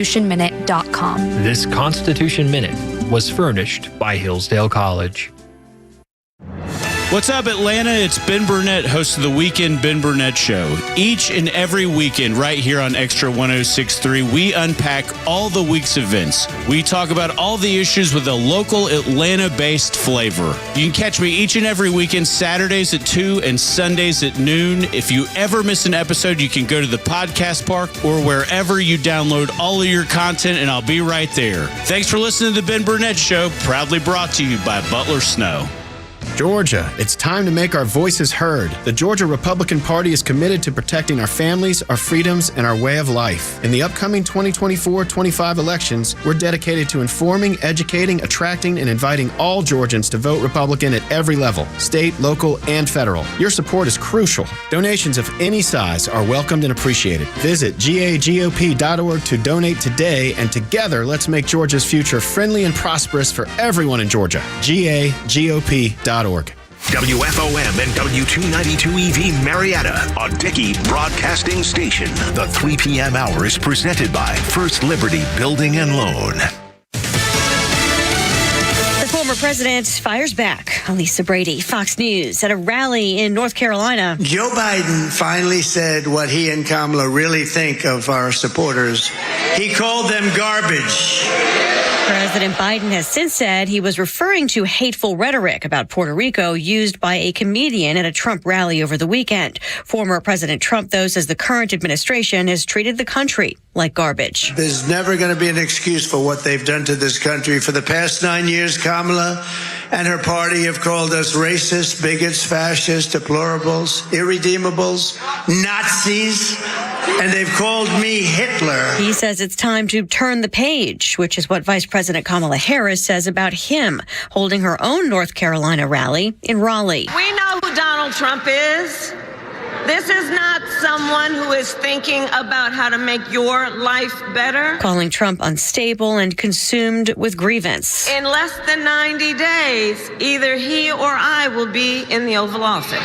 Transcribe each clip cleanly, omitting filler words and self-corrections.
constitutionminute.com. This Constitution Minute was furnished by Hillsdale College. What's up, Atlanta? It's Ben Burnett, host of the Weekend Ben Burnett Show. Each and every weekend, right here on Extra 106.3, we unpack all the week's events. We talk about all the issues with a local Atlanta-based flavor. You can catch me each and every weekend, Saturdays at 2 and Sundays at noon. If you ever miss an episode, you can go to the podcast park or wherever you download all of your content, and I'll be right there. Thanks for listening to the Ben Burnett Show, proudly brought to you by Butler Snow. Georgia, it's time to make our voices heard. The Georgia Republican Party is committed to protecting our families, our freedoms, and our way of life. In the upcoming 2024-25 elections, we're dedicated to informing, educating, attracting, and inviting all Georgians to vote Republican at every level, state, local, and federal. Your support is crucial. Donations of any size are welcomed and appreciated. Visit gagop.org to donate today, and together, let's make Georgia's future friendly and prosperous for everyone in Georgia. gagop.org. WFOM and W292EV Marietta, a Dickey broadcasting station. The 3 p.m. hour is presented by First Liberty Building and Loan. The former president fires back on Lisa Brady. Fox News at a rally in North Carolina. Joe Biden finally said what he and Kamala really think of our supporters. He called them garbage. President Biden has since said he was referring to hateful rhetoric about Puerto Rico used by a comedian at a Trump rally over the weekend. Former President Trump, though, says the current administration has treated the country like garbage. There's never going to be an excuse for what they've done to this country. For the past 9 years, Kamala and her party have called us racist, bigots, fascists, deplorables, irredeemables, Nazis, and they've called me Hitler. He says it's time to turn the page, which is what Vice President Kamala Harris says about him holding her own North Carolina rally in Raleigh. We know who Donald Trump is. This is not someone who is thinking about how to make your life better. Calling Trump unstable and consumed with grievance. In less than 90 days, either he or I will be in the Oval Office.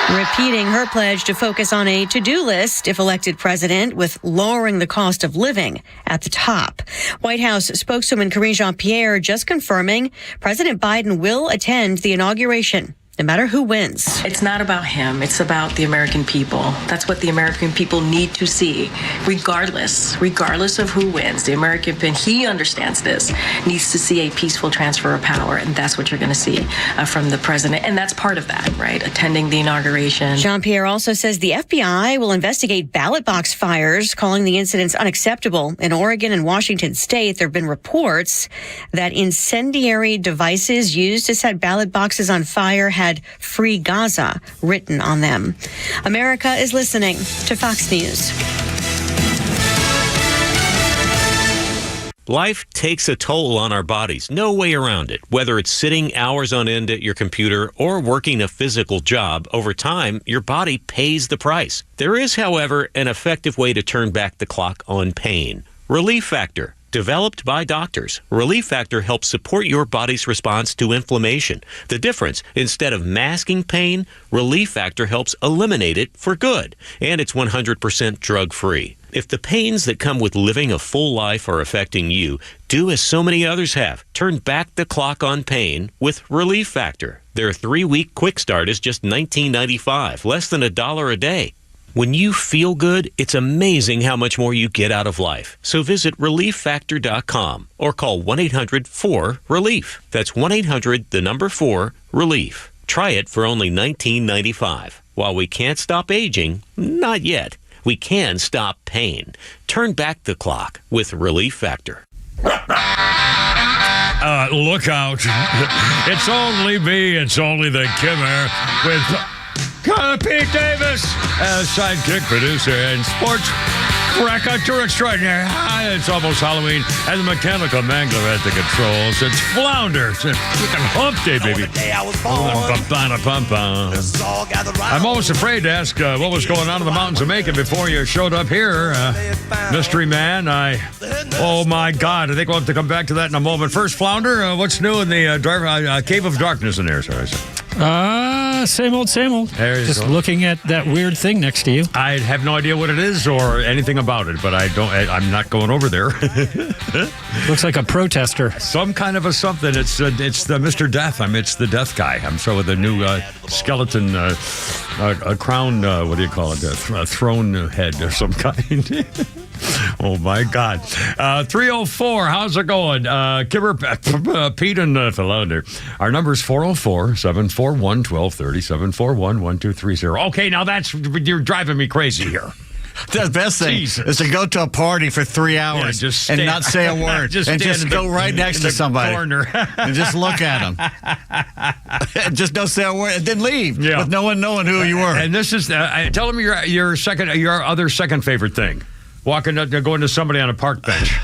Repeating her pledge to focus on a to-do list if elected president, with lowering the cost of living at the top. White House spokeswoman Karine Jean-Pierre just confirming President Biden will attend the inauguration, no matter who wins. It's not about him. It's about the American people. That's what the American people need to see, regardless of who wins. The American people, he understands this, needs to see a peaceful transfer of power, and that's what you're going to see from the president. And that's part of that, right? Attending the inauguration. Jean-Pierre also says the FBI will investigate ballot box fires, calling the incidents unacceptable. In Oregon and Washington state, there have been reports that incendiary devices used to set ballot boxes on fire had Free Gaza written on them. America is listening to Fox News. Life takes a toll on our bodies. No way around it. Whether it's sitting hours on end at your computer or working a physical job, over time, your body pays the price. There is, however, an effective way to turn back the clock on pain. Relief Factor. Developed by doctors, Relief Factor helps support your body's response to inflammation. The difference, instead of masking pain, Relief Factor helps eliminate it for good. And it's 100% drug-free. If the pains that come with living a full life are affecting you, do as so many others have. Turn back the clock on pain with Relief Factor. Their 3-week quick start is just $19.95, less than $1 a day. When you feel good, it's amazing how much more you get out of life. So visit ReliefFactor.com or call 1-800-4-RELIEF. That's 1-800-4-RELIEF. Try it for only $19.95. While we can't stop aging, not yet, we can stop pain. Turn back the clock with Relief Factor. Look out. It's only me. It's only the Kimmer with Pete Davis as sidekick producer and sports raconteur extraordinaire. It's almost Halloween, and the mechanical mangler at the controls. It's Flounder. It's freaking hump day, baby. I'm almost afraid to ask what was going on in the mountains of Macon before you showed up here, mystery man. Oh my God! I think we'll have to come back to that in a moment. First, Flounder, what's new in the Cave of Darkness in there? Sorry. Same old, same old. There you Just go. looking at that weird thing next to you. I have no idea what it is or anything about it, but I'm not going over there. Looks like a protester. Some kind of a something. It's the Mr. Death. It's the Death guy. I'm so with a new skeleton, a crown. What do you call it? A throne head or some kind. Oh my God. 304. How's it going? Kimber, Pete, and Philander. Our number is 404-741-1230. 741-1230. Okay, now you're driving me crazy here. The best thing is to go to a party for 3 hours and not say a word and just go right next to somebody corner. and just look at them. Just don't say a word and then leave with no one knowing who you were. And this is tell them your other second favorite thing. Going to somebody on a park bench.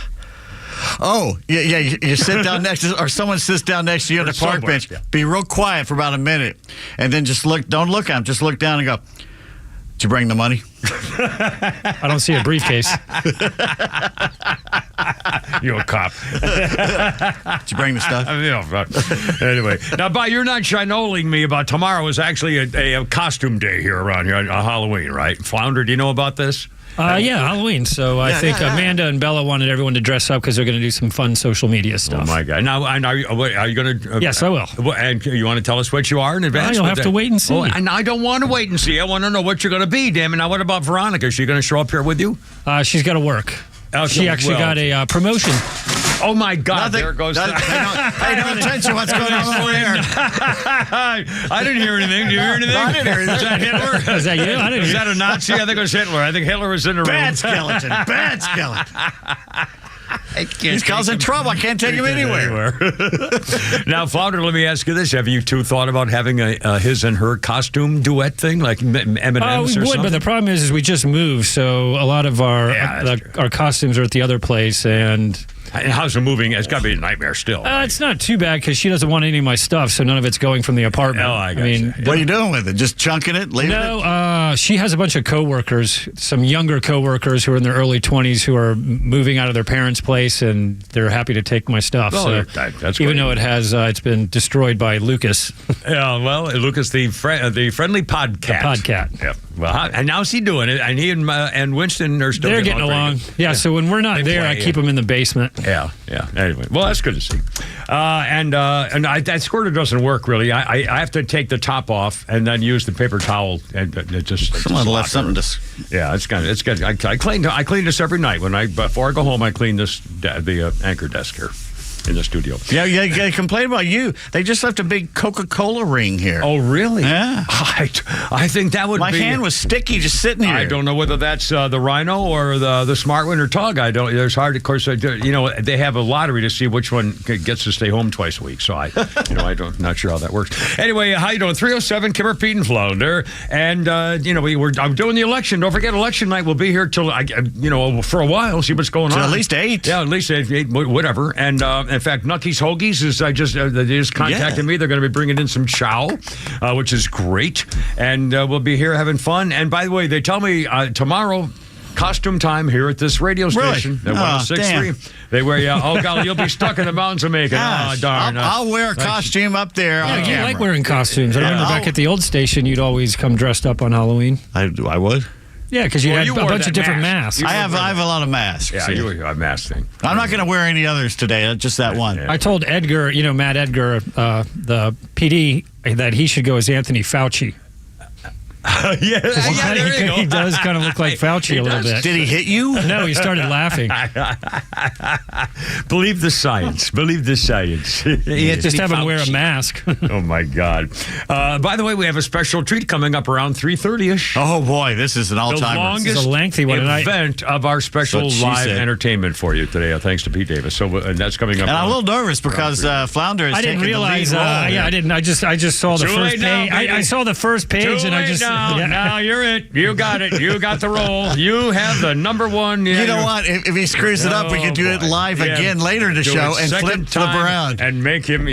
Oh, yeah. You sit down next to, or someone sits down next to you on the park bench. Yeah. Be real quiet for about a minute, and then just look. Don't look at them. Just look down and go. Did you bring the money? I don't see a briefcase. You're a cop. Did you bring the stuff? Anyway, now, you're not shinoling me about tomorrow is actually a costume day here around here, a Halloween, right? Flounder, do you know about this? Yeah, Halloween. So I think Amanda and Bella wanted everyone to dress up because they're going to do some fun social media stuff. Oh, my God. Now, are you going to... yes, I will. And you want to tell us what you are in advance? You'll have to wait and see. And I don't want to wait and see. I want to know what you're going to be, damn it. Now, what about Veronica? Is she going to show up here with you? She's got to work. She actually got a promotion. Oh, my God. There goes... Pay no attention what's going on over here. I didn't hear anything. Did you hear anything? No, I didn't hear anything. Is that Hitler? Is that you? I didn't Is that a Nazi? I think it was Hitler. I think Hitler was in the room. Bad skeleton. Bad skeleton. He's causing trouble. I can't take him anywhere. Now, Flounder, let me ask you this. Have you two thought about having a his and her costume duet thing, like M&M's or something? We would, but the problem is we just moved, so a lot of our costumes are at the other place, and... How's the moving? It's got to be a nightmare still. It's not too bad because she doesn't want any of my stuff, so none of it's going from the apartment. Oh, I mean, what are you doing with it? Just chunking it? Leaving it? No, she has a bunch of coworkers, some younger coworkers who are in their early 20s who are moving out of their parents' place, and they're happy to take my stuff. Oh, so that's even though it's been destroyed by Lucas. Yeah, well, Lucas, the friendly podcat. Podcat. Yeah. Well, and how's he doing? And he and Winston are still getting along. Yeah, so when we're not there, I keep them in the basement. Yeah. Anyway, well, that's good to see. That squirter doesn't work really. I have to take the top off and then use the paper towel and it just. Someone left something to. Yeah, it's good. I clean this every night before I go home. I clean the anchor desk here in the studio. Yeah, they complain about you. They just left a big Coca-Cola ring here. Oh, really? Yeah. I think that would My hand was sticky just sitting here. I don't know whether that's the Rhino or the Smart One or Tug. I don't. There's hard. Of course, they have a lottery to see which one gets to stay home twice a week. So I don't. Not sure how that works. Anyway, how you doing? 307 Kimmer, Pete, and Flounder, and I'm doing the election. Don't forget, election night. We'll be here till for a while. See what's going on. At least 8. Yeah, at least 8, whatever. And in fact, Nucky's Hoagies they just contacted me. They're going to be bringing in some chow, which is great. And we'll be here having fun. And by the way, they tell me tomorrow, costume time here at this radio station. Really? At 106.3. They wear oh, golly, you'll be stuck in the mountains of Macon. Oh, darn. I'll wear a costume up there on camera. You like wearing costumes. I remember back at the old station, you'd always come dressed up on Halloween. I would? Yeah, because you had a bunch of different masks. I have a lot of masks. Yeah, you were a mask thing. I'm not going to wear any others today. Just that one. I told Edgar, Matt Edgar, the PD, that he should go as Anthony Fauci. He does kind of look like Fauci a little bit. Did he hit you? No, he started laughing. Believe the science. Just have him wear a mask. Oh, my God. By the way, we have a special treat coming up around 3:30ish. Oh, boy, this is an all-timer. The longest a lengthy one event of our special live entertainment for you today, thanks to Pete Davis. So that's coming up. And I'm a little nervous because Flounder is taking the lead role. I didn't. I just saw the first page. I saw the first page, and I just Now you're it. You got it. You got the role. You have the number one. You know what? If he screws it up, we can do it live again later in the show and flip around. And make him,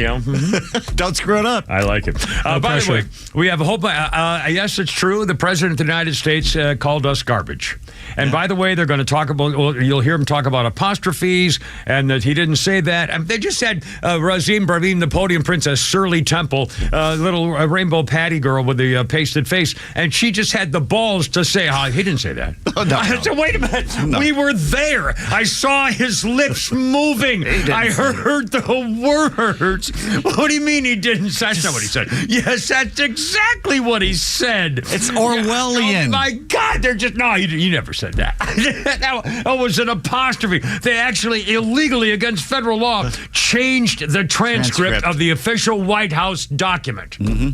Don't screw it up. I like it. By the way, we have a whole yes, it's true. The President of the United States called us garbage. And by the way, they're going to talk about, you'll hear him talk about apostrophes and that he didn't say that. And they just said Razim Braveen, the podium princess, Shirley Temple, little rainbow patty girl with the pasted face. And she just had the balls to say, he didn't say that. Oh, no. I said, wait a minute. No. We were there. I saw his lips moving. I heard the words. What do you mean he didn't? That's not what he said. Yes, that's exactly what he said. It's Orwellian. Oh, my God. They're just, no, you never said that. That was an apostrophe. They actually illegally, against federal law, changed the transcript of the official White House document. Mm-hmm.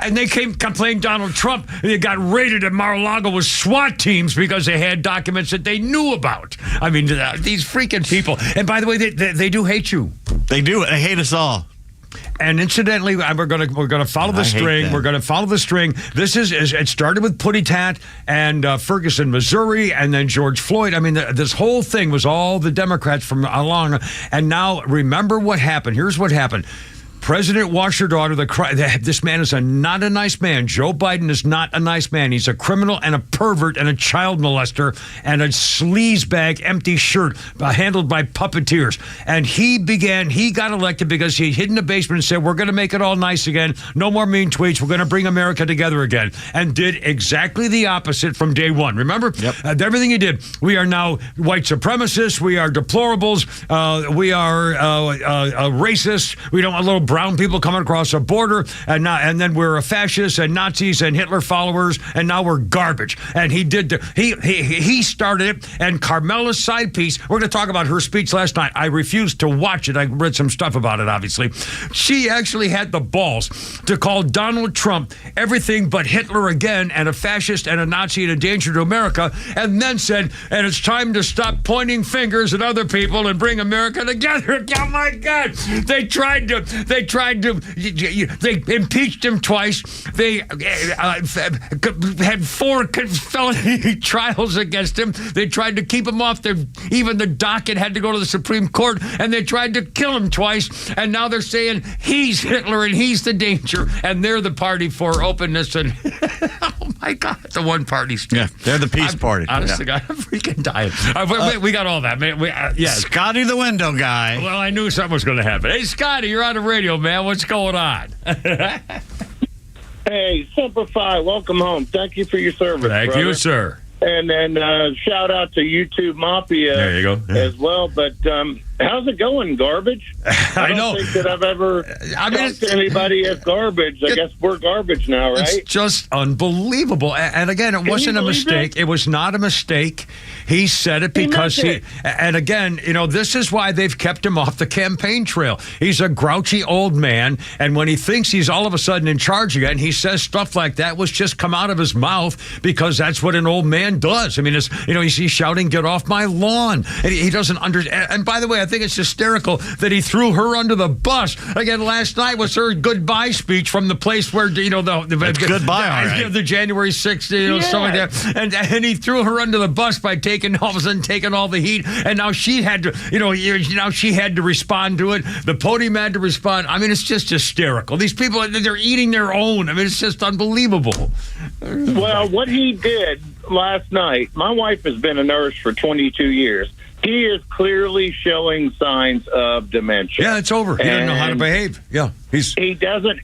And they complained Donald Trump. They got raided at Mar-a-Lago with SWAT teams because they had documents that they knew about. I mean, these freaking people. And by the way, they do hate you. They do. They hate us all. And incidentally, we're gonna follow the string. We're gonna follow the string. It started with Putty Tat and Ferguson, Missouri, and then George Floyd. I mean, this whole thing was all the Democrats from along. And now, remember what happened. Here's what happened. President washed her daughter. This man is not a nice man. Joe Biden is not a nice man. He's a criminal and a pervert and a child molester and a sleazebag empty shirt handled by puppeteers. And he got elected because he hid in the basement and said, we're going to make it all nice again. No more mean tweets. We're going to bring America together again. And did exactly the opposite from day one. Remember? Yep. Everything he did. We are now white supremacists. We are deplorables. We are racists. We don't want little brown people coming across the border, and then we're fascists and Nazis and Hitler followers, and now we're garbage. And he started it. And Carmela's side piece, we're going to talk about her speech last night. I refused to watch it. I read some stuff about it, obviously. She actually had the balls to call Donald Trump everything but Hitler again, and a fascist and a Nazi and a danger to America, and then said, and it's time to stop pointing fingers at other people and bring America together. Oh my God. They impeached him twice. They had 4 felony trials against him. They tried to keep him off. Even the docket had to go to the Supreme Court, and they tried to kill him twice. And now they're saying he's Hitler and he's the danger, and they're the party for openness. And oh my God, the one party. Yeah, they're the peace party. Honestly, I'm freaking dying. We got all that, man. Scotty the window guy. Well, I knew something was going to happen. Hey, Scotty, you're on the radio, man. What's going on? Hey, Semper Fi, welcome home. Thank you for your service. Thank you, sir. And then shout out to YouTube Mafia there you go. As well. But how's it going, garbage? I don't think that I've ever talked to anybody as garbage. I guess we're garbage now, right? It's just unbelievable. And again, it wasn't a mistake. It was not a mistake. He said it because and again, this is why they've kept him off the campaign trail. He's a grouchy old man, and when he thinks he's all of a sudden in charge again, he says stuff like that which just come out of his mouth because that's what an old man does. I mean, he's shouting, "Get off my lawn!" And he doesn't understand. And by the way, I think it's hysterical that he threw her under the bus. Again, last night was her goodbye speech from the place where goodbye. The January 6th, stuff like that. And he threw her under the bus by taking all the heat. And now she had to respond to it. The podium had to respond. I mean, it's just hysterical. These people, they're eating their own. I mean, it's just unbelievable. Well, what he did last night, my wife has been a nurse for 22 years. He is clearly showing signs of dementia. Yeah, it's over. He doesn't know how to behave. Yeah, he doesn't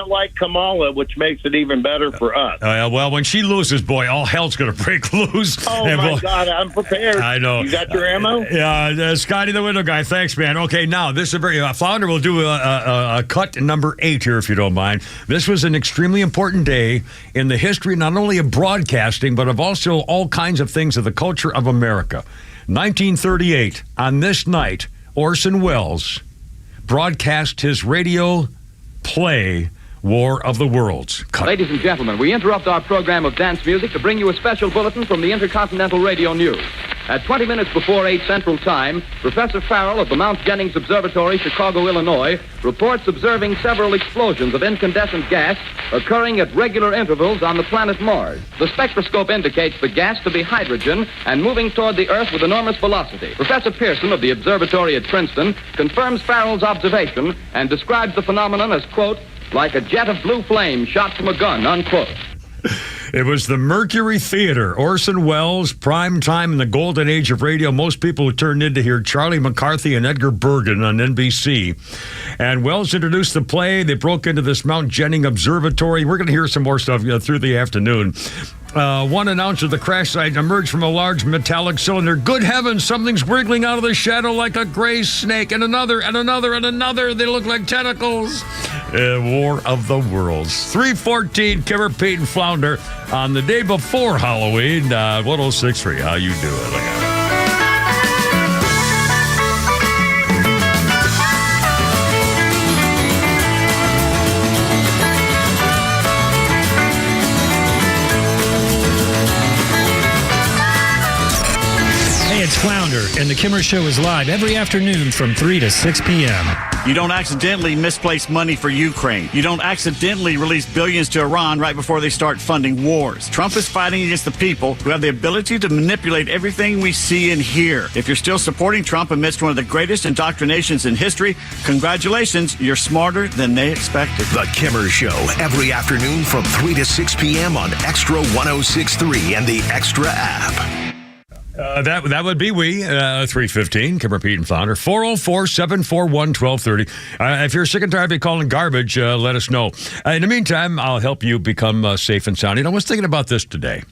like Kamala, which makes it even better for us. Well, when she loses, boy, all hell's going to break loose. Oh my God, I'm prepared. I know. You got your ammo? Yeah, Scotty the window guy. Thanks, man. Okay, now this is a very Flounder will do a cut number 8 here, if you don't mind. This was an extremely important day in the history not only of broadcasting but of also all kinds of things of the culture of America. 1938, on this night, Orson Welles broadcast his radio play, War of the Worlds. Ladies and gentlemen, we interrupt our program of dance music to bring you a special bulletin from the Intercontinental Radio News. At 20 minutes before 8 Central Time, Professor Farrell of the Mount Jennings Observatory, Chicago, Illinois, reports observing several explosions of incandescent gas occurring at regular intervals on the planet Mars. The spectroscope indicates the gas to be hydrogen and moving toward the Earth with enormous velocity. Professor Pearson of the observatory at Princeton confirms Farrell's observation and describes the phenomenon as, quote, like a jet of blue flame shot from a gun, unquote. It was the Mercury Theater, Orson Welles, prime time in the golden age of radio. Most people who turned in to hear Charlie McCarthy and Edgar Bergen on NBC. And Welles introduced the play. They broke into this Mount Jennings Observatory. We're going to hear some more stuff through the afternoon. One announcer of the crash site emerged from a large metallic cylinder. Good heavens, something's wriggling out of the shadow like a gray snake. And another, and another, and another. They look like tentacles. War of the Worlds. 3:14, Kimmer, Pete, and Flounder on the day before Halloween. 106.3. How you doing? It's Flounder, and the Kimmer Show is live every afternoon from 3 to 6 p.m. You don't accidentally misplace money for Ukraine. You don't accidentally release billions to Iran right before they start funding wars. Trump is fighting against the people who have the ability to manipulate everything we see and hear. If you're still supporting Trump amidst one of the greatest indoctrinations in history, congratulations, you're smarter than they expected. The Kimmer Show, every afternoon from 3 to 6 p.m. on Extra 106.3 and the Extra app. That would be 3:15, Kimmer, Pete, and Flounder, 404-741-1230. If you're sick and tired of calling garbage, let us know. In the meantime, I'll help you become safe and sound. I was thinking about this today.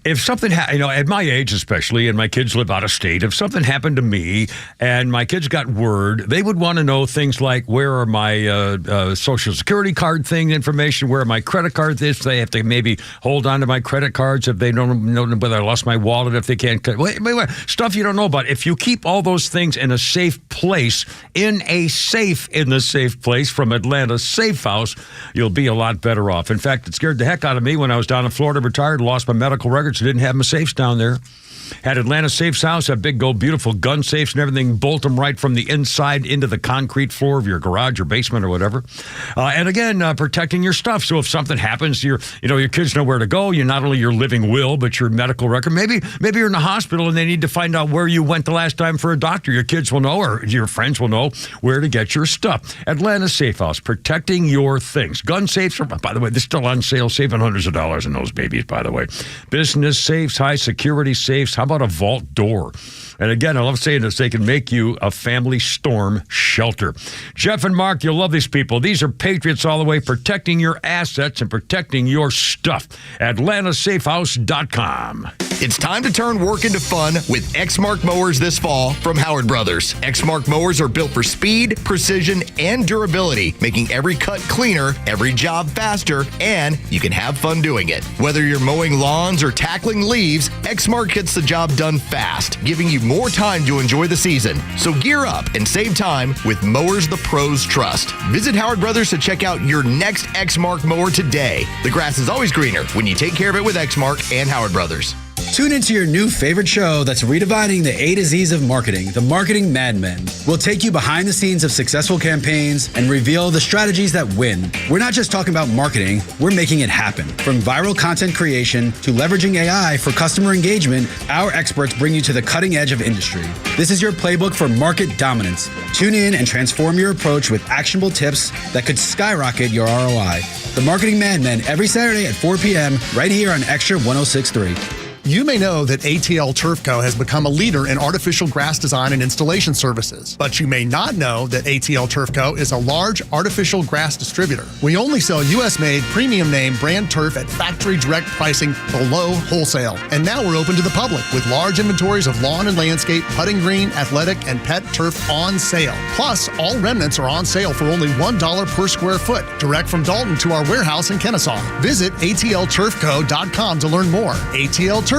If something, at my age especially, and my kids live out of state, if something happened to me and my kids got word, they would want to know things like, where are my Social Security card information, where are my credit cards, if they have to maybe hold on to my credit cards, if they don't know whether I lost my wallet, if they can't, wait, stuff you don't know about. If you keep all those things in a safe place, in the safe place from Atlanta Safe House, you'll be a lot better off. In fact, it scared the heck out of me when I was down in Florida, retired, lost my medical records. Didn't have my safes down there. Had Atlanta Safe's house, have big, beautiful gun safes and everything, bolt them right from the inside into the concrete floor of your garage or basement or whatever. And again, protecting your stuff. So if something happens, your kids know where to go. You not only your living will, but your medical record. Maybe you're in the hospital and they need to find out where you went the last time for a doctor. Your kids will know, or your friends will know where to get your stuff. Atlanta Safe House, protecting your things. Gun safes are, by the way, they're still on sale, saving hundreds of dollars in those babies, by the way. Business safes, high security safes. How about a vault door? And again, I love saying this, they can make you a family storm shelter. Jeff and Mark, you'll love these people. These are patriots all the way, protecting your assets and protecting your stuff. AtlantaSafeHouse.com. It's time to turn work into fun with Exmark mowers this fall from Howard Brothers. Exmark mowers are built for speed, precision, and durability, making every cut cleaner, every job faster, and you can have fun doing it. Whether you're mowing lawns or tackling leaves, Exmark gets the job done fast, giving you more time to enjoy the season. So gear up and save time with mowers the pros trust. Visit Howard Brothers to check out your next Exmark mower today. The grass is always greener when you take care of it with Exmark and Howard Brothers. Tune into your new favorite show that's redefining the A to Z's of marketing, The Marketing Mad Men. We'll take you behind the scenes of successful campaigns and reveal the strategies that win. We're not just talking about marketing, we're making it happen. From viral content creation to leveraging AI for customer engagement, our experts bring you to the cutting edge of industry. This is your playbook for market dominance. Tune in and transform your approach with actionable tips that could skyrocket your ROI. The Marketing Mad Men every Saturday at 4 p.m. right here on Extra 106.3. You may know that ATL Turf Co. has become a leader in artificial grass design and installation services, but you may not know that ATL Turf Co. is a large artificial grass distributor. We only sell U.S.-made, premium name brand turf at factory direct pricing below wholesale. And now we're open to the public with large inventories of lawn and landscape, putting green, athletic, and pet turf on sale. Plus, all remnants are on sale for only $1 per square foot, direct from Dalton to our warehouse in Kennesaw. Visit atlturfco.com to learn more. ATLturfco.com.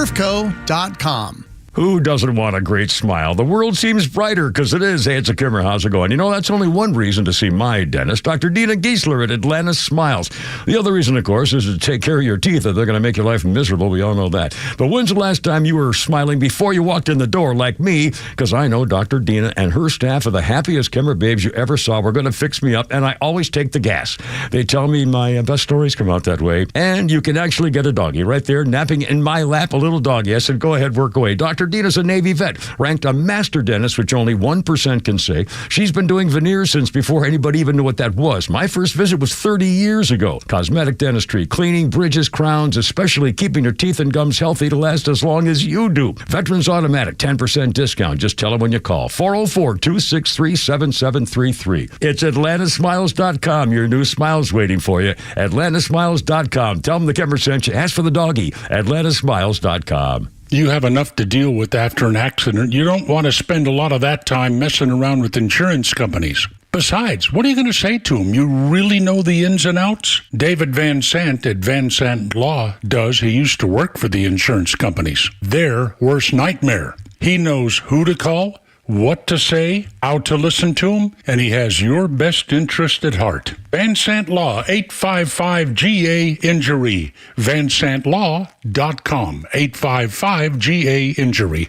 Who doesn't want a great smile? The world seems brighter because it is. Hey, it's a Kimmer. How's it going? You know, that's only one reason to see my dentist, Dr. Dina Giesler at Atlanta Smiles. The other reason, of course, is to take care of your teeth, or they're going to make your life miserable. We all know that. But when's the last time you were smiling before you walked in the door like me? Because I know Dr. Dina and her staff are the happiest Kimmer babes you ever saw. We're going to fix me up, and I always take the gas. They tell me my best stories come out that way. And you can actually get a doggy right there, napping in my lap, a little doggy. I said, go ahead, work away. Dr. Dina's a Navy vet, ranked a master dentist, which only 1% can say. She's been doing veneers since before anybody even knew what that was. My first visit was 30 years ago. Cosmetic dentistry, cleaning, bridges, crowns, especially keeping your teeth and gums healthy to last as long as you do. Veterans Automatic, 10% discount. Just tell them when you call. 404-263-7733. It's atlantasmiles.com. Your new smile's waiting for you. atlantasmiles.com. Tell them the Kimmer sent you. Ask for the doggy. atlantasmiles.com. You have enough to deal with after an accident. You don't want to spend a lot of that time messing around with insurance companies. Besides, what are you going to say to them? You really know the ins and outs? David Van Sant at Van Sant Law does. He used to work for the insurance companies. Their worst nightmare. He knows who to call, what to say, how to listen to them, and he has your best interest at heart. Van Sant Law, 855-GA-INJURY. VanSantLaw.com, 855-GA-INJURY.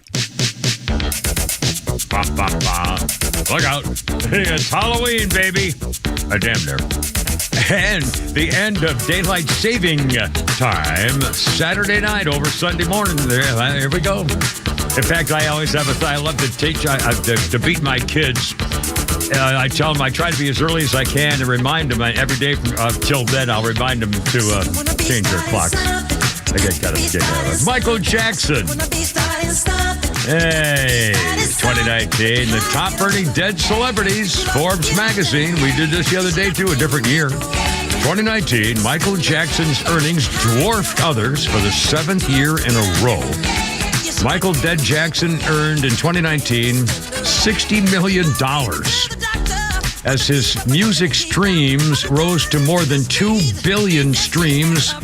Look out. It's Halloween, baby. Damn there. And the end of daylight saving time, Saturday night over Sunday morning. Here we go. In fact, I always have I love to teach, to beat my kids. I tell them I try to be as early as I can and remind them every day till then. I'll remind them to change their clocks. I get kind of kick out of it. Michael Jackson. Hey, 2019, the top earning dead celebrities, Forbes magazine. We did this the other day too, a different year. 2019, Michael Jackson's earnings dwarfed others for the 7th year in a row. Michael Dead Jackson earned in 2019 $60 million as his music streams rose to more than 2 billion streams,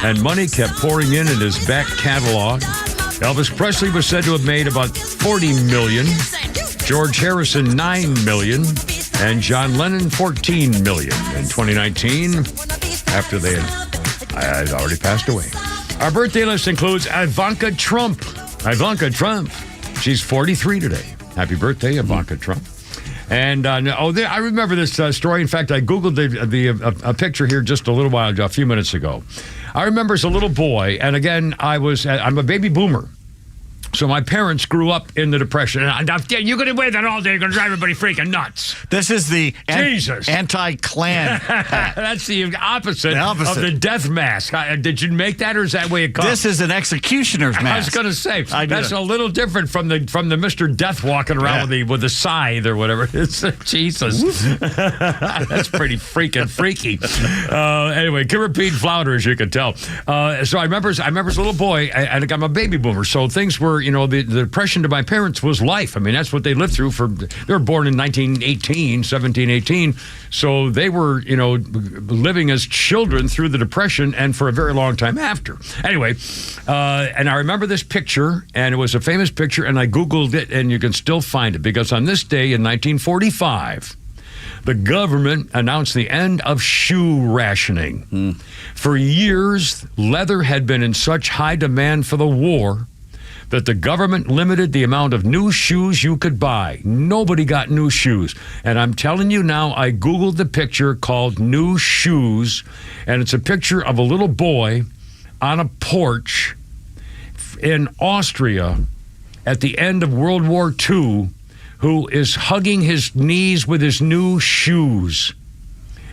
and money kept pouring in his back catalog. Elvis Presley was said to have made about $40 million, George Harrison $9 million, and John Lennon $14 million in 2019 after they had already passed away. Our birthday list includes Ivanka Trump. She's 43 today. Happy birthday, Ivanka Trump. And I remember this story. In fact, I Googled a picture here just a little while ago, a few minutes ago. I remember as a little boy, and again, I'm a baby boomer. So my parents grew up in the Depression. And you're going to wear that all day. You're going to drive everybody freaking nuts. This is the anti-Klan. That's the opposite of the death mask. Did you make that, or is that the way it comes? This is an executioner's mask. I was going to say, that's a little different from the Mr. Death walking around with the scythe or whatever. It's Jesus. That's pretty freaking freaky. Anyway, Kimmer Pete Flounder, as you can tell. So I remember as a little boy, and I'm a baby boomer, so things were, the Depression to my parents was life. I mean, that's what they lived through. They were born in 1718. So they were, living as children through the Depression and for a very long time after. Anyway, and I remember this picture, and it was a famous picture, and I Googled it, and you can still find it, because on this day in 1945, the government announced the end of shoe rationing. For years, leather had been in such high demand for the war that the government limited the amount of new shoes you could buy. Nobody got new shoes. And I'm telling you now, I Googled the picture called New Shoes, and it's a picture of a little boy on a porch in Austria at the end of World War II who is hugging his knees with his new shoes.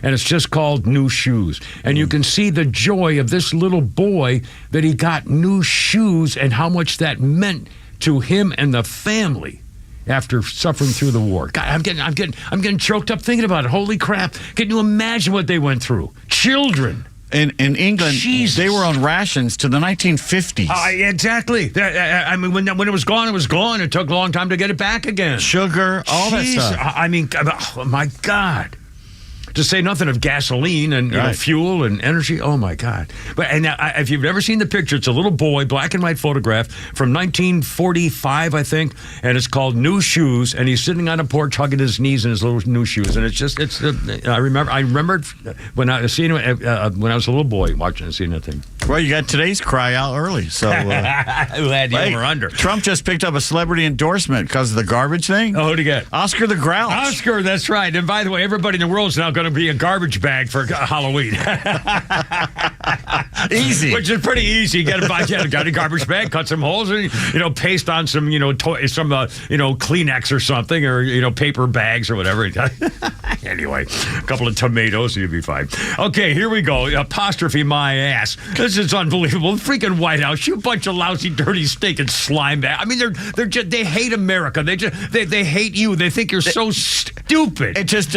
And it's just called New Shoes. And you can see the joy of this little boy that he got new shoes and how much that meant to him and the family after suffering through the war. God, I'm getting choked up thinking about it. Holy crap. Can you imagine what they went through? Children. In England, they were on rations to the 1950s. Exactly. I mean, when it was gone, it was gone. It took a long time to get it back again. Sugar, all that stuff. I mean, oh my God. To say nothing of gasoline and fuel and energy. Oh, my God. But if you've never seen the picture, it's a little boy, black and white photograph from 1945, I think, and it's called New Shoes, and he's sitting on a porch hugging his knees in his little new shoes, and I remember when I was seeing it when I was a little boy watching and seeing that thing. Well, you got today's cry out early, so who had you over under? Trump just picked up a celebrity endorsement because of the garbage thing. Oh, who'd he get? Oscar the Grouch. Oscar, that's right. And by the way, everybody in the world is now going to be a garbage bag for Halloween. Easy. Which is pretty easy. You got a garbage bag, cut some holes, and paste on some Kleenex or something, or paper bags or whatever. Anyway, a couple of tomatoes, you'll be fine. Okay, here we go. Apostrophe my ass. This is unbelievable. The freaking White House, you bunch of lousy, dirty, stinking slime bag. I mean, they hate America. They hate you. They think you're so stupid. It just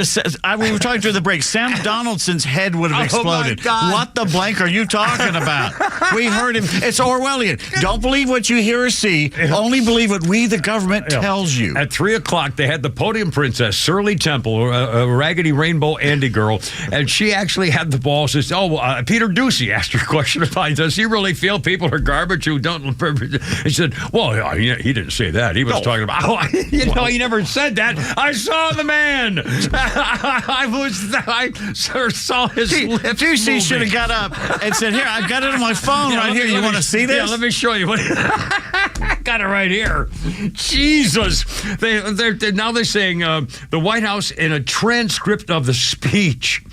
we were talking through the break. Sam Donaldson's head would have exploded. My God. What the blank are you talking about? We heard him. It's Orwellian. Don't believe what you hear or see. Only believe what we, the government, tells you. At 3 o'clock, they had the podium princess, Shirley Temple, a raggedy rainbow Andy girl, and she actually had the balls to say, Peter Doocy asked her a question about, does he really feel people are garbage who don't... He said, well, he didn't say that. He was talking about, he never said that. I saw the man. I saw his lips Doocy should have got up and said, here, I've got it on my phone right here. You want to see this? Yeah, let me show you. Got it right here. Jesus. Now they're saying the White House, in a transcript of the speech,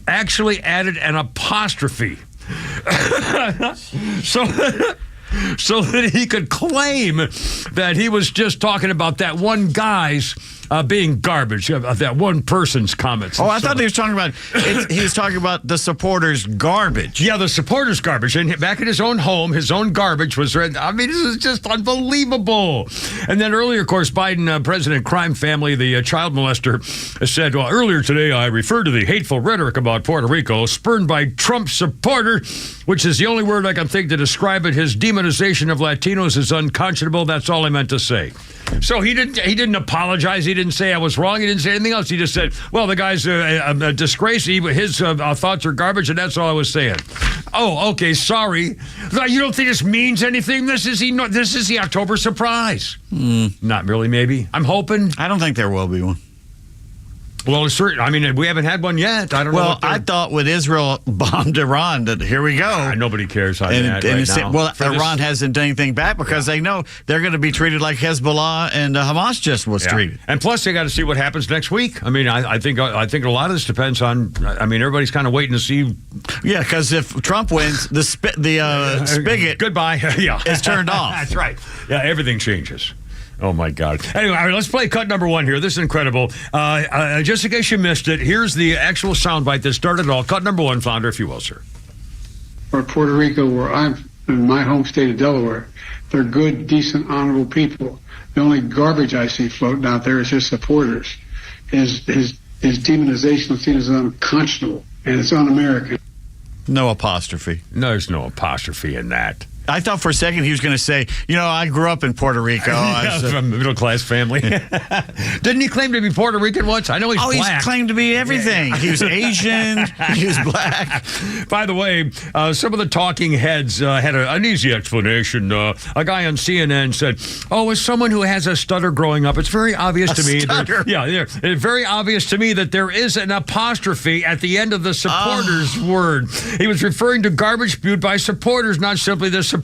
actually added an apostrophe. So that he could claim that he was just talking about that one guy's being garbage, of that one person's comments. Oh, I thought he was talking about the supporters' garbage. Yeah, the supporters' garbage. And back at his own home, his own garbage was read. I mean, this is just unbelievable. And then earlier, of course, Biden, President Crime Family, the child molester, said, well, earlier today I referred to the hateful rhetoric about Puerto Rico spurned by Trump supporter, which is the only word I can think to describe it. His demonization of Latinos is unconscionable. That's all I meant to say. So he didn't apologize. He didn't say I was wrong. He didn't say anything else. He just said, well, the guy's a disgrace. His thoughts are garbage, and that's all I was saying. Oh, okay, sorry. You don't think this means anything? This is the October surprise. Not really, maybe. I'm hoping. I don't think there will be one. Well, certain. I mean, we haven't had one yet. I don't know. Well, I thought when Israel bombed Iran that here we go. Nobody cares on that right now. Well, Iran hasn't done anything back because they know they're going to be treated like Hezbollah and Hamas just was treated. And plus, they got to see what happens next week. I mean, I think a lot of this depends on. I mean, everybody's kind of waiting to see. Yeah, because if Trump wins, the spigot goodbye is turned off. That's right. Yeah, everything changes. Oh, my God. Anyway, all right, let's play cut number one here. This is incredible. Just in case you missed it, here's the actual soundbite that started it all. Cut number one, Flounder, if you will, sir. For Puerto Rico, where I'm in my home state of Delaware, they're good, decent, honorable people. The only garbage I see floating out there is his supporters. His demonization of things is unconscionable, and it's un-American. No apostrophe. No, there's no apostrophe in that. I thought for a second he was going to say, I grew up in Puerto Rico. From a middle-class family. Didn't he claim to be Puerto Rican once? I know he's black. He's claimed to be everything. Yeah. He was Asian. He was black. By the way, some of the talking heads had an easy explanation. A guy on CNN said, as someone who has a stutter growing up, it's very obvious to me. It's very obvious to me that there is an apostrophe at the end of the supporters word. He was referring to garbage spewed by supporters, not simply the supporters.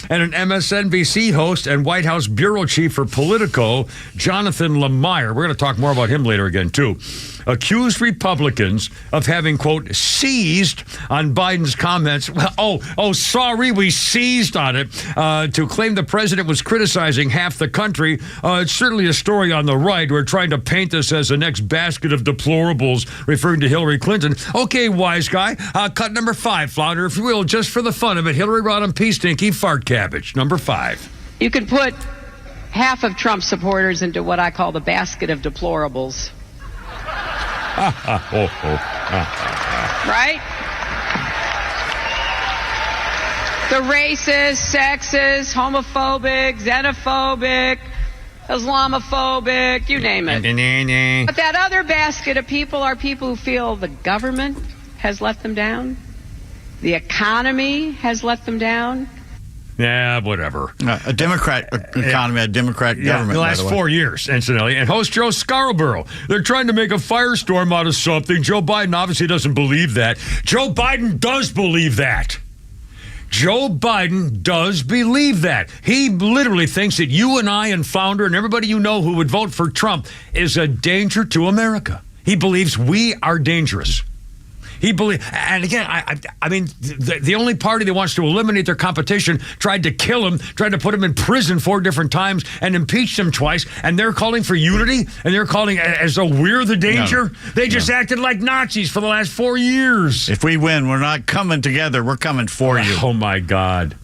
And an MSNBC host and White House bureau chief for Politico, Jonathan Lemire, we're going to talk more about him later again, too, accused Republicans of having, quote, seized on Biden's comments. Sorry, we seized on it, to claim the president was criticizing half the country. It's certainly a story on the right. We're trying to paint this as the next basket of deplorables, referring to Hillary Clinton. Okay, wise guy. Cut number 5, Flounder, if you will, just for the fun of it. Hillary Rodham Pea Stinky Fart Cabbage. Number 5. You could put half of Trump's supporters into what I call the basket of deplorables. Right? The racist, sexist, homophobic, xenophobic, Islamophobic, you name it. But that other basket of people are people who feel the government has let them down, the economy has let them down. Yeah, whatever. A Democrat economy, a Democrat government. The last 4 years, incidentally. And host Joe Scarborough. They're trying to make a firestorm out of something. Joe Biden obviously doesn't believe that. Joe Biden does believe that. Joe Biden does believe that. He literally thinks that you and I and Founder and everybody you know who would vote for Trump is a danger to America. He believes we are dangerous. He believes, and again, I mean, the only party that wants to eliminate their competition tried to kill him, tried to put him in prison 4 different times, and impeached him twice. And they're calling for unity, and they're calling as though we're the danger. No, they just acted like Nazis for the last 4 years. If we win, we're not coming together. We're coming for you. Oh my God.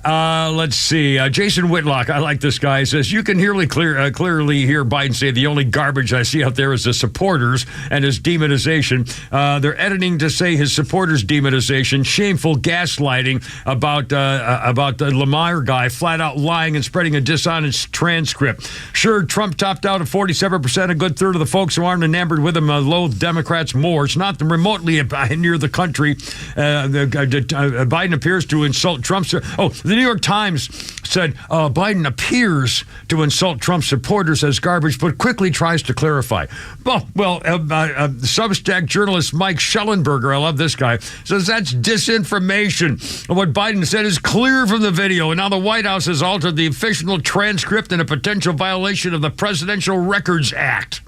Let's see. Jason Whitlock, I like this guy, says, you can clearly hear Biden say the only garbage I see out there is the supporters and his demonization. They're editing to say his supporters' demonization, shameful gaslighting about the Lamar guy, flat out lying and spreading a dishonest transcript. Sure, Trump topped out at 47%. A good third of the folks who aren't enamored with him loathe Democrats more. It's not remotely near the country. Biden appears to insult Trump's... The New York Times said Biden appears to insult Trump supporters as garbage, but quickly tries to clarify. Substack journalist Mike Schellenberger, I love this guy, says that's disinformation. What Biden said is clear from the video, and now the White House has altered the official transcript in a potential violation of the Presidential Records Act.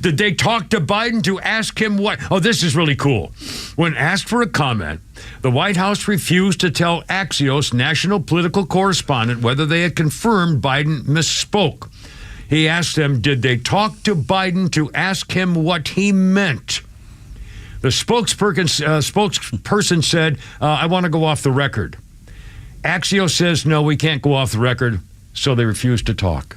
Did they talk to Biden to ask him what? Oh, this is really cool. When asked for a comment, the White House refused to tell Axios national political correspondent whether they had confirmed Biden misspoke. He asked them, did they talk to Biden to ask him what he meant? The spokesperson said, I want to go off the record. Axios says, no, we can't go off the record, so they refused to talk.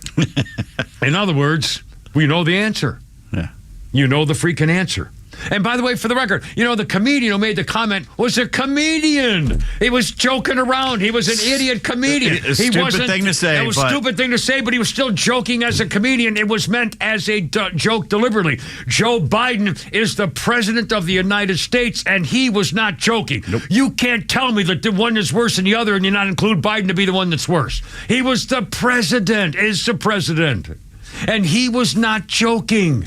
In other words, we know the answer. Yeah. You know the freaking answer. And by the way, for the record, the comedian who made the comment was a comedian. He was joking around. He was an idiot comedian. Stupid thing to say. It was a stupid thing to say, but he was still joking as a comedian. It was meant as a joke deliberately. Joe Biden is the president of the United States, and he was not joking. Nope. You can't tell me that the one is worse than the other and you not include Biden to be the one that's worse. He was the president, is the president. And he was not joking.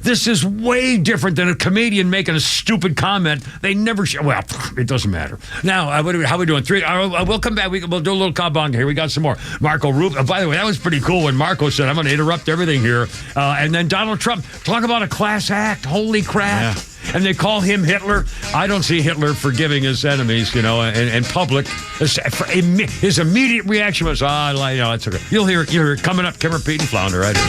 This is way different than a comedian making a stupid comment. They never... Well, it doesn't matter. Now, how are we doing? We'll come back. We'll do a little kabong here. We got some more. Marco Rubio. By the way, that was pretty cool when Marco said, I'm going to interrupt everything here. And then Donald Trump. Talk about a class act. Holy crap. Yeah. And they call him Hitler. I don't see Hitler forgiving his enemies, in public. His immediate reaction was, it's okay. You'll hear it coming up. Kimmer, Pete, and Flounder right here.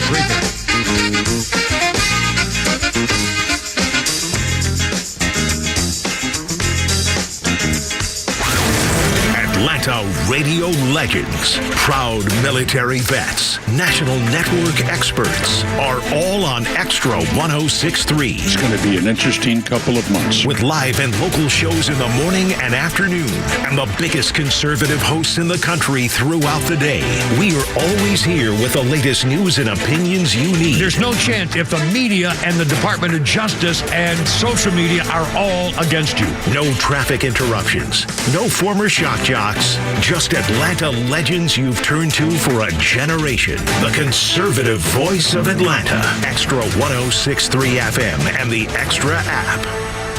Atlanta radio legends, proud military vets, national network experts are all on Extra 106.3. It's going to be an interesting couple of months. With live and local shows in the morning and afternoon, and the biggest conservative hosts in the country throughout the day. We are always here with the latest news and opinions you need. There's no chance if the media and the Department of Justice and social media are all against you. No traffic interruptions, no former shock jocks, just Atlanta legends you've turned to for a generation. The conservative voice of Atlanta. Extra 106.3 FM and the Extra app.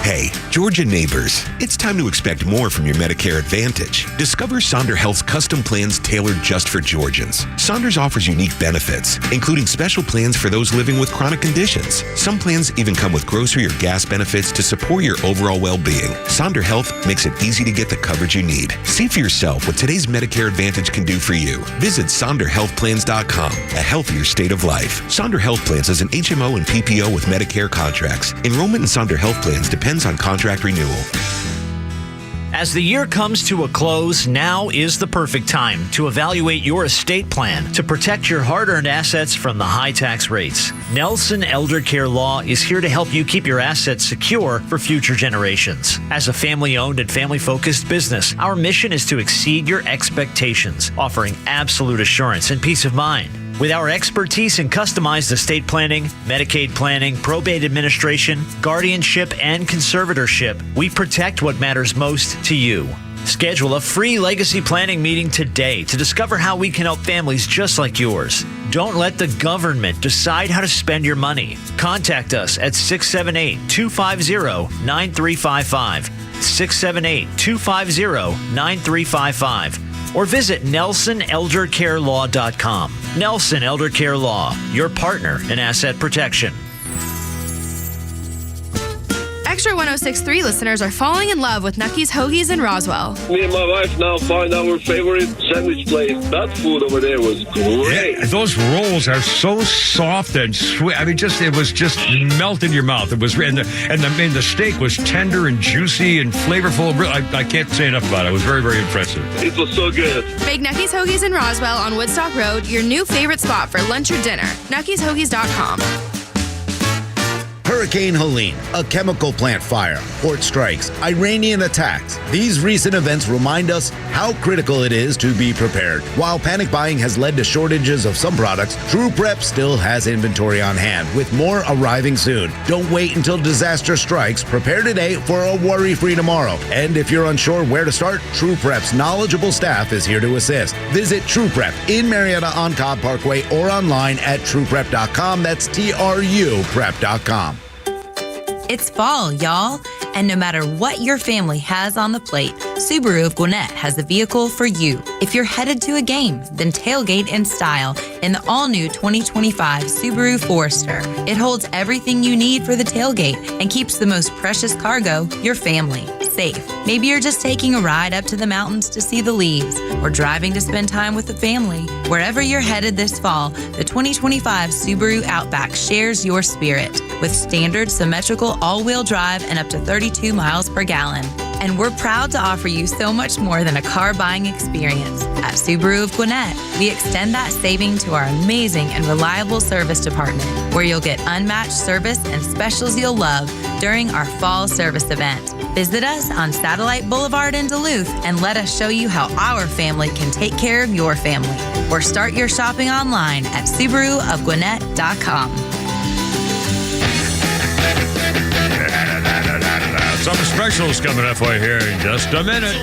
Hey, Georgia neighbors, it's time to expect more from your Medicare Advantage. Discover Sonder Health's custom plans tailored just for Georgians. Saunders offers unique benefits, including special plans for those living with chronic conditions. Some plans even come with grocery or gas benefits to support your overall well-being. Sonder Health makes it easy to get the coverage you need. See for yourself what today's Medicare Advantage can do for you. Visit SonderHealthPlans.com, a healthier state of life. Sonder Health Plans is an HMO and PPO with Medicare contracts. Enrollment in Sonder Health Plans depends on contract renewal. As the year comes to a close, now is the perfect time to evaluate your estate plan to protect your hard-earned assets from the high tax rates. Nelson Elder Care Law is here to help you keep your assets secure for future generations. As a family-owned and family-focused business, our mission is to exceed your expectations, offering absolute assurance and peace of mind. With our expertise in customized estate planning, Medicaid planning, probate administration, guardianship, and conservatorship, we protect what matters most to you. Schedule a free legacy planning meeting today to discover how we can help families just like yours. Don't let the government decide how to spend your money. Contact us at 678-250-9355, 678-250-9355, or visit NelsonElderCareLaw.com. Nelson Elder Care Law, your partner in asset protection. Extra 106.3 listeners are falling in love with Nucky's Hoagies in Roswell. Me and my wife now find our favorite sandwich place. That food over there was great. Yeah, those rolls are so soft and sweet. I mean, it was just melt in your mouth. It was, and the steak was tender and juicy and flavorful. I can't say enough about it. It was very, very impressive. It was so good. Make Nucky's Hoagies in Roswell on Woodstock Road your new favorite spot for lunch or dinner. Nucky'sHoagies.com. Hurricane Helene, a chemical plant fire, port strikes, Iranian attacks. These recent events remind us how critical it is to be prepared. While panic buying has led to shortages of some products, True Prep still has inventory on hand, with more arriving soon. Don't wait until disaster strikes. Prepare today for a worry-free tomorrow. And if you're unsure where to start, True Prep's knowledgeable staff is here to assist. Visit True Prep in Marietta on Cobb Parkway or online at trueprep.com. That's TRUprep.com. It's fall, y'all. And no matter what your family has on the plate, Subaru of Gwinnett has a vehicle for you. If you're headed to a game, then tailgate in style in the all-new 2025 Subaru Forester. It holds everything you need for the tailgate and keeps the most precious cargo, your family, safe. Maybe you're just taking a ride up to the mountains to see the leaves or driving to spend time with the family. Wherever you're headed this fall, the 2025 Subaru Outback shares your spirit with standard symmetrical all-wheel drive and up to 32 miles per gallon. And we're proud to offer you so much more than a car buying experience. At Subaru of Gwinnett, we extend that saving to our amazing and reliable service department, where you'll get unmatched service and specials you'll love during our fall service event. Visit us on Satellite Boulevard in Duluth and let us show you how our family can take care of your family. Or start your shopping online at SubaruofGwinnett.com. Something special is coming up for you here in just a minute.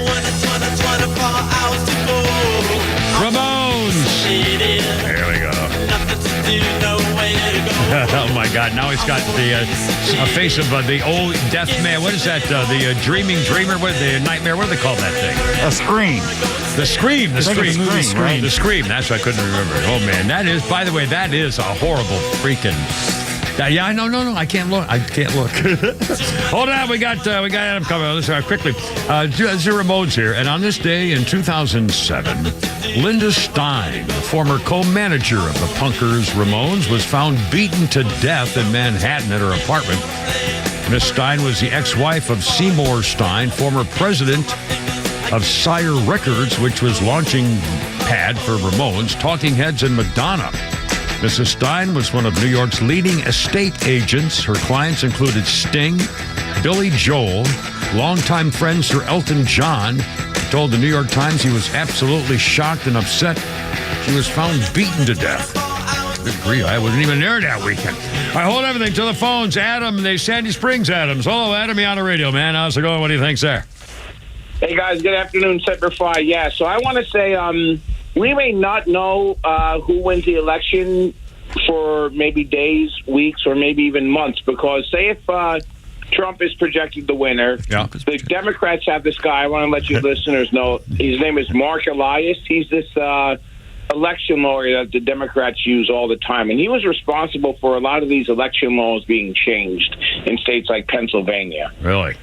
Ramones. Here we go. Oh my God! Now he's got the face of the old deaf man. What is that? The dreaming dreamer? What? The nightmare? What do they call that thing? A scream. The scream. The scream. The scream. Right? The scream. That's what I couldn't remember. Oh man, that is. By the way, that is a horrible freaking. Yeah, no, I can't look. Hold on, we got Adam coming on. Let's quickly. Zero Modes here, and on this day in 2007, Linda Stein, the former co-manager of the punkers Ramones, was found beaten to death in Manhattan at her apartment. Miss Stein was the ex-wife of Seymour Stein, former president of Sire Records, which was launching pad for Ramones, Talking Heads, and Madonna. Mrs. Stein was one of New York's leading estate agents. Her clients included Sting, Billy Joel, longtime friend Sir Elton John. He told the New York Times he was absolutely shocked and upset. She was found beaten to death. Good grief, I wasn't even there that weekend. I hold everything to the phones. Adam, the Sandy Springs Adams. Hello, Adam, you on the radio, man. How's it going? What do you think, sir? Hey, guys, good afternoon, Semper Fi. Yeah, so I want to say we may not know who wins the election for maybe days, weeks, or maybe even months, because say if Trump is projected the winner, the Democrats have this guy. I want to let you listeners know. His name is Mark Elias. He's this election lawyer that the Democrats use all the time, and he was responsible for a lot of these election laws being changed in states like Pennsylvania. Really?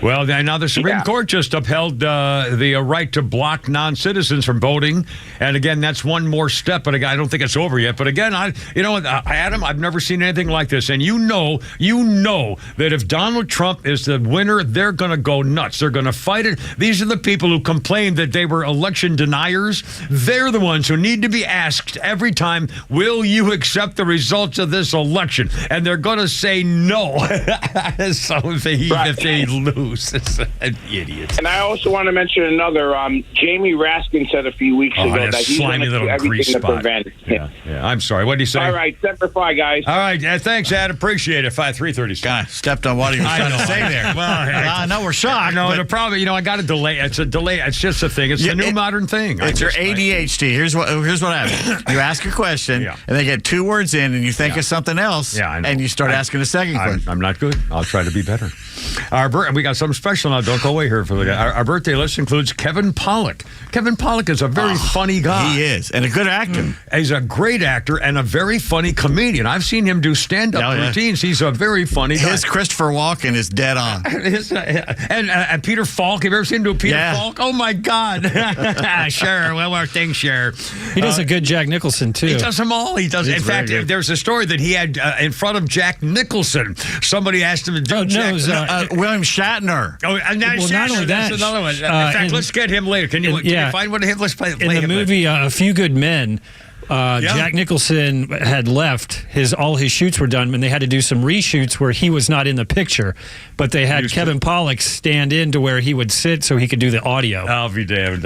Well, now the Supreme Court just upheld the right to block non-citizens from voting. And again, that's one more step, but I don't think it's over yet. But again, Adam, I've never seen anything like this. And you know that if Donald Trump is the winner, they're going to go nuts. They're going to fight it. These are the people who complained that they were election deniers. They're the ones who need to be asked every time, will you accept the results of this election? And they're going to say no. So if they news. Idiots. And I also want to mention another. Jamie Raskin said a few weeks ago that he's going to do everything to prevent it. Yeah. I'm sorry. What did he say? All right, Semper Fi, guys. All right. Thanks, Ed. Appreciate it. 3:30. God, stepped on what he was trying to say there. Well, I know we're shocked. No, the problem, I got a delay. It's a delay. It's just a thing. It's the new modern thing. It's your ADHD. Here's what happens. You ask a question, and they get 2 words in, and you think of something else, and you start asking a second question. I'm not good. I'll try to be better. We got something special now. Don't go away here for the guy. Our birthday list includes Kevin Pollak. Kevin Pollak is a very funny guy. He is, and a good actor. He's a great actor and a very funny comedian. I've seen him do stand-up routines. He's a very funny guy. His Christopher Walken is dead on. And Peter Falk. Have you ever seen him do Peter Falk? Oh, my God. Sure. Well, our thing, sure. He does a good Jack Nicholson, too. He does them all. He does. In fact, there's a story that he had in front of Jack Nicholson. Somebody asked him to do William Shatner. Oh, and well, not only that. That's another one. In fact, let's get him later. Can you find one of him? Let's play in the movie A Few Good Men. Jack Nicholson had left. All his shoots were done, and they had to do some reshoots where he was not in the picture. But they had Kevin Pollak stand in to where he would sit so he could do the audio. I'll be damned.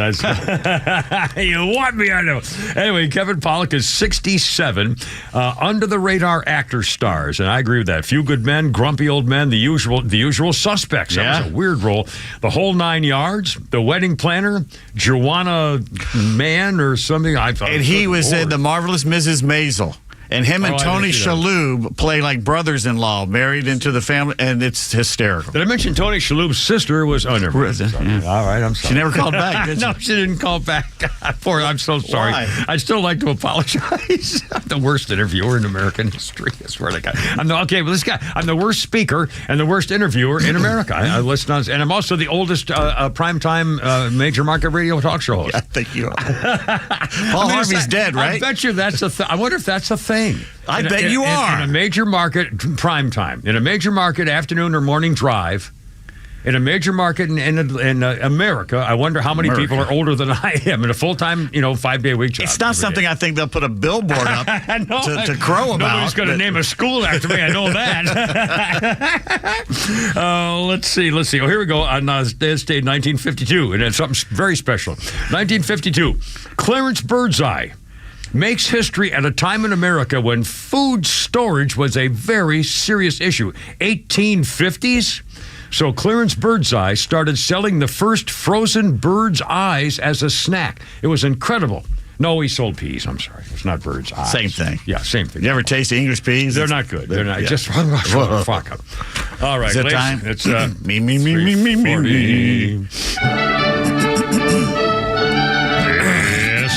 You want me? I know. Anyway, Kevin Pollak is 67, under the radar actor stars, and I agree with that. Few Good Men, Grumpy Old Men, the usual suspects. That was a weird role. The Whole 9 Yards, The Wedding Planner, Joanna Man or something. I thought, and he was in The Marvelous Mrs. Maisel. And him and Tony Shalhoub play like brothers-in-law, married into the family, and it's hysterical. Did I mention Tony Shalhoub's sister was... Oh, never mind. All right, I'm sorry. She never called back, did she? No, she didn't call back. Poor, I'm so sorry. Why? I'd still like to apologize. I'm the worst interviewer in American history. I swear to God. I'm the worst speaker and the worst interviewer in America. I listen on, and I'm also the oldest primetime major market radio talk show host. Yeah, I think you are. Paul Harvey's dead, right? I bet you that's a thing. I wonder if that's a thing. I bet you are. In a major market, prime time. In a major market, afternoon or morning drive. In a major market in America, I wonder how many people are older than I am in a full-time, 5-day week job. It's not something I think they'll put a billboard up to crow about. Nobody's going to name a school after me. I know that. Let's see. Oh, here we go. On this day, 1952, and it's something very special. 1952, Clarence Birdseye makes history at a time in America when food storage was a very serious issue. 1850s? So Clarence Birdseye started selling the first frozen bird's eyes as a snack. It was incredible. No, he sold peas. I'm sorry. It's not bird's eyes. Same thing. Yeah, same thing. You ever taste the English peas? They're not good. They're not. Just fuck up. All right. Is it time? It's me.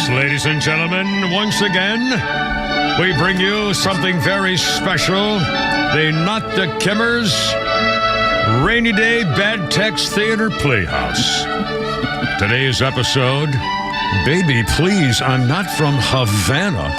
Ladies and gentlemen, once again, we bring you something very special. The Not the Kimmers Rainy Day Bad Text Theater Playhouse. Today's episode, Baby, Please, I'm Not from Havana.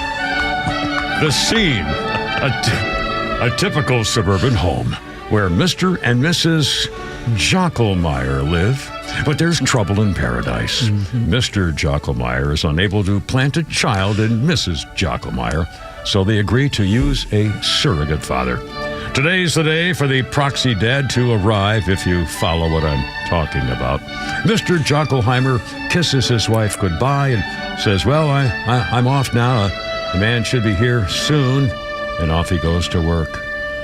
The scene, a typical suburban home where Mr. and Mrs. Jockelmeyer live. But there's trouble in paradise. Mr. Jockelmeyer is unable to plant a child in Mrs. Jockelmeyer, so they agree to use a surrogate father. Today's the day for the proxy dad to arrive, if you follow what I'm talking about. Mr. Jockelheimer kisses his wife goodbye and says, well, I'm off now. The man should be here soon. And off he goes to work.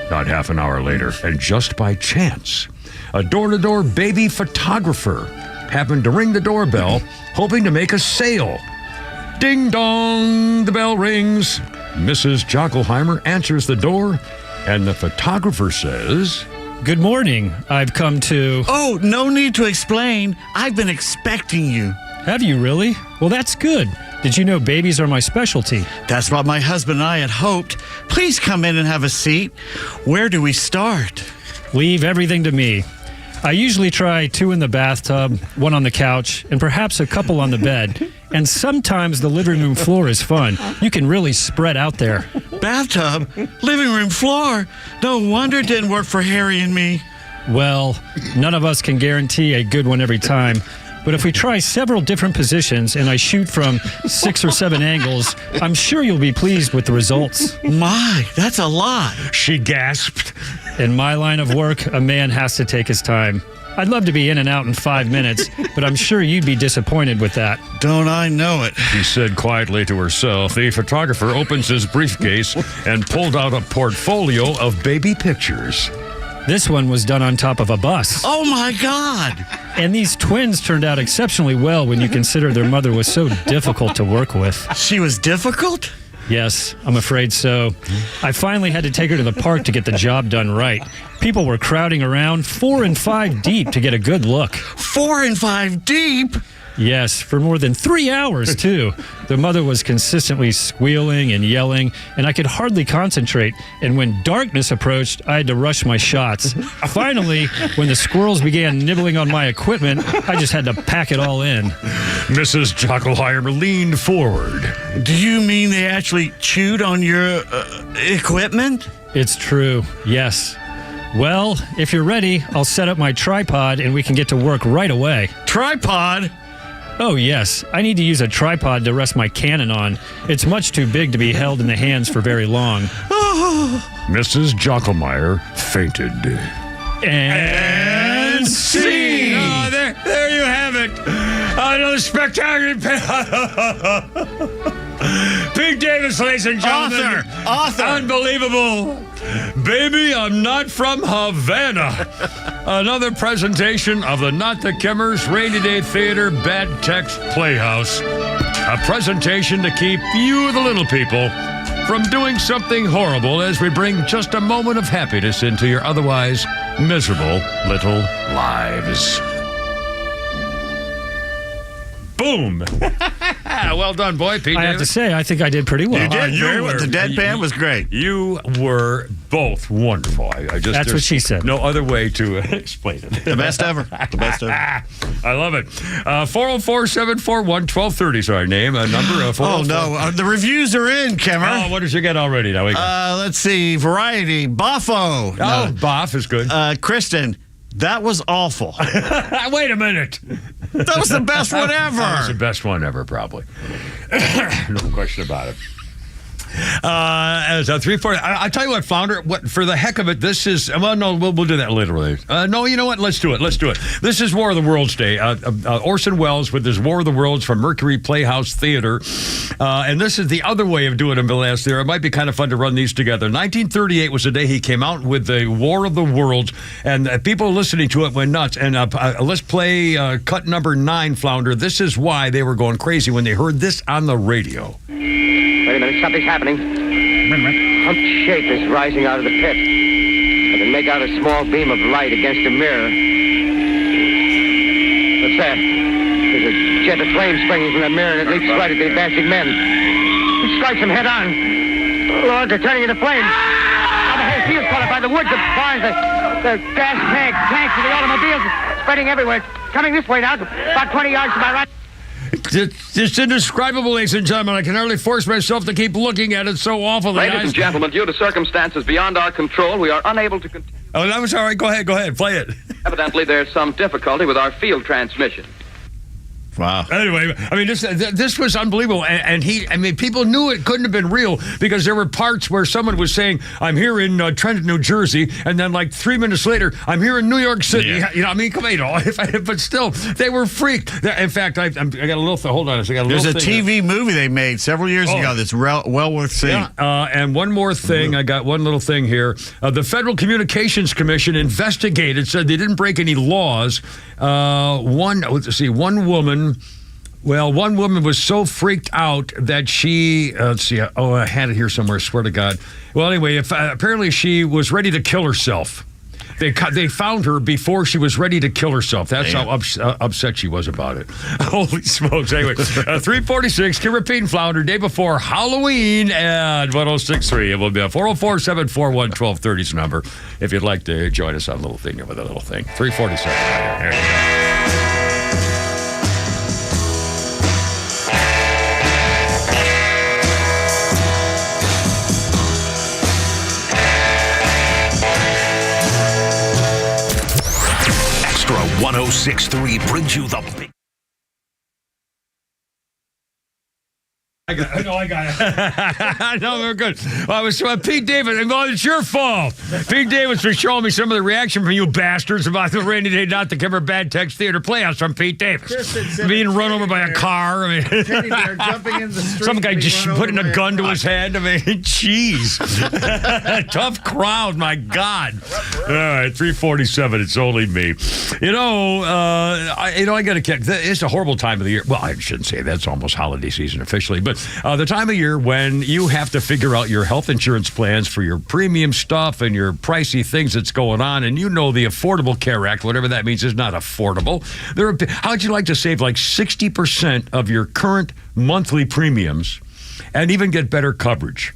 Not half an hour later, and just by chance, a door-to-door baby photographer happened to ring the doorbell, hoping to make a sale. Ding dong, the bell rings. Mrs. Jockelheimer answers the door, and the photographer says, Good morning. I've come to... Oh, no need to explain. I've been expecting you. Have you really? Well, that's good. Did you know babies are my specialty? That's what my husband and I had hoped. Please come in and have a seat. Where do we start? Leave everything to me. I usually try 2 in the bathtub, 1 on the couch, and perhaps a couple on the bed. And sometimes the living room floor is fun. You can really spread out there. Bathtub? Living room floor? No wonder it didn't work for Harry and me. Well, none of us can guarantee a good one every time. But if we try several different positions and I shoot from 6 or 7 angles, I'm sure you'll be pleased with the results. My, that's a lot. She gasped. In my line of work, a man has to take his time. I'd love to be in and out in 5 minutes, but I'm sure you'd be disappointed with that. Don't I know it? She said quietly to herself. The photographer opens his briefcase and pulled out a portfolio of baby pictures. This one was done on top of a bus. Oh, my God. And these twins turned out exceptionally well when you consider their mother was so difficult to work with. She was difficult? Yes, I'm afraid so. I finally had to take her to the park to get the job done right. People were crowding around 4 and 5 deep to get a good look. 4 and 5 deep? Yes, for more than 3 hours, too. The mother was consistently squealing and yelling, and I could hardly concentrate. And when darkness approached, I had to rush my shots. Finally, when the squirrels began nibbling on my equipment, I just had to pack it all in. Mrs. Jockelheimer leaned forward. Do you mean they actually chewed on your equipment? It's true, yes. Well, if you're ready, I'll set up my tripod and we can get to work right away. Tripod? Oh, yes. I need to use a tripod to rest my Canon on. It's much too big to be held in the hands for very long. Mrs. Jockelmeyer fainted. And scene! Oh, there you have it. Another spectacular... Pete Davis, ladies and gentlemen. Author. Unbelievable. Baby, I'm not from Havana. Another presentation of the Not the Kimmers Rainy Day Theater Bad Text Playhouse. A presentation to keep you, the little people, from doing something horrible as we bring just a moment of happiness into your otherwise miserable little lives. Boom. Well done, boy, Pete. I have to say, I think I did pretty well. You did very well. The deadpan was great. You were both wonderful. That's what she said. No other way to explain it. The best ever. The best ever. I love it. 404-741-1230 is our name. Number 404. Oh, no. The reviews are in, Kimmer. Oh, what did you get already? Now we go. Let's see. Variety. Boffo. Oh, Boff is good. Kristen. That was awful. Wait a minute. That was the best one ever. That was the best one ever, probably. No question about it. As a 3-4, I tell you what, Flounder. What for the heck of it? This is well, no, we'll do that later. No, you know what? Let's do it. This is War of the Worlds Day. Orson Welles with his War of the Worlds from Mercury Playhouse Theater, and this is the other way of doing them. Last year, it might be kind of fun to run these together. 1938 was the day he came out with the War of the Worlds, and people listening to it went nuts. And let's play cut number 9, Flounder. This is why they were going crazy when they heard this on the radio. Wait a minute, something's happening. Humped shape is rising out of the pit. I can make out a small beam of light against a mirror. What's that? There's a jet of flame springing from the mirror and it leaps right at the advancing men. It strikes them head on. Lord, they're turning into flames. Now the whole field's caught up by the woods, the barns, the gas tanks of the automobiles spreading everywhere. It's coming this way now, about 20 yards to my right. It's indescribable, ladies and gentlemen. I can hardly force myself to keep looking at it so awful. Ladies and gentlemen, due to circumstances beyond our control, we are unable to continue. Oh, that was all right. Go ahead, play it. Evidently, there's some difficulty with our field transmission. Wow. Anyway, I mean, this was unbelievable. And people knew it couldn't have been real because there were parts where someone was saying, I'm here in Trenton, New Jersey. And then like 3 minutes later, I'm here in New York City. Yeah. You know, I mean, come on. But still, they were freaked. In fact, I got a little thing. Hold on. There's a TV movie they made several years ago that's well worth seeing. Yeah. And one more thing. I got one little thing here. The Federal Communications Commission investigated, said they didn't break any laws. One woman was so freaked out that she, I had it here somewhere, swear to God. Well, anyway, apparently she was ready to kill herself. They found her before she was ready to kill herself. That's how upset she was about it. Holy smokes. Anyway, 346, Kira Pete and Flounder, day before Halloween at 106.3. It will be a 404-741-1230 is the number if you'd like to join us on a little thing with a little thing. 347. There you go. Extra 106.3 brings you the big I got it. No, they're good. I was Pete Davis. Well, it's your fault. Pete Davis was showing me some of the reaction from you bastards about the rainy day, not the Kimmer Bad Tex Theater playoffs from Pete Davis. Being run over by a car. I mean, jumping in the street. Some guy just putting a gun to his head. I mean, jeez. Tough crowd, my God. All right, 347. It's only me. I got to kick. It's a horrible time of the year. Well, I shouldn't say that. It's almost holiday season officially, but the time of year when you have to figure out your health insurance plans for your premium stuff and your pricey things that's going on, and the Affordable Care Act, whatever that means, is not affordable. How'd you like to save like 60% of your current monthly premiums and even get better coverage?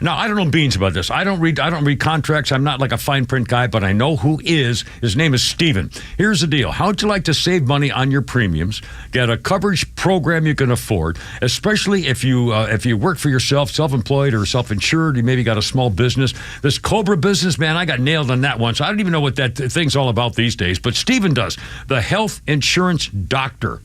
Now, I don't know beans about this. I don't read contracts. I'm not like a fine print guy, but I know who is. His name is Steven. Here's the deal. How'd you like to save money on your premiums? Get a coverage program you can afford, especially if you work for yourself, self-employed or self-insured. You maybe got a small business. This Cobra business, man, I got nailed on that one. So I don't even know what that thing's all about these days. But Steven does. The Health Insurance Doctor.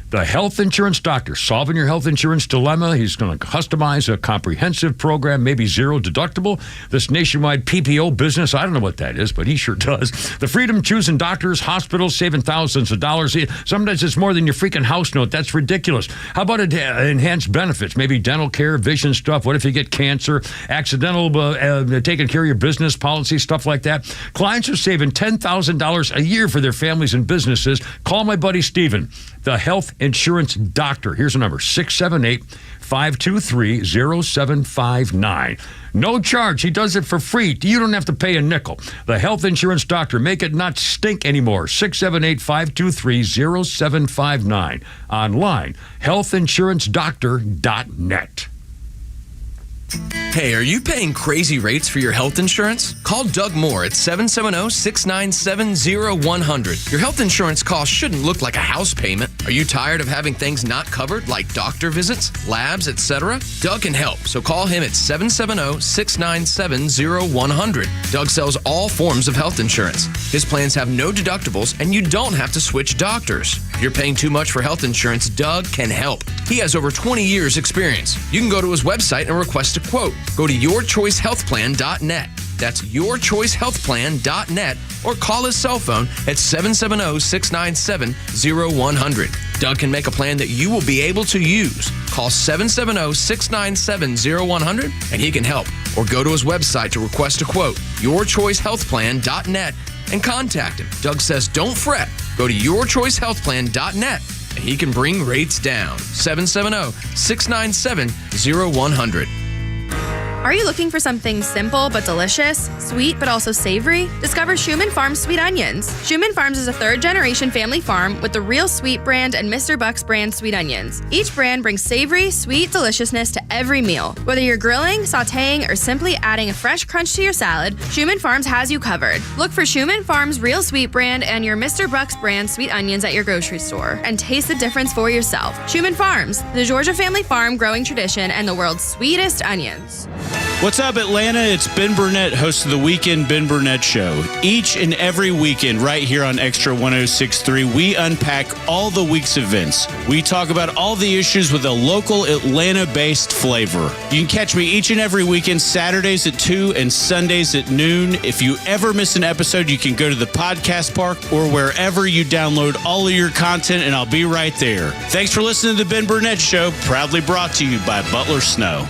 The Health Insurance Doctor, solving your health insurance dilemma. He's going to customize a comprehensive program, maybe zero deductible. This nationwide PPO business, I don't know what that is, but he sure does. The freedom choosing doctors, hospitals, saving thousands of dollars. Sometimes it's more than your freaking house note. That's ridiculous. How about enhanced benefits? Maybe dental care, vision stuff. What if you get cancer? Accidental taking care of your business policy, stuff like that. Clients are saving $10,000 a year for their families and businesses. Call my buddy Steven. The Health Insurance Doctor. Here's a number, 678-523-0759. No charge. He does it for free. You don't have to pay a nickel. The Health Insurance Doctor. Make it not stink anymore. 678-523-0759. Online, healthinsurancedoctor.net. Hey, are you paying crazy rates for your health insurance? Call Doug Moore at 770-697-0100. Your health insurance costs shouldn't look like a house payment. Are you tired of having things not covered, like doctor visits, labs, etc.? Doug can help, so call him at 770-697-0100. Doug sells all forms of health insurance. His plans have no deductibles, and you don't have to switch doctors. If you're paying too much for health insurance, Doug can help. He has over 20 years' experience. You can go to his website and request a quote. Go to yourchoicehealthplan.net. That's yourchoicehealthplan.net, or call his cell phone at 770-697-0100. Doug can make a plan that you will be able to use. Call 770-697-0100 and he can help. Or go to his website to request a quote, yourchoicehealthplan.net, and contact him. Doug says don't fret. Go to yourchoicehealthplan.net and he can bring rates down. 770-697-0100. Are you looking for something simple but delicious, sweet but also savory? Discover Schumann Farms Sweet Onions. Schumann Farms is a third-generation family farm with the Real Sweet brand and Mr. Buck's brand sweet onions. Each brand brings savory, sweet deliciousness to every meal. Whether you're grilling, sautéing, or simply adding a fresh crunch to your salad, Schumann Farms has you covered. Look for Schumann Farms Real Sweet brand and your Mr. Buck's brand sweet onions at your grocery store and taste the difference for yourself. Schumann Farms, the Georgia family farm growing tradition and the world's sweetest onions. What's up, Atlanta? It's Ben Burnett, host of the Weekend Ben Burnett Show. Each and every weekend, right here on Extra 106.3, we unpack all the week's events. We talk about all the issues with a local Atlanta-based flavor. You can catch me each and every weekend, Saturdays at 2 and Sundays at noon. If you ever miss an episode, you can go to the podcast park or wherever you download all of your content, and I'll be right there. Thanks for listening to the Ben Burnett Show, proudly brought to you by Butler Snow.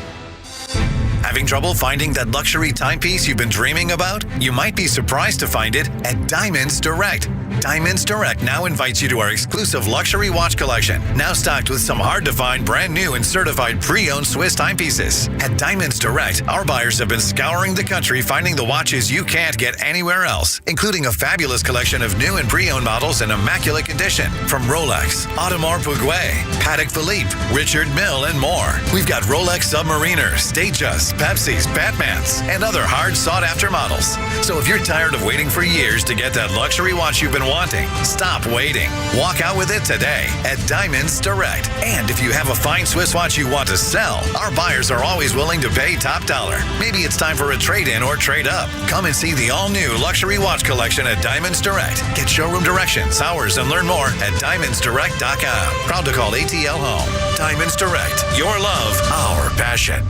Having trouble finding that luxury timepiece you've been dreaming about? You might be surprised to find it at Diamonds Direct. Diamonds Direct now invites you to our exclusive luxury watch collection, now stocked with some hard-to-find brand new and certified pre-owned Swiss timepieces. At Diamonds Direct, our buyers have been scouring the country finding the watches you can't get anywhere else, including a fabulous collection of new and pre-owned models in immaculate condition from Rolex, Audemars Piguet, Patek Philippe, Richard Mille, and more. We've got Rolex Submariners, Datejust, Pepsis, Batmans, and other hard sought-after models. So if you're tired of waiting for years to get that luxury watch you've been wanting, stop waiting. Walk out with it today at Diamonds Direct. And if you have a fine Swiss watch you want to sell, our buyers are always willing to pay top dollar. Maybe it's time for a trade-in or trade-up. Come and see the all-new luxury watch collection at Diamonds Direct. Get showroom directions, hours, and learn more at DiamondsDirect.com. Proud to call ATL home. Diamonds Direct. Your love, our passion.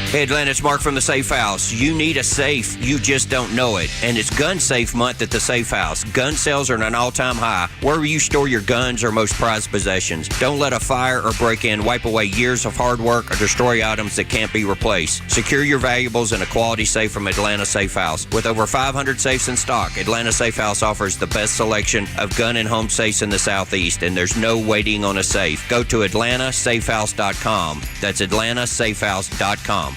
Hey, Atlanta, it's Mark from the Safe House. You need a safe, you just don't know it. And it's Gun Safe Month at the Safe House. Gun sales are at an all-time high. Wherever you store your guns or most prized possessions, don't let a fire or break-in wipe away years of hard work or destroy items that can't be replaced. Secure your valuables in a quality safe from Atlanta Safe House. With over 500 safes in stock, Atlanta Safe House offers the best selection of gun and home safes in the Southeast, and there's no waiting on a safe. Go to AtlantaSafeHouse.com. That's AtlantaSafeHouse.com.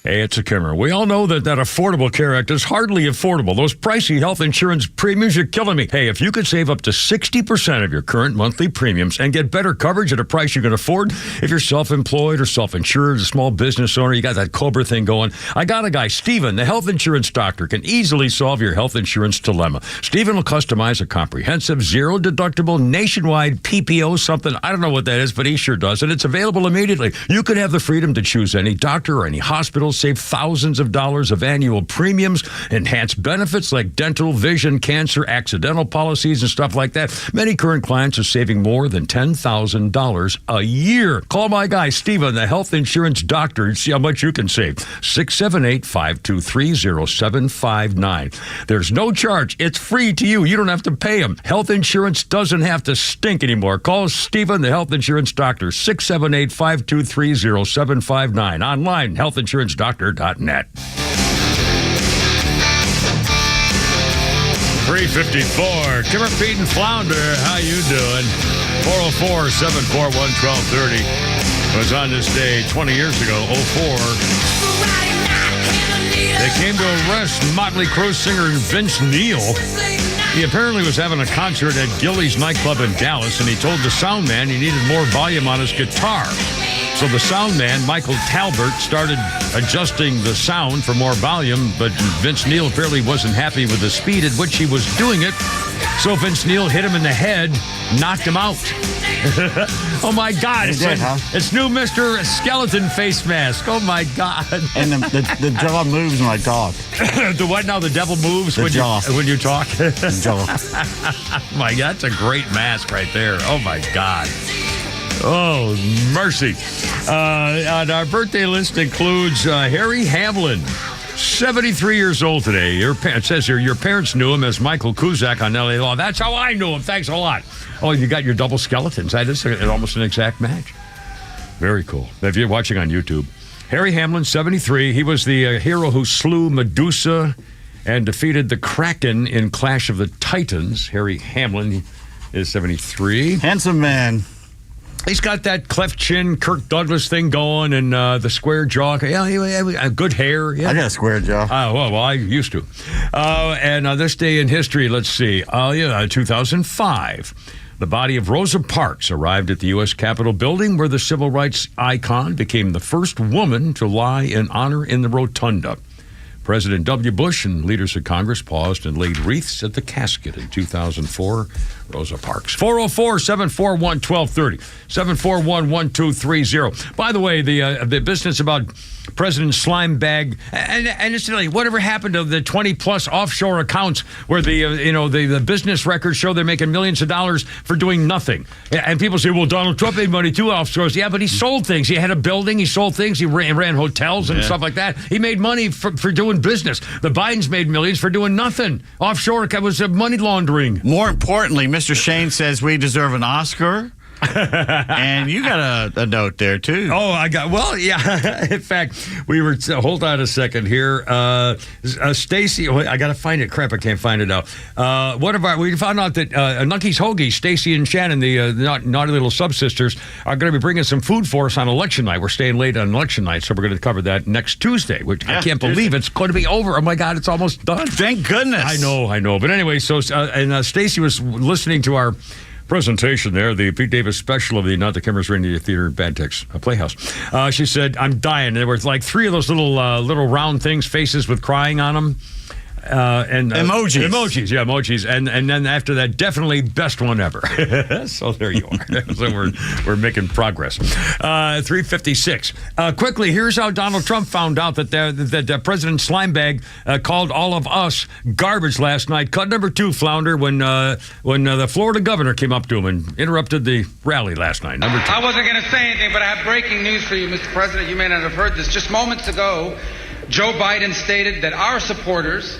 Hey, it's a Kimmer. We all know that Affordable Care Act is hardly affordable. Those pricey health insurance premiums are killing me. Hey, if you could save up to 60% of your current monthly premiums and get better coverage at a price you can afford, if you're self-employed or self-insured, a small business owner, you got that COBRA thing going, I got a guy, Steven, the health insurance doctor, can easily solve your health insurance dilemma. Steven will customize a comprehensive, zero-deductible, nationwide PPO something. I don't know what that is, but he sure does, and it's available immediately. You can have the freedom to choose any doctor or any hospital, save thousands of dollars of annual premiums, enhance benefits like dental, vision, cancer, accidental policies, and stuff like that. Many current clients are saving more than $10,000 a year. Call my guy, Steven, the health insurance doctor, and see how much you can save. 678-523-0759. There's no charge. It's free to you. You don't have to pay him. Health insurance doesn't have to stink anymore. Call Steven, the health insurance doctor, 678-523-0759. Online, healthinsuranceDoctor.net. 354. Kimmer, Pete, and Flounder, how you doing? 404-741-1230 was on this day 20 years ago, 04. They came to arrest Motley Crue singer Vince Neil. He apparently was having a concert at Gillies nightclub in Dallas, and he told the sound man he needed more volume on his guitar. So the sound man, Michael Talbert, started adjusting the sound for more volume, but Vince Neil apparently wasn't happy with the speed at which he was doing it. So Vince Neil hit him in the head, knocked him out. Oh, my God. It's new Mr. Skeleton face mask. Oh, my God. And the jaw moves when I talk. The what now? The devil moves when you talk? The jaw. My God, that's a great mask right there. Oh, my God. Oh, mercy. On our birthday list includes Harry Hamlin, 73 years old today. It says here, your parents knew him as Michael Cusack on L.A. Law. That's how I knew him. Thanks a lot. Oh, you got your double skeletons. That is almost an exact match. Very cool. If you're watching on YouTube. Harry Hamlin, 73. He was the hero who slew Medusa and defeated the Kraken in Clash of the Titans. Harry Hamlin is 73. Handsome man. He's got that cleft chin, Kirk Douglas thing going, and the square jaw. Yeah, good hair. Yeah. I got a square jaw. Well, I used to. And this day in history, let's see. 2005. The body of Rosa Parks arrived at the U.S. Capitol building, where the civil rights icon became the first woman to lie in honor in the rotunda. President W. Bush and leaders of Congress paused and laid wreaths at the casket in 2004. Rosa Parks. 404-741-1230. 741-1230. By the way, the business about President Slimebag, and incidentally, whatever happened to the 20-plus offshore accounts where the business records show they're making millions of dollars for doing nothing? And people say, well, Donald Trump made money too offshores. Yeah, but he sold things. He had a building. He sold things. He ran hotels and stuff like that. He made money for doing business. The Bidens made millions for doing nothing. Offshore was money laundering. More importantly, Mr. Shane says we deserve an Oscar. And you got a note there, too. Oh, yeah. In fact, we were, hold on a second here. Stacy, I got to find it. Crap, I can't find it out. We found out that Nucky's Hoagie, Stacy and Shannon, the naughty little subsisters, are going to be bringing some food for us on election night. We're staying late on election night, so we're going to cover that next Tuesday, which I can't believe it's going to be over. Oh, my God, it's almost done. Thank goodness. I know. But anyway, so Stacy was listening to our presentation there, the Pete Davis special of the Not the Cameras Radio Theater Bad Tex Playhouse. She said, I'm dying. There were like 3 of those little round things, faces with crying on them. And emojis, and then after that, definitely best one ever. So there you are. So we're making progress. 3:56. Quickly, here's how Donald Trump found out that President Slimebag called all of us garbage last night. Cut number 2, Flounder, when the Florida governor came up to him and interrupted the rally last night. Number 2. I wasn't going to say anything, but I have breaking news for you, Mr. President. You may not have heard this. Just moments ago, Joe Biden stated that our supporters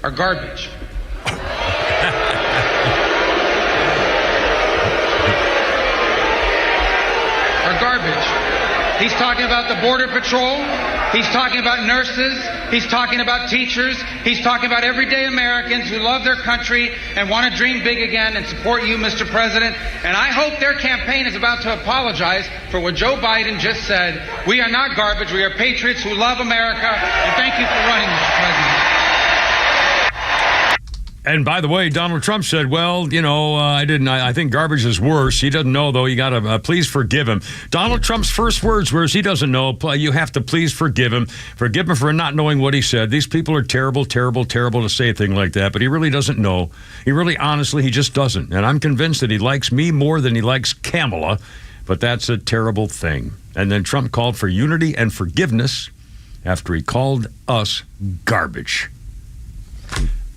are garbage. Are garbage. He's talking about the Border Patrol. He's talking about nurses. He's talking about teachers. He's talking about everyday Americans who love their country and want to dream big again and support you, Mr. President. And I hope their campaign is about to apologize for what Joe Biden just said. We are not garbage. We are patriots who love America. And thank you for running, Mr. President. And by the way, Donald Trump said, well, I think garbage is worse. He doesn't know, though. You got to please forgive him. Donald Trump's first words were, he doesn't know. You have to please forgive him. Forgive him for not knowing what he said. These people are terrible, terrible, terrible to say a thing like that. But he really doesn't know. He really, honestly, he just doesn't. And I'm convinced that he likes me more than he likes Kamala. But that's a terrible thing. And then Trump called for unity and forgiveness after he called us garbage.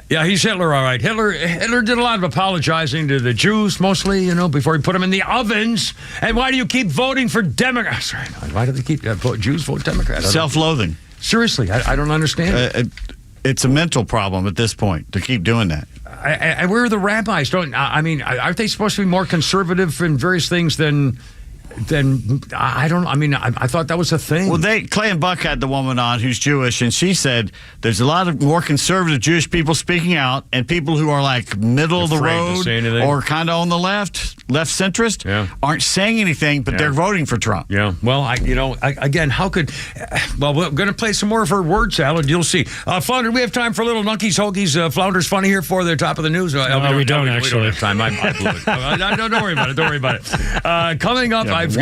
Yeah, he's Hitler, all right. Hitler did a lot of apologizing to the Jews, mostly, before he put them in the ovens. And why do you keep voting for Democrats? Why do they keep Jews vote Democrats? Self-loathing. Seriously, I don't understand. It's a mental problem at this point to keep doing that. And where are the rabbis? Aren't they supposed to be more conservative in various things than I thought that was a thing. Well, Clay and Buck had the woman on who's Jewish, and she said there's a lot of more conservative Jewish people speaking out, and people who are like middle of the road or kind of on the left centrist, aren't saying anything, but they're voting for Trump. Yeah. Well, again, how could? Well, we're going to play some more of her word salad. You'll see. Flounder, we have time for a little Nunkies Hoagies. Flounder's funny here for the top of the news. No, we don't actually. We don't have time. I blew it. Don't worry about it. Don't worry about it. Coming up. I've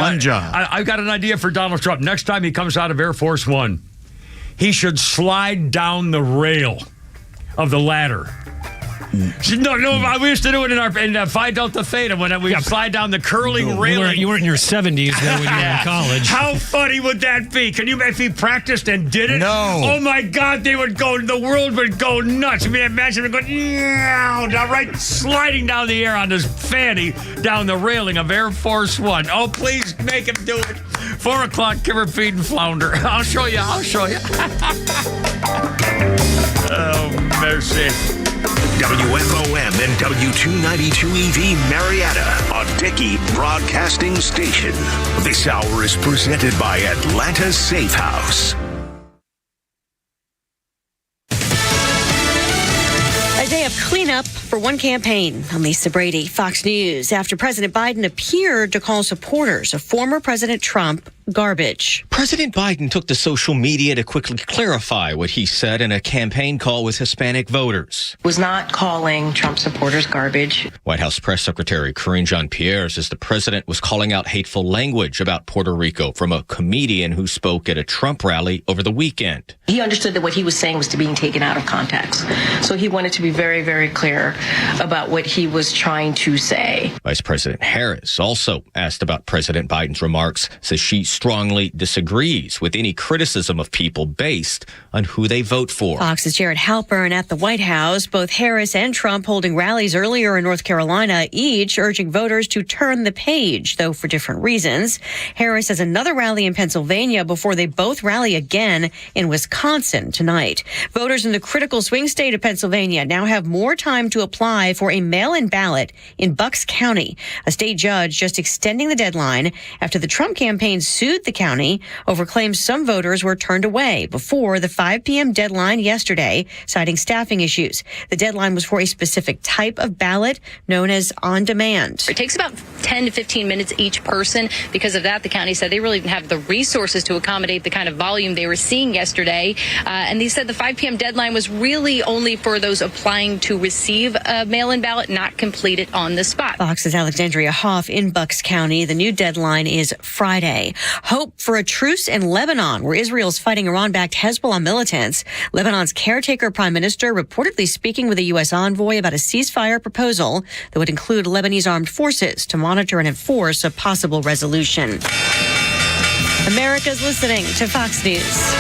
got an idea for Donald Trump. Next time he comes out of Air Force One, he should slide down the rail of the ladder. No, we used to do it in Phi Delta Theta when we slide down the curling railing. You weren't in your 70s though when you were in college. How funny would that be? Can you imagine if he practiced and did it? No. Oh my God, the world would go nuts. I mean, imagine him going down, right, sliding down the air on his fanny down the railing of Air Force One. Oh, please make him do it. 4 o'clock, Kimmer, Feed, and Flounder. I'll show you. Oh, mercy. WFOM and W292EV Marietta, a Dickey Broadcasting Station. This hour is presented by Atlanta Safe House. A day of cleanup for one campaign. I'm Lisa Brady, Fox News. After President Biden appeared to call supporters of former President Trump garbage. President Biden took to social media to quickly clarify what he said in a campaign call with Hispanic voters. Was not calling Trump supporters garbage. White House Press Secretary Karine Jean-Pierre says the president was calling out hateful language about Puerto Rico from a comedian who spoke at a Trump rally over the weekend. He understood that what he was saying was being taken out of context. So he wanted to be very, very clear about what he was trying to say. Vice President Harris also asked about President Biden's remarks, says she strongly disagrees with any criticism of people based on who they vote for. Fox's Jared Halpern at the White House. Both Harris and Trump holding rallies earlier in North Carolina, each urging voters to turn the page, though for different reasons. Harris has another rally in Pennsylvania before they both rally again in Wisconsin tonight. Voters in the critical swing state of Pennsylvania now have more time to apply for a mail-in ballot in Bucks County. A state judge just extending the deadline after the Trump campaign sued sued the county over claims some voters were turned away before the 5 p.m. deadline yesterday, citing staffing issues. The deadline was for a specific type of ballot known as on demand. It takes about 10 to 15 minutes each person. Because of that, the county said they really didn't have the resources to accommodate the kind of volume they were seeing yesterday. And they said the 5 p.m. deadline was really only for those applying to receive a mail-in ballot, not complete it on the spot. Fox's Alexandria Hoff in Bucks County. The new deadline is Friday. Hope for a truce in Lebanon, where Israel's fighting Iran-backed Hezbollah militants. Lebanon's caretaker prime minister reportedly speaking with a U.S. envoy about a ceasefire proposal that would include Lebanese armed forces to monitor and enforce a possible resolution. America's listening to Fox News.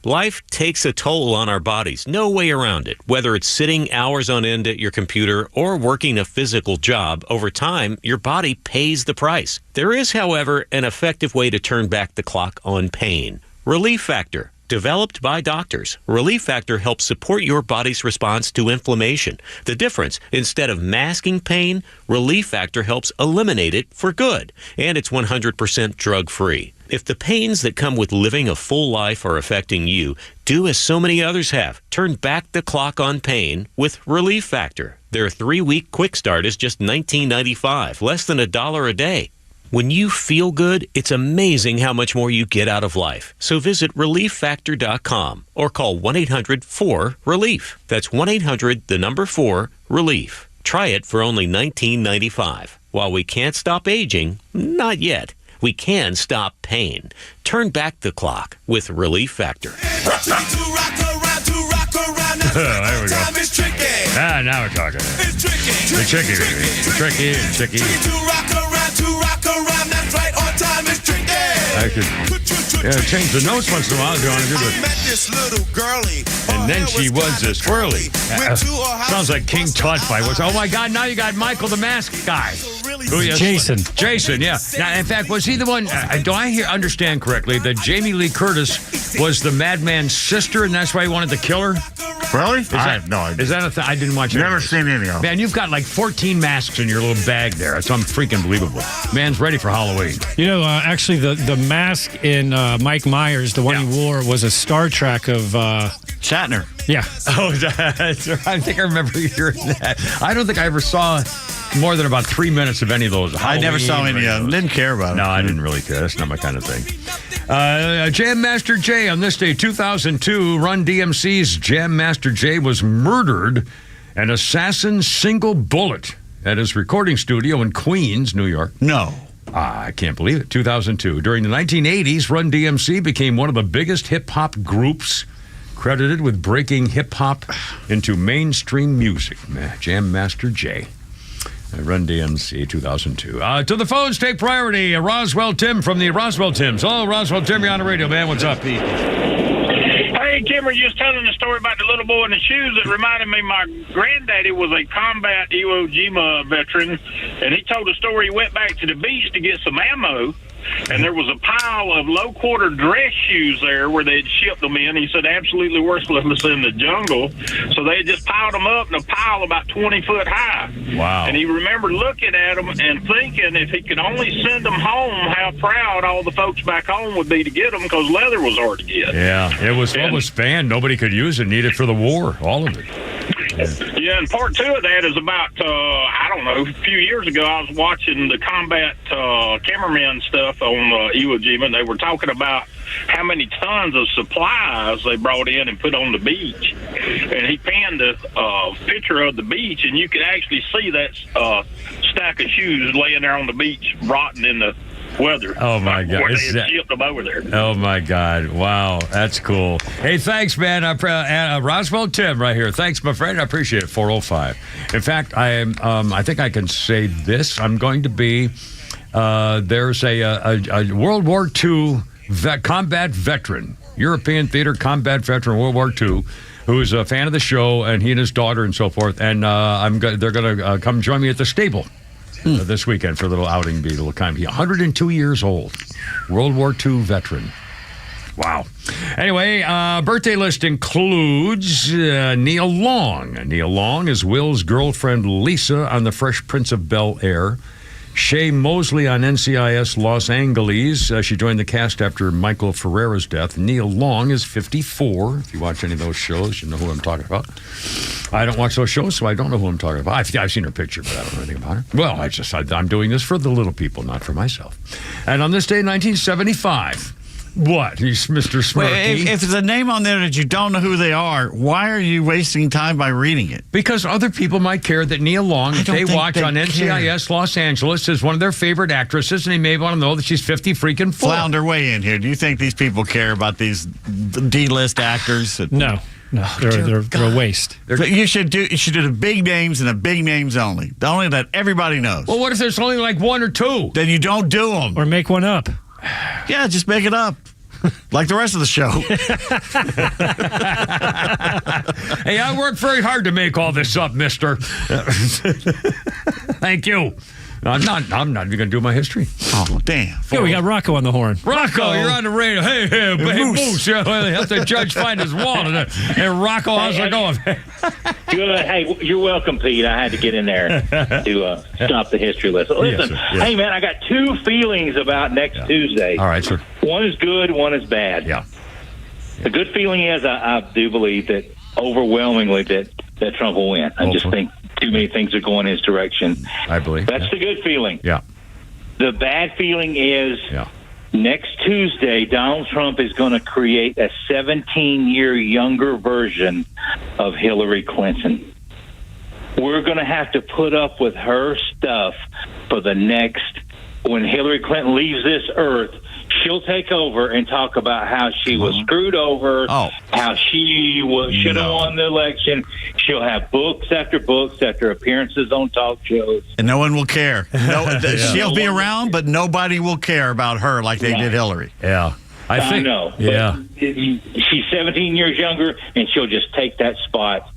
Life takes a toll on our bodies. No way around it. Whether it's sitting hours on end at your computer or working a physical job, over time, your body pays the price. There is, however, an effective way to turn back the clock on pain. Relief Factor. Developed by doctors, Relief Factor helps support your body's response to inflammation. The difference, instead of masking pain, Relief Factor helps eliminate it for good. And it's 100% drug-free. If the pains that come with living a full life are affecting you, do as so many others have. Turn back the clock on pain with Relief Factor. Their 3-week quick start is just $19.95, less than $1 a day. When you feel good, it's amazing how much more you get out of life. So visit ReliefFactor.com or call 1-800-4-RELIEF. That's 1-800-4-RELIEF. Try it for only $19.95. While we can't stop aging, not yet. We can stop pain. Turn back the clock with Relief Factor. There we go. Now we're talking. It's tricky, baby. Tricky. I could change the notes once in a while if you want to do it. And then she was a swirly. Sounds like King Tut by what's. Oh my God! Now you got Michael the Mask guy. Jason, yeah. Now, in fact, was he the one? Do I understand correctly that Jamie Lee Curtis was the madman's sister, and that's why he wanted to kill her? Really? I have no idea. Is that a thing? I didn't watch it. Never seen any of them. Man, you've got like 14 masks in your little bag there. It's freaking believable. Man's ready for Halloween. You know, actually, the mask in Mike Myers, the one he wore, was a Star Trek of Shatner. Yeah. Oh, I think I remember hearing that. I don't think I ever saw more than about 3 minutes of any of those. I never saw any of them. Didn't care about them. No, I didn't really care. That's not my kind of thing. Jam Master Jay, on this day, 2002, Run DMC's Jam Master Jay was murdered, an assassin's single bullet at his recording studio in Queens, New York. No. I can't believe it. 2002. During the 1980s, Run DMC became one of the biggest hip-hop groups, credited with breaking hip-hop into mainstream music. Jam Master Jay. Run DMC 2002. To the phones, take priority. Roswell Tim from the Roswell Tims. Hello, Roswell Tim. You're on the radio, man. What's up? Hey, Tim, we're just telling a story about the little boy in the shoes that reminded me my granddaddy was a combat Iwo Jima veteran, and he told a story. He went back to the beach to get some ammo, and there was a pile of low-quarter dress shoes there where they had shipped them in. He said absolutely worthless in the jungle. So they had just piled them up in a pile about 20 foot high. Wow. And he remembered looking at them and thinking if he could only send them home, how proud all the folks back home would be to get them, because leather was hard to get. Yeah, it was banned. Nobody could use it. Needed for the war, all of it. Yeah, and part two of that is about, I don't know, a few years ago, I was watching the combat cameraman stuff on Iwo Jima, and they were talking about how many tons of supplies they brought in and put on the beach. And he panned a picture of the beach, and you could actually see that stack of shoes laying there on the beach, rotting in the weather. Oh, my God. Where they had shipped them over there. Oh, my God. Wow. That's cool. Hey, thanks, man. Roswell Tim right here. Thanks, my friend. I appreciate it. 405. In fact, I think I can say this. I'm going to be, there's a World War II combat veteran, European theater combat veteran, World War II, who is a fan of the show, and he and his daughter and so forth. And they're going to come join me at the stable this weekend for a little outing, be a little kind. 102 years old, World War II veteran. Wow. Anyway, birthday list includes Nia Long. Nia Long is Will's girlfriend Lisa on The Fresh Prince of Bel-Air. Shay Mosley on NCIS Los Angeles. She joined the cast after Michael Ferrera's death. Neil Long is 54. If you watch any of those shows, you know who I'm talking about. I don't watch those shows, so I don't know who I'm talking about. I've seen her picture, but I don't know anything about her. Well, I'm doing this for the little people, not for myself. And on this day, 1975... What? He's Mr. Smirky. Wait, if there's a name on there that you don't know who they are, why are you wasting time by reading it? Because other people might care that Neil Long, if they watch on NCIS Los Angeles, is one of their favorite actresses, and they may want to know that she's 50 freaking 4. Flounder, way in here. Do you think these people care about these D-list actors? No, they're a waste. You should do the big names and the big names only. The only that everybody knows. Well, what if there's only like 1 or 2? Then you don't do them. Or make one up. Yeah, just make it up. Like the rest of the show. Hey, I worked very hard to make all this up, mister. Thank you. I'm not even going to do my history. Oh, damn. Yeah, we got Rocco on the horn. Rocco, you're on the radio. Hey, Moose. Help the judge find his wallet. Hey, Rocco, how's it going? Good. Hey, you're welcome, Pete. I had to get in there to stop the history lesson. Listen, hey, man, I got 2 feelings about next Tuesday. All right, sir. One is good, one is bad. Yeah. The good feeling is I do believe that overwhelmingly that Trump will win. I just think too many things are going his direction. I believe. That's the good feeling. Yeah. The bad feeling is next Tuesday, Donald Trump is going to create a 17-year younger version of Hillary Clinton. We're going to have to put up with her stuff for the next, when Hillary Clinton leaves this earth, she'll take over and talk about how she was screwed over, how she should have won the election. She'll have books after appearances on talk shows. And no one will care. She'll be around, but nobody will care about her like they did Hillary. Yeah. I know. Yeah. She's 17 years younger, and she'll just take that spot.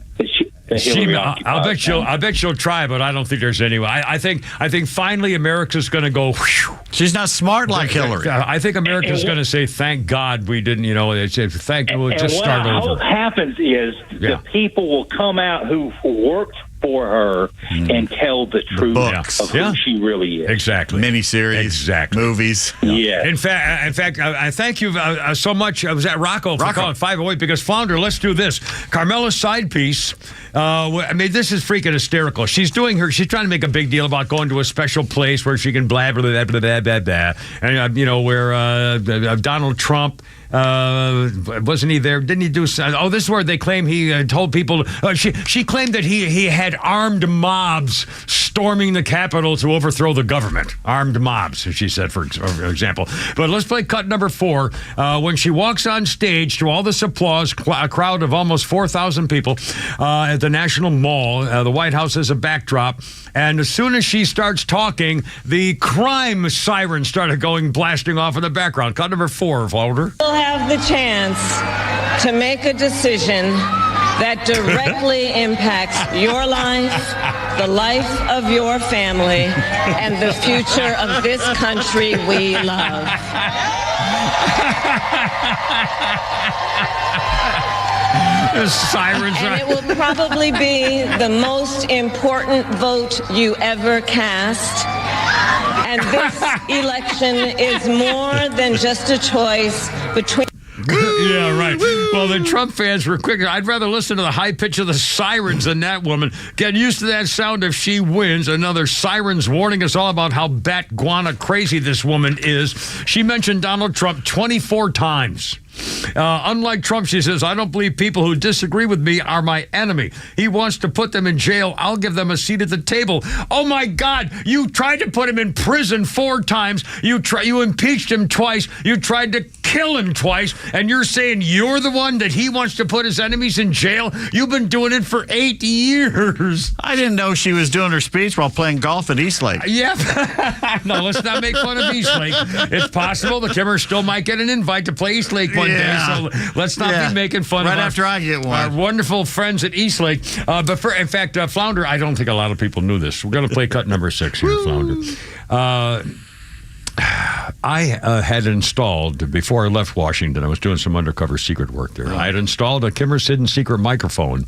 I bet she'll try, but I don't think there's any way. I think finally America's going to go. Whew. She's not smart like Hillary. I think America's going to say, "Thank God we didn't." We'll just start over. What I hope happens is the people will come out who worked for her and tell the truth of who she really is. Exactly. Miniseries. Exactly. Movies. Yeah. In fact, I thank you so much. I was at Rocco for calling 508 because Flounder. Let's do this. Carmela's side piece. This is freaking hysterical. She's trying to make a big deal about going to a special place where she can blah blah blah blah blah blah blah. And where Donald Trump. Wasn't he there? Didn't he do? This is where they claim he told people. She claimed that he had armed mobs storming the Capitol to overthrow the government. Armed mobs, she said, for example. But let's play cut number 4. When she walks on stage to all this applause, a crowd of almost 4,000 people at the National Mall. The White House as a backdrop. And as soon as she starts talking, the crime siren started blasting off in the background. Cut number 4, Flounder. We'll have the chance to make a decision that directly impacts your life, the life of your family, and the future of this country we love. The sirens. And it will probably be the most important vote you ever cast. And this election is more than just a choice between... Yeah, right. Well, the Trump fans were quick. I'd rather listen to the high pitch of the sirens than that woman. Get used to that sound if she wins. Another sirens warning us all about how bat guana crazy this woman is. She mentioned Donald Trump 24 times. Unlike Trump, she says, I don't believe people who disagree with me are my enemy. He wants to put them in jail. I'll give them a seat at the table. Oh, my God. You tried to put him in prison 4 times. You impeached him twice. You tried to kill him twice. And you're saying you're the one that he wants to put his enemies in jail? You've been doing it for 8 years. I didn't know she was doing her speech while playing golf at Eastlake. Yeah. No, let's not make fun of Eastlake. It's possible the Kimmer still might get an invite to play Eastlake one day. So let's not be making fun of after I get one. Our wonderful friends at Eastlake. In fact, Flounder, I don't think a lot of people knew this. We're going to play cut number 6 here, Flounder. I had installed, before I left Washington, I was doing some undercover secret work there. I had installed a Kimmer's Hidden Secret microphone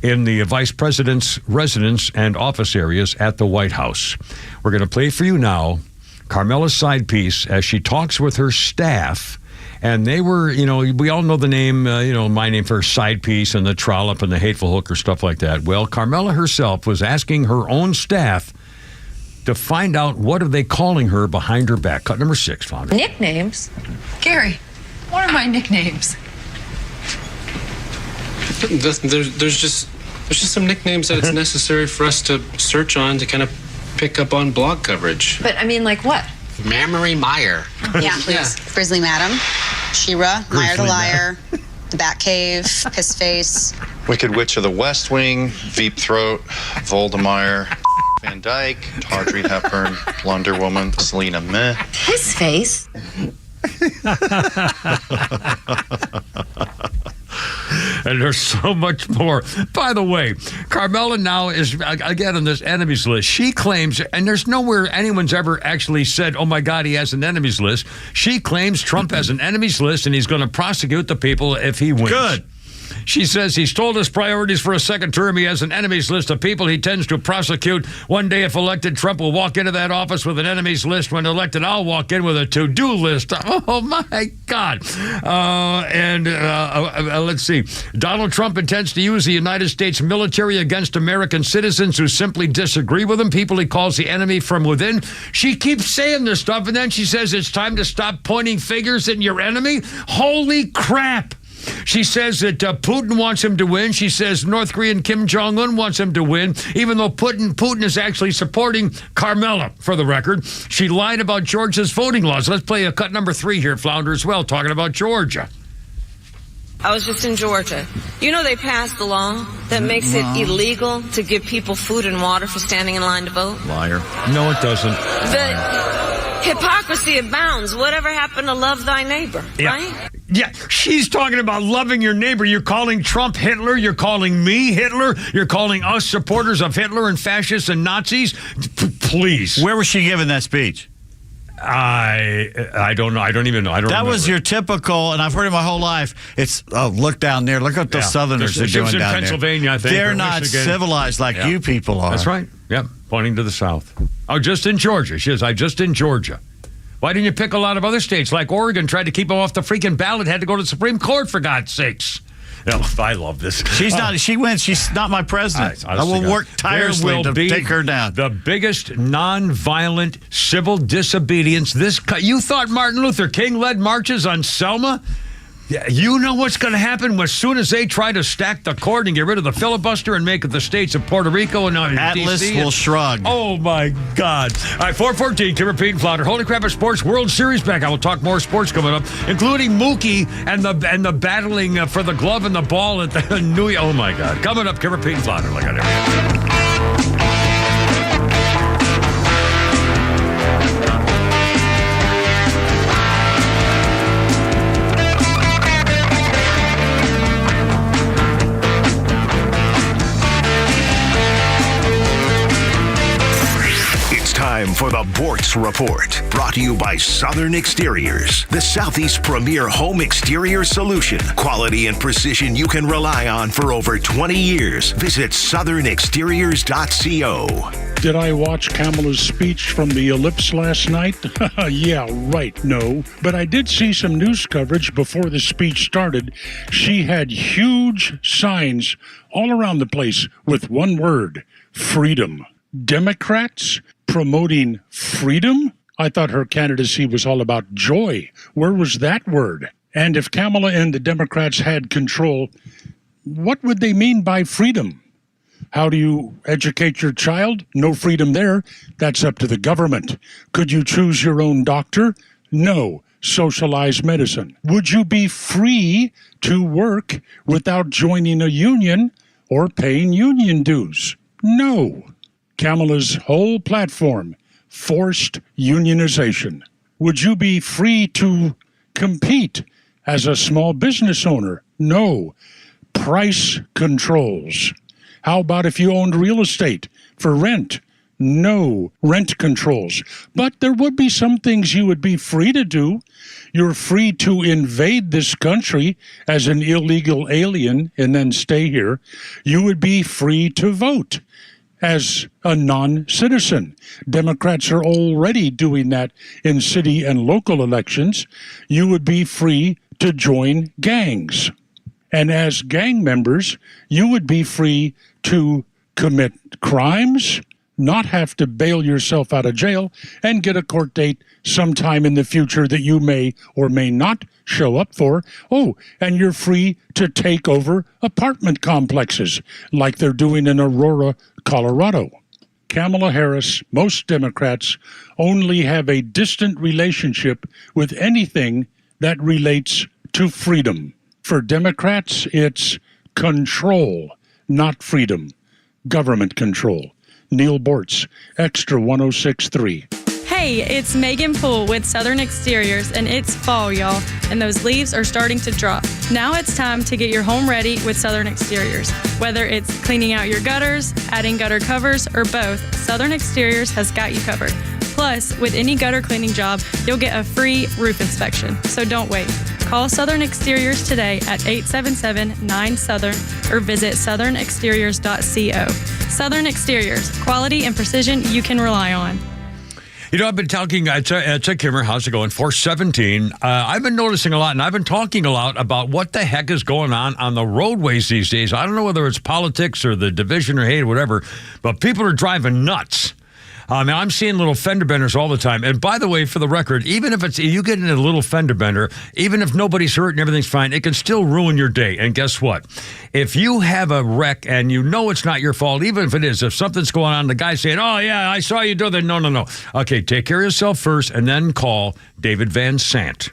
in the vice president's residence and office areas at the White House. We're going to play for you now Carmela's side piece as she talks with her staff. And they were, we all know the name, my name for side piece and the trollop and the hateful hooker, stuff like that. Well, Carmela herself was asking her own staff to find out what are they calling her behind her back. Cut number 6, Flounder. Nicknames? Gary, what are my nicknames? There's just some nicknames that it's necessary for us to search on to kind of pick up on blog coverage. But I mean, like what? Mammary Meyer. Yeah, please. Grizzly Madam, She-Ra, Meyer the Liar, the Batcave, Piss Face. Wicked Witch of the West Wing, Veep Throat, Voldemire, Van Dyke, Tawdry Hepburn, Blunder Woman, Selena Meh. Piss Face? And there's so much more. By the way, Carmela now is, again, on this enemies list. She claims, and there's nowhere anyone's ever actually said, oh, my God, he has an enemies list. She claims Trump has an enemies list, and he's going to prosecute the people if he wins. Good. She says he's told his priorities for a second term. He has an enemies list of people he tends to prosecute. One day, if elected, Trump will walk into that office with an enemies list. When elected, I'll walk in with a to-do list. Oh, my God. Let's see. Donald Trump intends to use the United States military against American citizens who simply disagree with him, people he calls the enemy from within. She keeps saying this stuff, and then she says it's time to stop pointing fingers at your enemy. Holy crap. She says that Putin wants him to win. She says North Korean Kim Jong-un wants him to win, even though Putin is actually supporting Carmela, for the record. She lied about Georgia's voting laws. Let's play a cut number 3 here, Flounder, as well, talking about Georgia. I was just in Georgia. You know they passed the law that makes it illegal to give people food and water for standing in line to vote? Liar. No, it doesn't. The hypocrisy abounds. Whatever happened to love thy neighbor, right? Yeah, she's talking about loving your neighbor. You're calling Trump Hitler. You're calling me Hitler. You're calling us supporters of Hitler and fascists and Nazis. Please. Where was she giving that speech? I don't know. I don't even know. I don't That remember. was your typical, and I've heard it my whole life. It's, look down there. Look what those Southerners are doing in down Pennsylvania, there. I think. They're not Michigan. civilized like you people are. That's right. Yep, pointing to the South. Oh, just in Georgia. She says, just in Georgia. Why didn't you pick a lot of other states like Oregon? Tried to keep them off the freaking ballot. Had to go to the Supreme Court, for God's sakes. No, I love this. She wins. She's not my president. I will work tirelessly to take her down. The biggest nonviolent civil disobedience. You thought Martin Luther King led marches on Selma? Yeah, you know what's going to happen as soon as they try to stack the court and get rid of the filibuster and make it the states of Puerto Rico and Atlas DC. will shrug. Oh, my God. All right, 4:14, Kimmer, Pete, and Flounder. Holy crap, a sports World Series back. I will talk more sports coming up, including Mookie and the battling for the glove and the ball at the New York. Oh, my God. Coming up, Kimmer, Pete, and Flounder. Look at it. Time for the Bortz Report, brought to you by Southern Exteriors, the Southeast premier home exterior solution. Quality and precision you can rely on for over 20 years. Visit southernexteriors.co. Did I watch Kamala's speech from the Ellipse last night? Yeah, right, no. But I did see some news coverage before the speech started. She had huge signs all around the place with one word: freedom. Democrats promoting freedom? I thought her candidacy was all about joy. Where was that word? And if Kamala and the Democrats had control, what would they mean by freedom? How do you educate your child? No freedom there. That's up to the government. Could you choose your own doctor? No. Socialized medicine. Would you be free to work without joining a union or paying union dues? No. Kamala's whole platform, forced unionization. Would you be free to compete as a small business owner? No. Price controls. How about if you owned real estate for rent? no rent controls. But there would be some things you would be free to do. You're free to invade this country as an illegal alien and then stay here. You would be free to vote as a non-citizen. Democrats are already doing that in city and local elections. You would be free to join gangs. And as gang members, you would be free to commit crimes, not have to bail yourself out of jail, and get a court date sometime in the future that you may or may not show up for. Oh, and you're free to take over apartment complexes like they're doing in Aurora, Colorado. Kamala Harris, most Democrats only have a distant relationship with anything that relates to freedom. For Democrats, it's control, not freedom. Government control. Neil Bortz, Extra 106.3. Hey, it's Megan Poole with Southern Exteriors, and it's fall, y'all, and those leaves are starting to drop. Now it's time to get your home ready with Southern Exteriors. Whether it's cleaning out your gutters, adding gutter covers, or both, Southern Exteriors has got you covered. Plus, with any gutter cleaning job, you'll get a free roof inspection, so don't wait. Call Southern Exteriors today at 877-9-SOUTHERN or visit southernexteriors.co. Southern Exteriors, quality and precision you can rely on. You know, I've been talking, it's a Kimmer, how's it going? 417. I've been noticing a lot, and I've been talking a lot about what the heck is going on the roadways these days. I don't know whether it's politics or the division or hate or whatever, but people are driving nuts. I'm seeing little fender benders all the time. And by the way, for the record, even if you get in a little fender bender, even if nobody's hurt and everything's fine, it can still ruin your day. And guess what? If you have a wreck and you know it's not your fault, even if it is, if something's going on, the guy's saying, oh, yeah, I saw you do that. No. Okay, take care of yourself first and then call David Van Sant.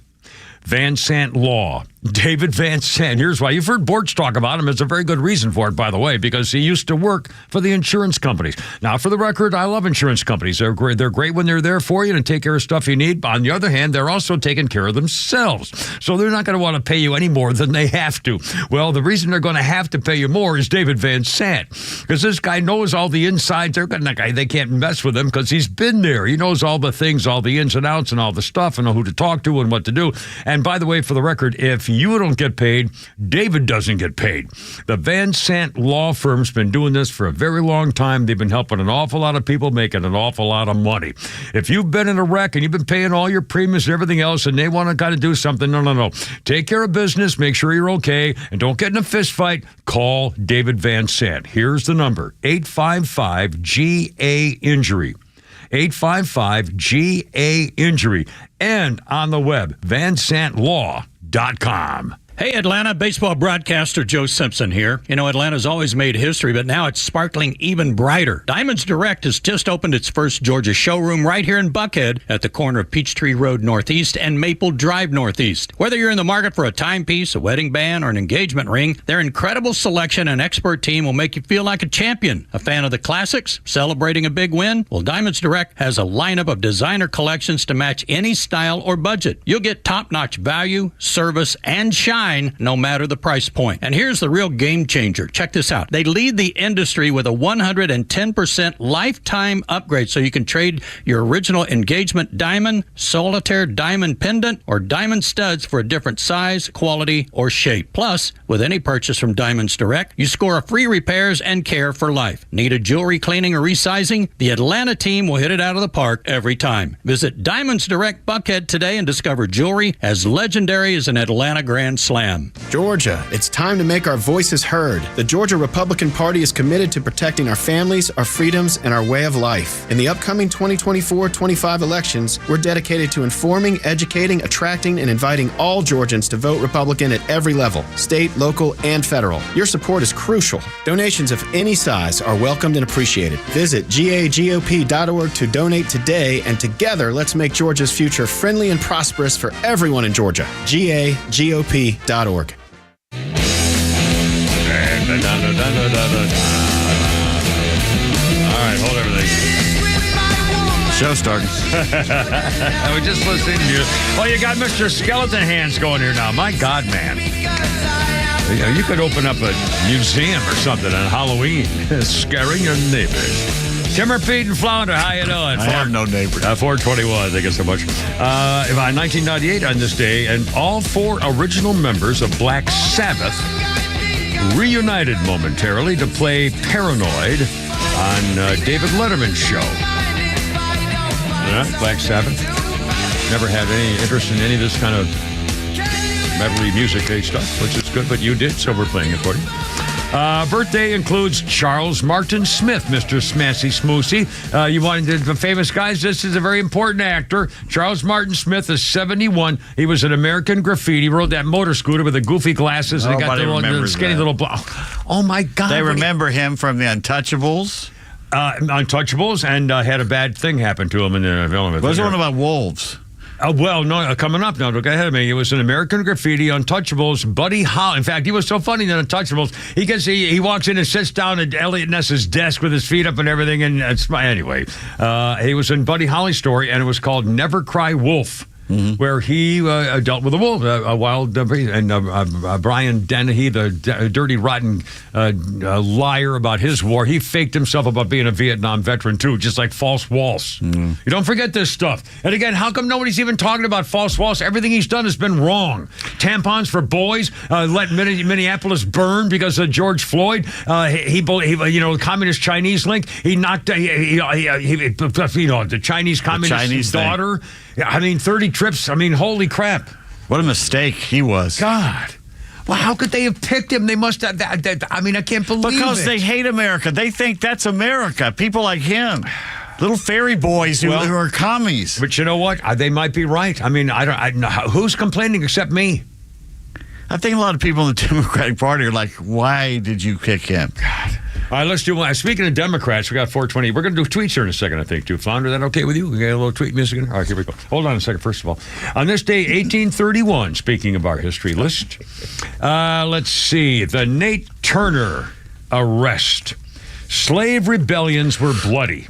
Van Sant Law. David Van Sant. Here's why. You've heard Bortz talk about him. It's a very good reason for it, by the way, because he used to work for the insurance companies. Now, for the record, I love insurance companies. They're great. They're great when they're there for you and take care of stuff you need. But on the other hand, they're also taking care of themselves. So they're not going to want to pay you any more than they have to. Well, the reason they're going to have to pay you more is David Van Sant, because this guy knows all the insides. They can't mess with him because he's been there. He knows all the things, all the ins and outs and all the stuff and who to talk to and what to do. And by the way, for the record, if you don't get paid, David doesn't get paid. The Van Sant law firm's been doing this for a very long time. They've been helping an awful lot of people, making an awful lot of money. If you've been in a wreck and you've been paying all your premiums and everything else and they want to kind of do something, no. Take care of business, make sure you're okay, and don't get in a fist fight. Call David Van Sant. Here's the number, 855-GA-INJURY. 855-GA-INJURY. And on the web, vansantlaw.com. Hey, Atlanta, baseball broadcaster Joe Simpson here. You know, Atlanta's always made history, but now it's sparkling even brighter. Diamonds Direct has just opened its first Georgia showroom right here in Buckhead at the corner of Peachtree Road Northeast and Maple Drive Northeast. Whether you're in the market for a timepiece, a wedding band, or an engagement ring, their incredible selection and expert team will make you feel like a champion. A fan of the classics? Celebrating a big win? Well, Diamonds Direct has a lineup of designer collections to match any style or budget. You'll get top-notch value, service, and shine no matter the price point. And here's the real game changer. Check this out. They lead the industry with a 110% lifetime upgrade, so you can trade your original engagement diamond, solitaire diamond pendant, or diamond studs for a different size, quality, or shape. Plus, with any purchase from Diamonds Direct, you score a free repairs and care for life. Need a jewelry cleaning or resizing? The Atlanta team will hit it out of the park every time. Visit Diamonds Direct Buckhead today and discover jewelry as legendary as an Atlanta Grand Slam. Georgia, it's time to make our voices heard. The Georgia Republican Party is committed to protecting our families, our freedoms, and our way of life. In the upcoming 2024-25 elections, we're dedicated to informing, educating, attracting, and inviting all Georgians to vote Republican at every level, state, local, and federal. Your support is crucial. Donations of any size are welcomed and appreciated. Visit gagop.org to donate today, and together, let's make Georgia's future friendly and prosperous for everyone in Georgia. gagop.org. All right, hold everything. Show starting. We just listened to you. Oh, you got Mr. Skeleton Hands going here now. My God, man. You could open up a museum or something on Halloween, scaring your neighbors. Timmer, Pete, and Flounder, how you doing? I have no neighbors. 421, thank you so much. By 1998 on this day, and all 4 original members of Black Sabbath reunited momentarily to play Paranoid on David Letterman's show. Yeah, Black Sabbath. Never had any interest in any of this kind of metal-y music-based stuff, which is good, but you did, so we're playing it for you. Birthday includes Charles Martin Smith, Mr. Smassy Smoosey. You wanted the famous guys? This is a very important actor. Charles Martin Smith is 71. He was an American Graffiti. Rode that motor scooter with the goofy glasses. And he got the skinny little... Oh, my God. They remember him from the Untouchables? Untouchables, and had a bad thing happen to him in the film. What's the one about wolves? Well, no, coming up now, look ahead of me. It was an American Graffiti, Untouchables, Buddy Holly. In fact, he was so funny in Untouchables. He walks in and sits down at Elliot Ness's desk with his feet up and everything. And anyway, he was in Buddy Holly's story, and it was called Never Cry Wolf. Where he dealt with a wolf, a wild, and Brian Dennehy, the dirty, rotten liar about his war, he faked himself about being a Vietnam veteran, too, just like False Waltz. You don't forget this stuff. And again, how come nobody's even talking about False Waltz? Everything he's done has been wrong. Tampons for boys, let Minneapolis burn because of George Floyd. The communist Chinese link, he knocked, the Chinese communist daughter. I mean, 30 trips. I mean, holy crap. What a mistake he was. God. Well, how could they have picked him? They must have. I mean, I can't believe it. Because they hate America. They think that's America. People like him. Little fairy boys who are commies. But you know what? They might be right. I mean, who's complaining except me? I think a lot of people in the Democratic Party are like, why did you pick him? God. All right, let's do one. Speaking of Democrats, we got 420. We're going to do tweets here in a second, I think, too. Flounder, is that okay with you? We got a little tweet music in? All right, here we go. Hold on a second, first of all. On this day, 1831, speaking of our history list, let's see. The Nate Turner arrest. Slave rebellions were bloody.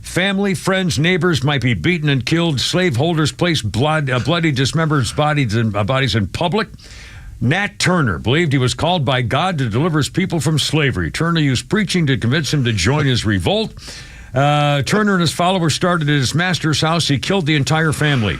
Family, friends, neighbors might be beaten and killed. Slaveholders placed bloody, dismembered bodies in public. Nat Turner believed he was called by God to deliver his people from slavery. Turner used preaching to convince him to join his revolt. Turner and his followers started at his master's house. He killed the entire family.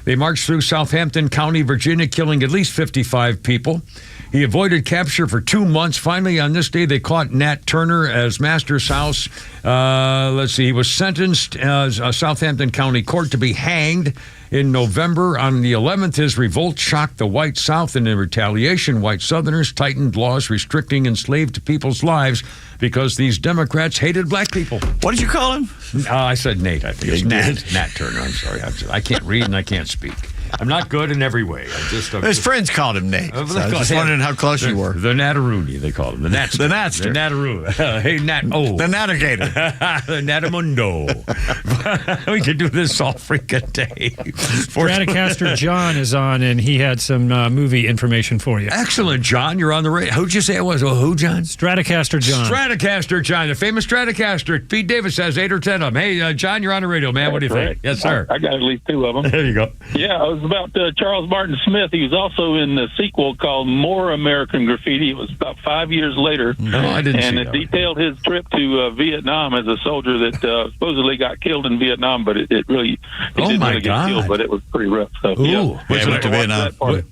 They marched through Southampton County, Virginia, killing at least 55 people. He avoided capture for 2 months. Finally, on this day, they caught Nat Turner at his master's house. Let's see. He was sentenced as a Southampton County court to be hanged in November. On the 11th, his revolt shocked the white South, and in retaliation, white Southerners tightened laws restricting enslaved people's lives because these Democrats hated black people. What did you call him? I said Nate, I think. It's Nat Turner. I'm sorry. I can't read and I can't speak. I'm not good in every way. His friends called him Nate. So I was just wondering how close you were. The Nataroonie, they called him. The Natster. The Natster. The Nataroo. Hey, Nat. Oh. The Natigator. The Natamundo. We could do this all freaking day. Stratocaster John is on, and he had some movie information for you. Excellent, John. You're on the radio. Who'd you say it was? Who, John? Stratocaster John. Stratocaster John, the famous Stratocaster. Pete Davis has 8 or 10 of them. Hey, John, you're on the radio, man. What do you think? Yes, sir. I got at least 2 of them. There you go. Yeah, it was about Charles Martin Smith. He was also in the sequel called More American Graffiti. It was about 5 years later. No, I didn't see that. And it detailed his trip to Vietnam as a soldier that supposedly got killed in Vietnam, but it didn't really get killed, but it was pretty rough. So, went to Vietnam. I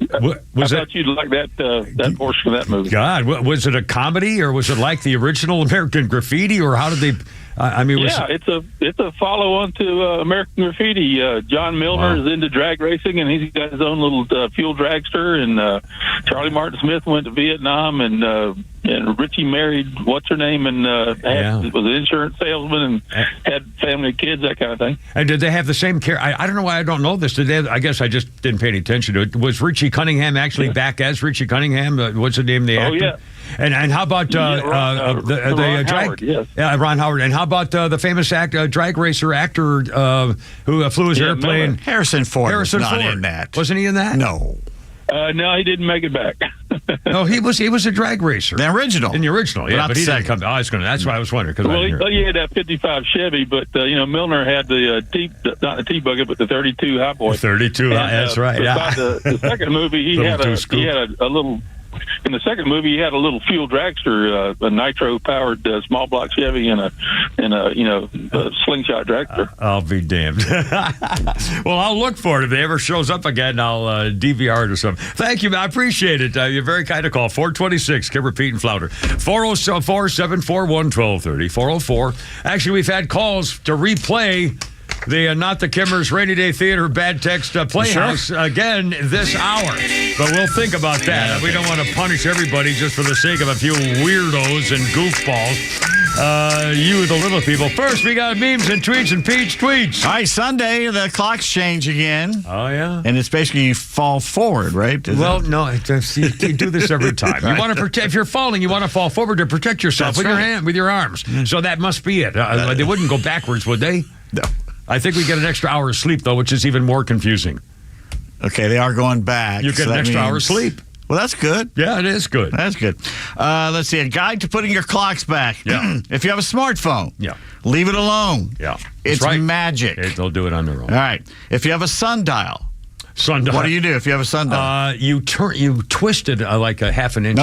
thought you'd like that portion of that movie. God, was it a comedy, or was it like the original American Graffiti, or how did they... it's a follow-on to American Graffiti. John Milner is into drag racing, and he's got his own little fuel dragster. And Charlie Martin Smith went to Vietnam, and Richie married what's her name, and was an insurance salesman and had family, kids, that kind of thing. And did they have the same care? I don't know why I don't know this. Did they? I guess I just didn't pay any attention to it. Was Richie Cunningham actually back as Richie Cunningham? What's the name of the actor? Oh yeah. And how about Ron Howard, yes. Ron Howard? And how about the famous drag racer actor who flew his airplane? Harrison Ford. Harrison was not Ford. in that. Wasn't he in that? No. No, he didn't make it back. No, he was a drag racer. The original. In the original, yeah. But he didn't come. That's why I was wondering. He had that 55 Chevy, but Milner had the not the T-Buggy, but the 32 Hot Boy. 32, that's right. Yeah. By the second movie, he had a little In the second movie, he had a little fuel dragster, a nitro-powered small block Chevy, and a slingshot dragster. I'll be damned. Well, I'll look for it. If it ever shows up again, I'll DVR it or something. Thank you, man. I appreciate it. You're very kind to call. 426, Kimmer, Pete, and Flounder. 404-741-1230. 404. Actually, we've had calls to replay the Not the Kimmers Rainy Day Theater Bad Text Playhouse again this hour. But we'll think about that. We don't want to punish everybody just for the sake of a few weirdos and goofballs. You, the little people. First, we got memes and tweets and Pete's tweets. All right, Sunday, the clocks change again. Oh, yeah? And it's basically you fall forward, right? No, you do this every time. You want to protect, if you're falling, you want to fall forward to protect yourself with your hand, with your arms. So that must be it. They wouldn't go backwards, would they? No. I think we get an extra hour of sleep, though, which is even more confusing. Okay, they are going back. You get an extra hour of sleep. Well, that's good. Yeah, it is good. That's good. Let's see. A guide to putting your clocks back. Yeah. If you have a smartphone, leave it alone. Yeah. It's magic. They'll do it on their own. All right. If you have a sundial. What do you do if you have a sundial? You twist it like a half an inch.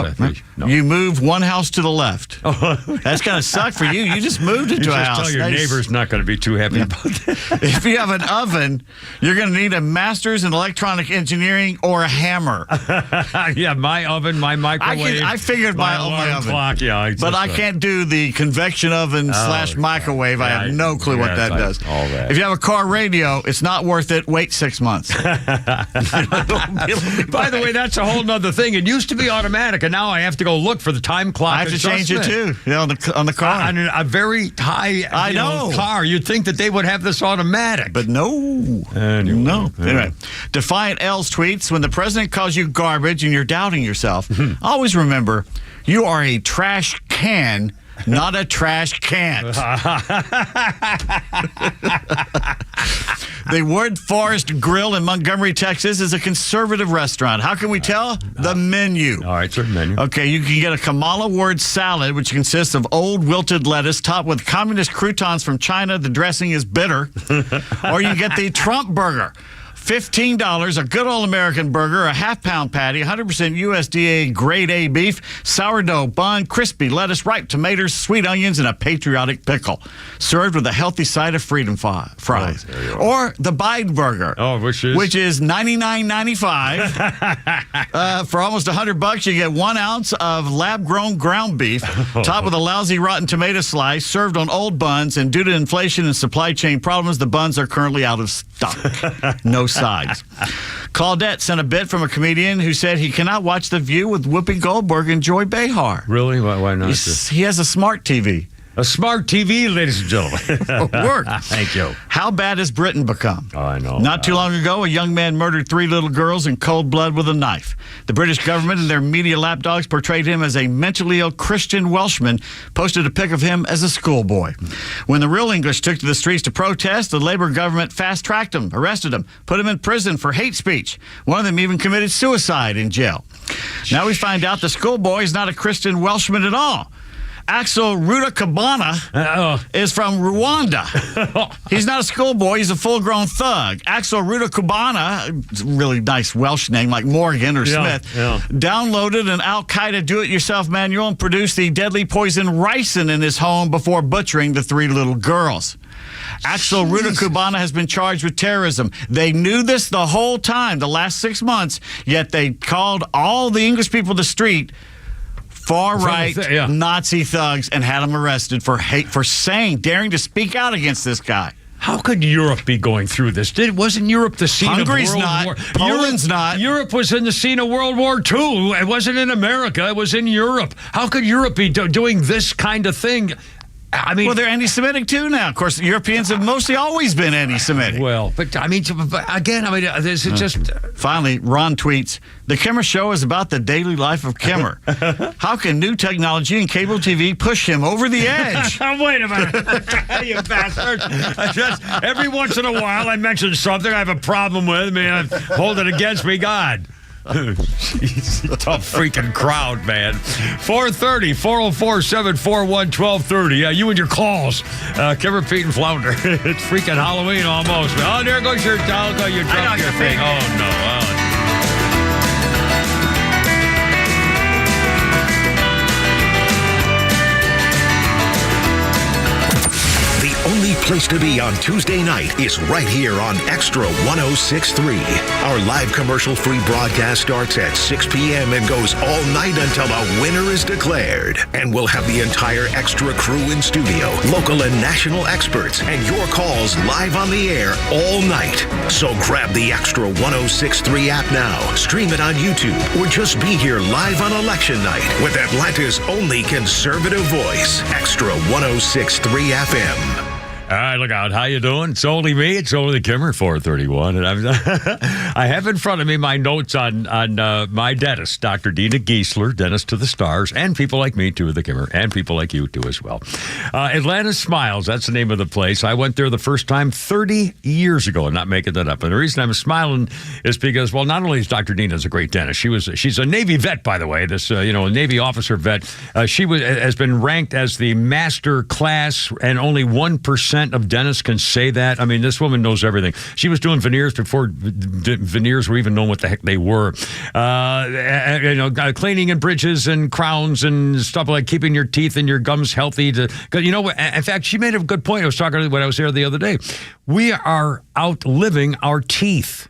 No. You move one house to the left. That's going to suck for you. You just moved into a house. Tell your neighbor's not going to be too happy about that. If you have an oven, you're going to need a master's in electronic engineering or a hammer. Yeah, my oven, my microwave. I figured my oven. Clock, but I can't do the convection oven / microwave. I have no clue what that does. All that. If you have a car radio, it's not worth it. Wait 6 months. By the way, that's a whole nother thing. It used to be automatic, and now I have to go look for the time clock. I have to change it too. On the car. On a very high car, you'd think that they would have this automatic, but no. Anyway, Defiant L's tweets: when the president calls you garbage and you're doubting yourself, always remember you are a trash can. Not a trash can. The Wood Forest Grill in Montgomery, Texas is a conservative restaurant. How can we tell? The menu. All right, certain menu. Okay, you can get a Kamala Ward salad, which consists of old wilted lettuce topped with communist croutons from China. The dressing is bitter. Or you get the Trump burger. $15, a good old American burger, a half-pound patty, 100% USDA grade A beef, sourdough bun, crispy lettuce, ripe tomatoes, sweet onions, and a patriotic pickle. Served with a healthy side of freedom fries. Or the Biden burger, which is $99.95. For almost $100, you get 1 ounce of lab-grown ground beef, topped with a lousy rotten tomato slice, served on old buns, and due to inflation and supply chain problems, the buns are currently out of stock. No sides. Claudette sent a bit from a comedian who said he cannot watch The View with Whoopi Goldberg and Joy Behar. Really? Why not? He has a smart TV. A smart TV, ladies and gentlemen. Work. Thank you. How bad has Britain become? Oh, I know. Not too long ago, a young man murdered 3 little girls in cold blood with a knife. The British government and their media lapdogs portrayed him as a mentally ill Christian Welshman, posted a pic of him as a schoolboy. When the real English took to the streets to protest, the Labour government fast-tracked him, arrested him, put him in prison for hate speech. One of them even committed suicide in jail. Now we find out the schoolboy is not a Christian Welshman at all. Axel Rudakabana is from Rwanda. He's not a schoolboy. He's a full-grown thug. Axel Rudakabana, really nice Welsh name like Morgan or Smith, downloaded an Al-Qaeda do-it-yourself manual and produced the deadly poison ricin in his home before butchering the 3 little girls. Axel Rudakabana has been charged with terrorism. They knew this the whole time, the last 6 months, yet they called all the English people to the street far-right Nazi thugs and had him arrested for daring to speak out against this guy. How could Europe be going through this? Wasn't Europe the scene of World War? Poland's not. Europe was in the scene of World War II. It wasn't in America. It was in Europe. How could Europe be doing this kind of thing? I mean, well, they're anti-Semitic too now. Of course, Europeans have mostly always been anti-Semitic. Well, but I mean, again, this is just... Finally, Ron tweets, "The Kimmer Show is about the daily life of Kimmer. How can new technology and cable TV push him over the edge?" Wait a minute. You bastard. Every once in a while, I mention something I have a problem with. I mean, I hold it against me, God. Jeez, tough freaking crowd, man. 430, 404-741-1230. You and your calls. Kimmer, Pete, and Flounder. It's freaking Halloween almost. Oh, there goes your dog. Oh, you dropped your thing. Oh, no. place to be on Tuesday night is right here on Extra 106.3. Our live commercial-free broadcast starts at 6 p.m. and goes all night until a winner is declared. And we'll have the entire Extra crew in studio, local and national experts, and your calls live on the air all night. So grab the Extra 106.3 app now, stream it on YouTube, or just be here live on election night with Atlanta's only conservative voice, Extra 106.3 FM. All right, look out. How you doing? It's only me. It's only the Kimmer 431. And I have in front of me my notes on my dentist, Dr. Dina Giesler, dentist to the stars, and people like me, too, the Kimmer, and people like you, too, as well. Atlanta Smiles, that's the name of the place. I went there the first time 30 years ago. I'm not making that up. And the reason I'm smiling is because, well, not only is Dr. Dina a great dentist, she's a Navy vet, by the way, this, Navy officer vet. She has been ranked as the master class, and only 1% of dentists can say that. I mean, this woman knows everything. She was doing veneers before veneers were even known what the heck they were. Cleaning and bridges and crowns and stuff like keeping your teeth and your gums healthy. In fact, she made a good point. I was talking when I was there the other day. We are outliving our teeth.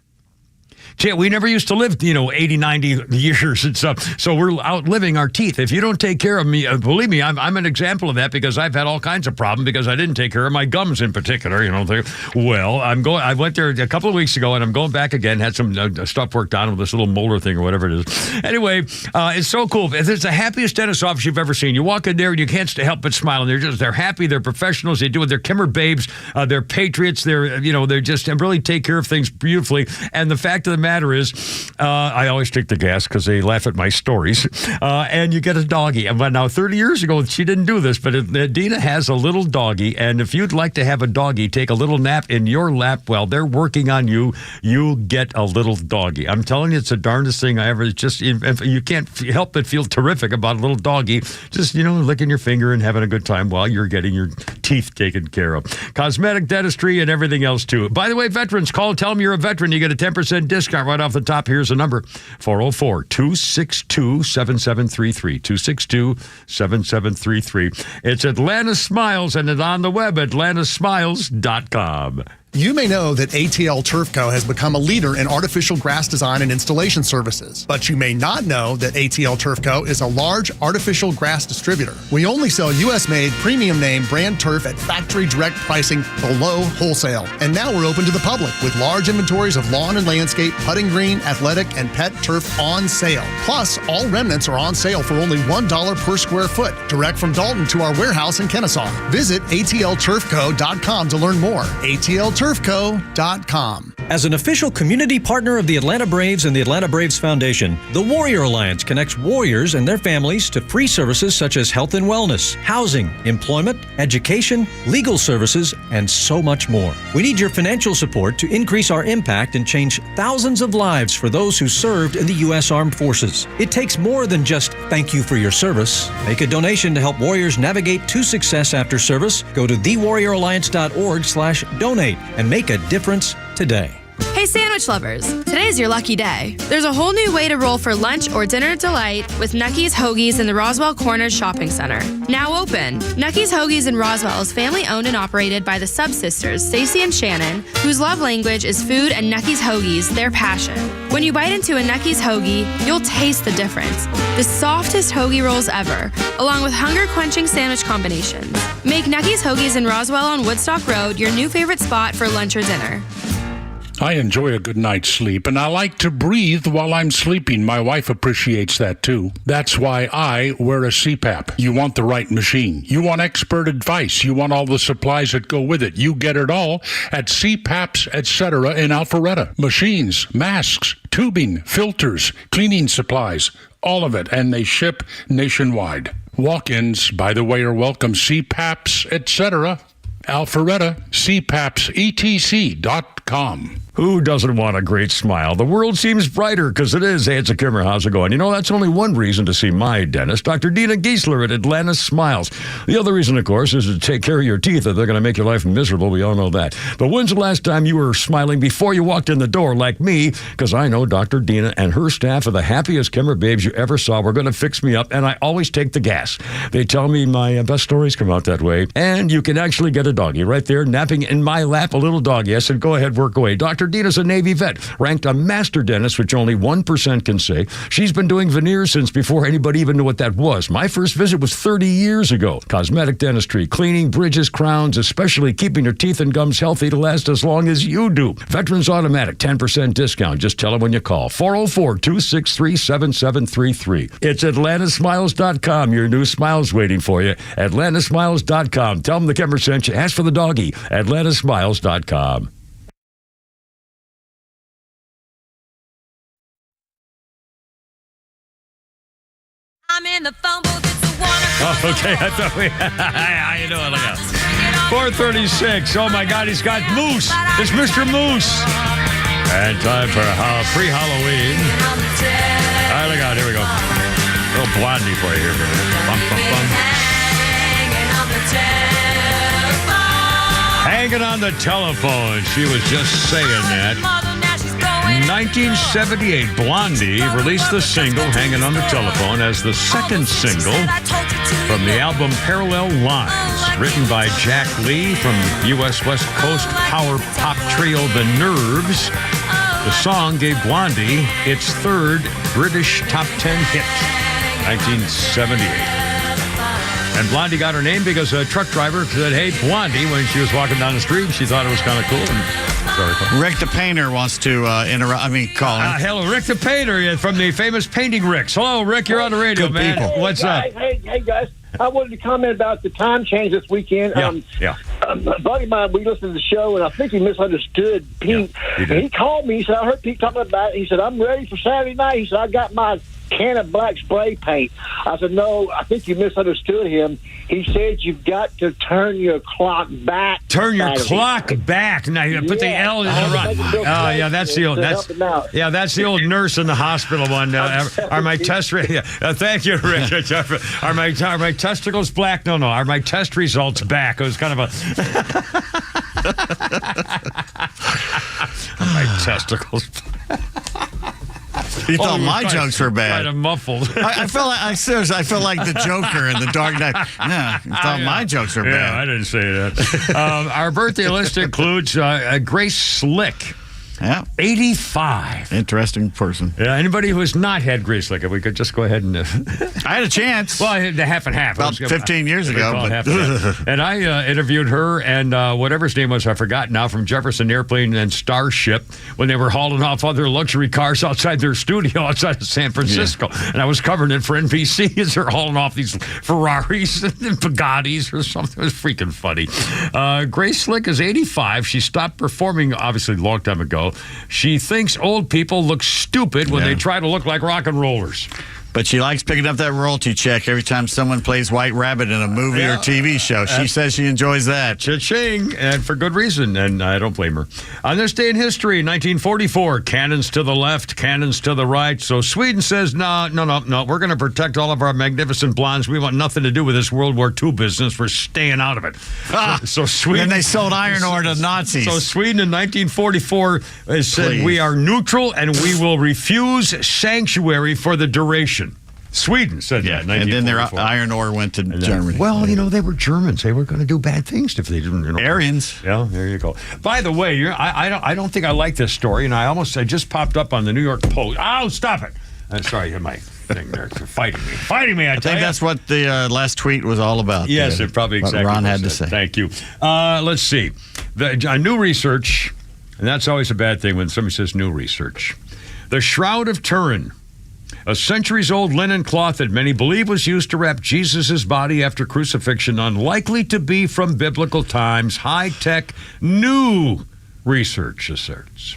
We never used to live, 80, 90 years and stuff. So we're outliving our teeth. If you don't take care of me, believe me, I'm an example of that because I've had all kinds of problems because I didn't take care of my gums in particular. I went there a couple of weeks ago and I'm going back again. Had some stuff worked on with this little molar thing or whatever it is. Anyway, it's so cool. It's the happiest dentist office you've ever seen. You walk in there and you can't help but smile. And they're happy. They're professionals. They do it. They're Kimmer babes. They're patriots. They just really take care of things beautifully. And the fact of the matter is, I always take the gas because they laugh at my stories. And you get a doggy. But now, 30 years ago, she didn't do this, but Dina has a little doggy. And if you'd like to have a doggy take a little nap in your lap while they're working on you, you get a little doggy. I'm telling you, it's the darndest thing I ever. Just you can't help but feel terrific about a little doggy. Just licking your finger and having a good time while you're getting your teeth taken care of. Cosmetic dentistry and everything else too. By the way, veterans, tell them you're a veteran. You get a 10% discount right off the top. Here's the number: 404-262-7733. 262-7733. It's Atlanta Smiles, and it's on the web at atlantasmiles.com. You may know that ATL Turf Co. has become a leader in artificial grass design and installation services, but you may not know that ATL Turf Co. is a large artificial grass distributor. We only sell U.S.-made, premium-name brand turf at factory direct pricing below wholesale. And now we're open to the public with large inventories of lawn and landscape, putting green, athletic, and pet turf on sale. Plus, all remnants are on sale for only $1 per square foot, direct from Dalton to our warehouse in Kennesaw. Visit atlturfco.com to learn more. atlturfco.com. As an official community partner of the Atlanta Braves and the Atlanta Braves Foundation, the Warrior Alliance connects warriors and their families to free services such as health and wellness, housing, employment, education, legal services, and so much more. We need your financial support to increase our impact and change thousands of lives for those who served in the U.S. Armed Forces. It takes more than just thank you for your service. Make a donation to help warriors navigate to success after service. Go to thewarrioralliance.org/donate and make a difference today. Hey sandwich lovers, today's your lucky day. There's a whole new way to roll for lunch or dinner delight with Nucky's Hoagies in the Roswell Corners Shopping Center. Now open. Nucky's Hoagies in Roswell is family owned and operated by the Sub-Sisters, Stacy and Shannon, whose love language is food, and Nucky's Hoagies, their passion. When you bite into a Nucky's Hoagie, you'll taste the difference. The softest hoagie rolls ever, along with hunger-quenching sandwich combinations. Make Nucky's Hoagies in Roswell on Woodstock Road your new favorite spot for lunch or dinner. I enjoy a good night's sleep, and I like to breathe while I'm sleeping. My wife appreciates that, too. That's why I wear a CPAP. You want the right machine. You want expert advice. You want all the supplies that go with it. You get it all at CPAPs, etc. in Alpharetta. Machines, masks, tubing, filters, cleaning supplies, all of it, and they ship nationwide. Walk-ins, by the way, are welcome. CPAPs, etc. Alpharetta, CPAPsetc.com. Who doesn't want a great smile? The world seems brighter because it is. Hey, it's a Kimmer. How's it going? That's only one reason to see my dentist, Dr. Dina Giesler at Atlanta Smiles. The other reason, of course, is to take care of your teeth. If they're going to make your life miserable, we all know that. But when's the last time you were smiling before you walked in the door like me? Because I know Dr. Dina and her staff are the happiest Kimmer babes you ever saw. We're going to fix me up, and I always take the gas. They tell me my best stories come out that way. And you can actually get a doggy right there, napping in my lap, a little doggy. I said, go ahead, work away. Dr. Dina's a Navy vet, ranked a master dentist, which only 1% can say. She's been doing veneers since before anybody even knew what that was. My first visit was 30 years ago. Cosmetic dentistry, cleaning, bridges, crowns, especially keeping your teeth and gums healthy to last as long as you do. Veterans Automatic, 10% discount. Just tell them when you call. 404-263-7733. It's AtlantaSmiles.com. Your new smile's waiting for you. AtlantaSmiles.com. Tell them the Kimmer sent you. Ask for the doggy. AtlantaSmiles.com. I'm in the phone booth. It's a wonderful. Oh, okay. I thought how you doing? Look out. 436. Oh, my God. He's got Moose. It's Mr. Moose. And time for pre-Halloween. All right, look out. Here we go. A little Blondie for you here. Bum, bum, bum. Hanging on the telephone. She was just saying that. 1978, Blondie released the single Hanging on the Telephone as the second single from the album Parallel Lines, written by Jack Lee from U.S. West Coast power pop trio The Nerves. The song gave Blondie its third British top 10 hit, 1978. And Blondie got her name because a truck driver said, hey, Blondie, when she was walking down the street. She thought it was kind of cool. Rick the Painter wants to call in. Hello, Rick the Painter from the famous Painting Ricks. Hello, Rick. You're on the radio, man. Hey, What's up? Hey, guys. I wanted to comment about the time change this weekend. Yeah. A buddy of mine, we listened to the show, and I think he misunderstood Pete. And he called me. He said, I heard Pete talking about it. He said, I'm ready for Saturday night. He said, I got my can of black spray paint. I said, no, I think you misunderstood him. He said you've got to turn your clock back. Turn your clock back. Now you put the L in the right. Oh yeah, that's the old. That's the old nurse in the hospital one. Are my test? Thank you, Rick. Are my testicles black? No. Are my test results back? It was kind of a. Are my testicles. You thought my jokes were bad. Kind of muffled. I felt like I felt like the Joker in the Dark Knight. Yeah, you thought my jokes were bad. Yeah, I didn't say that. Our birthday list includes Grace Slick. Yeah, 85. Interesting person. Yeah, anybody who has not had Grace Slick, if we could just go ahead and. I had a chance. Well, half and half. About 15 years ago. And I interviewed her and whatever his name was, I forgot now, from Jefferson Airplane and Starship when they were hauling off other luxury cars outside their studio outside of San Francisco. Yeah. And I was covering it for NBC as they're hauling off these Ferraris and Bugattis or something. It was freaking funny. Grace Slick is 85. She stopped performing, obviously, a long time ago. She thinks old people look stupid when they try to look like rock and rollers. But she likes picking up that royalty check every time someone plays White Rabbit in a movie or TV show. She says she enjoys that. Cha-ching, and for good reason, and I don't blame her. On this day in history, 1944, cannons to the left, cannons to the right. So Sweden says, no, we're going to protect all of our magnificent blondes. We want nothing to do with this World War II business. We're staying out of it. So Sweden... And they sold iron ore to Nazis. So Sweden in 1944 said, we are neutral and we will refuse sanctuary for the duration. Sweden said that. And then their iron ore went to Germany. Well, they were Germans. They were going to do bad things if they didn't. Aryans. Yeah, there you go. By the way, I don't think I like this story, and I just popped up on the New York Post. Oh, stop it! Sorry, my thing there for fighting me. I think that's what the last tweet was all about. Yes, it probably exactly what Ron had to say. Thank you. Let's see. New research, and that's always a bad thing when somebody says new research. The Shroud of Turin. A centuries-old linen cloth that many believe was used to wrap Jesus' body after crucifixion, unlikely to be from biblical times. High-tech, new research asserts.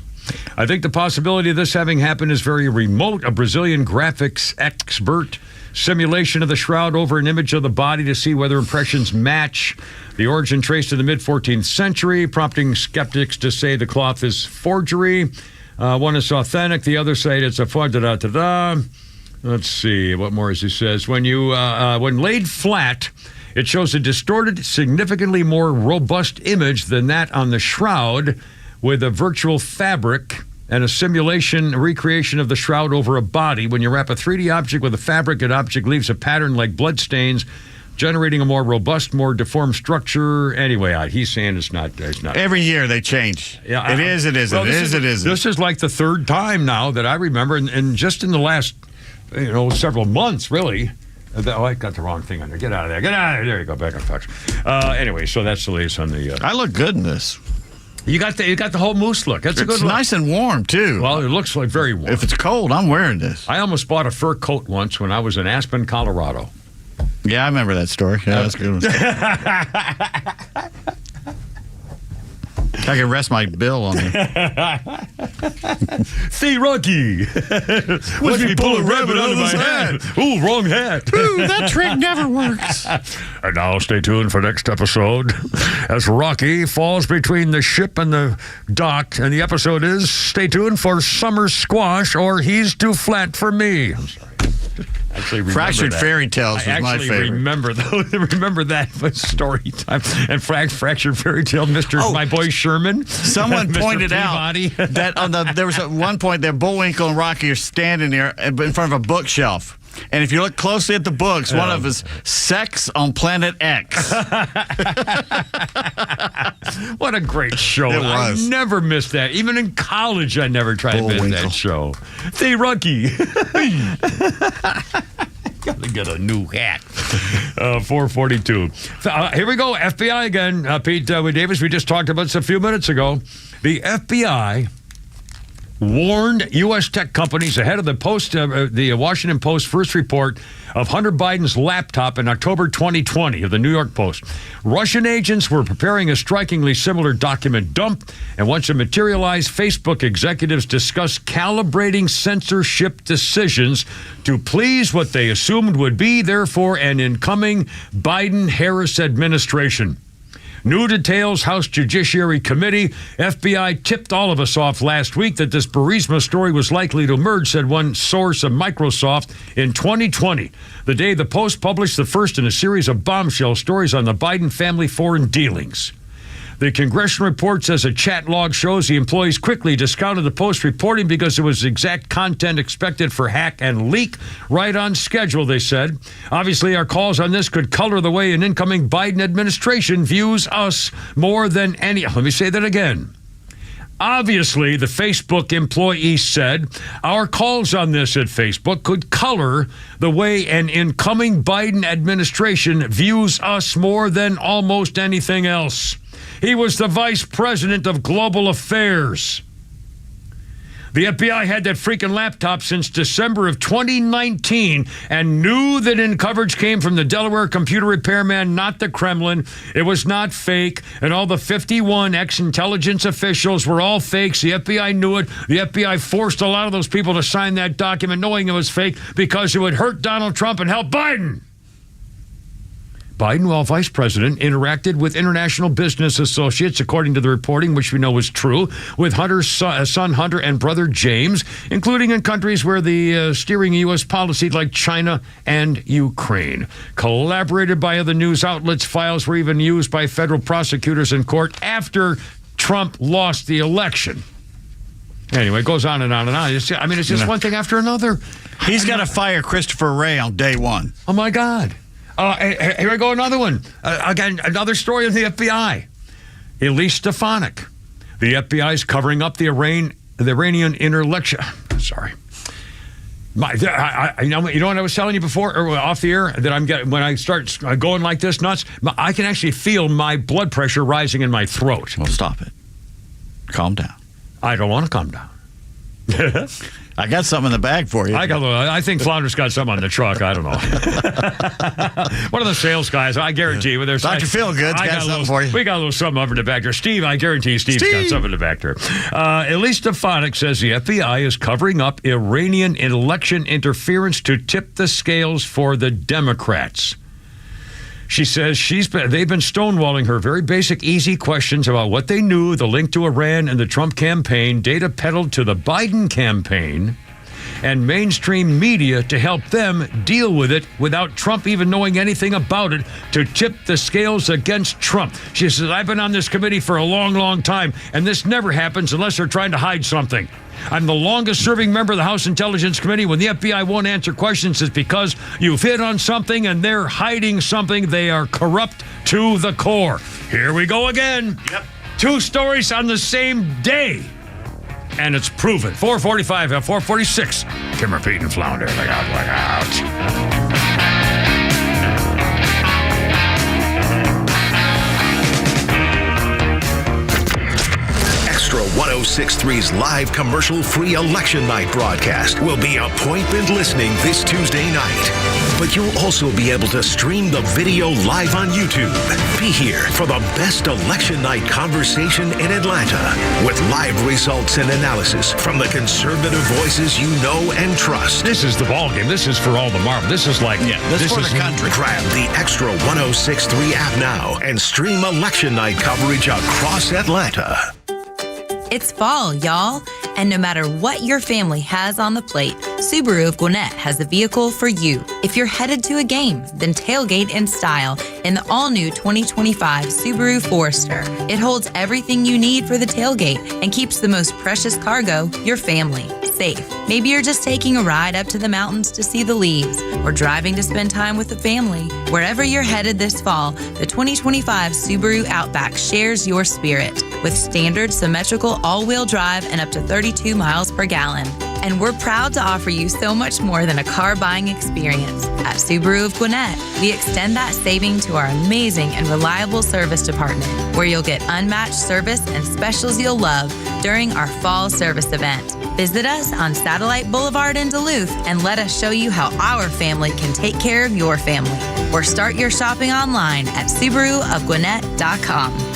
I think the possibility of this having happened is very remote. A Brazilian graphics expert simulation of the shroud over an image of the body to see whether impressions match. The origin traced to the mid-14th century, prompting skeptics to say the cloth is forgery. One is authentic. The other say it's a da-da-da-da. Let's see. What more as he says? When laid flat, it shows a distorted, significantly more robust image than that on the shroud with a virtual fabric and a recreation of the shroud over a body. When you wrap a 3D object with a fabric, an object leaves a pattern like blood stains, generating a more robust, more deformed structure. Anyway, he's saying it's not. Every year they change. Yeah, it isn't. This is like the third time now that I remember, and just in the last, several months, really. I got the wrong thing on there. Get out of there. Get out of there. There you go. Back on Fox. Anyway, so that's the latest on the. I look good in this. You got the whole moose look. That's a good look. It's nice and warm too. Well, it looks like very warm. If it's cold, I'm wearing this. I almost bought a fur coat once when I was in Aspen, Colorado. Yeah, I remember that story. Yeah, that's a good one. I can rest my bill on it. See, Rocky. Watch me pull a rabbit out of my hat. Ooh, wrong hat. Ooh, that trick never works. And now stay tuned for next episode as Rocky falls between the ship and the dock. And the episode is, stay tuned for Summer Squash or He's Too Flat for Me. I'm sorry. Fractured Fairy Tales was my favorite. Remember that was story time. And Fractured Fairy Tale, my boy Sherman. Someone pointed out that there was at one point that Bullwinkle and Rocky are standing there in front of a bookshelf. And if you look closely at the books, one of us, Sex on Planet X. What a great show. It was. I never missed that. Even in college, I never tried to miss that show. Hey, Rocky. Gotta get a new hat. 442. Here we go. FBI again. Pete with Davis, we just talked about this a few minutes ago. The FBI warned U.S. tech companies ahead of the Washington Post first report of Hunter Biden's laptop in October 2020 of the New York Post. Russian agents were preparing a strikingly similar document dump, and once it materialized, Facebook executives discussed calibrating censorship decisions to please what they assumed would be, therefore, an incoming Biden-Harris administration. New details, House Judiciary Committee. FBI tipped all of us off last week that this Burisma story was likely to emerge, said one source of Microsoft, in 2020, the day the Post published the first in a series of bombshell stories on the Biden family foreign dealings. The congressional report says a chat log shows the employees quickly discounted the Post reporting because it was exact content expected for hack and leak, right on schedule, they said. Obviously, our calls on this could color the way an incoming Biden administration views us more than any. Let me say that again. Obviously, the Facebook employee said, our calls on this at Facebook could color the way an incoming Biden administration views us more than almost anything else. He was the vice president of global affairs. The FBI had that freaking laptop since December of 2019 and knew that in coverage came from the Delaware computer repairman, not the Kremlin. It was not fake, and all the 51 ex-intelligence officials were all fakes. The FBI knew it. The FBI forced a lot of those people to sign that document knowing it was fake because it would hurt Donald Trump and help Biden. Biden, while vice president, interacted with international business associates, according to the reporting, which we know is true, with Hunter's son Hunter and brother James, including in countries where the steering U.S. policy like China and Ukraine. Collaborated by other news outlets, files were even used by federal prosecutors in court after Trump lost the election. Anyway, it goes on and on and on. It's just one thing after another. He's got to fire Christopher Wray on day one. Oh, my God. Here we go, another one. Again, another story of the FBI. Elise Stefanik. The FBI is covering up the Iranian intellectual. Sorry. You know what I was telling you before, or off the air, that I'm getting when I start going like this nuts, I can actually feel my blood pressure rising in my throat. Well, stop it. Calm down. I don't want to calm down. I got something in the bag for you. I think Flounder's got something on the truck. I don't know. One of the sales guys, I guarantee you. Dr. Feelgood's got something for you. We got a little something over in the back there. Steve, I guarantee Steve's got something in the back there. Elise Stefanik says the FBI is covering up Iranian election interference to tip the scales for the Democrats. She says they've been stonewalling her very basic, easy questions about what they knew, the link to Iran and the Trump campaign, data peddled to the Biden campaign, and mainstream media to help them deal with it without Trump even knowing anything about it, to tip the scales against Trump. She says, I've been on this committee for a long, long time, and this never happens unless they're trying to hide something. I'm the longest serving member of the House Intelligence Committee. When the FBI won't answer questions, it's because you've hit on something and they're hiding something. They are corrupt to the core. Here we go again. Yep. 2 stories on the same day. And it's proven. 445 and 446. Kimmer, Pete, and Flounder. Look out, look out. Extra 106.3's live commercial-free election night broadcast will be appointment listening this Tuesday night. But you'll also be able to stream the video live on YouTube. Be here for the best election night conversation in Atlanta with live results and analysis from the conservative voices you know and trust. This is the ballgame. This is for all the marble. This is like... Yeah, this for the country. Grab the Extra 106.3 app now and stream election night coverage across Atlanta. It's fall, y'all. And no matter what your family has on the plate, Subaru of Gwinnett has the vehicle for you. If you're headed to a game, then tailgate in style in the all-new 2025 Subaru Forester. It holds everything you need for the tailgate and keeps the most precious cargo, your family, safe. Maybe you're just taking a ride up to the mountains to see the leaves or driving to spend time with the family. Wherever you're headed this fall, the 2025 Subaru Outback shares your spirit with standard symmetrical all-wheel drive and up to 32 miles per gallon. And we're proud to offer you so much more than a car buying experience. At Subaru of Gwinnett, we extend that saving to our amazing and reliable service department, where you'll get unmatched service and specials you'll love during our fall service event. Visit us on Satellite Boulevard in Duluth and let us show you how our family can take care of your family. Or start your shopping online at SubaruofGwinnett.com.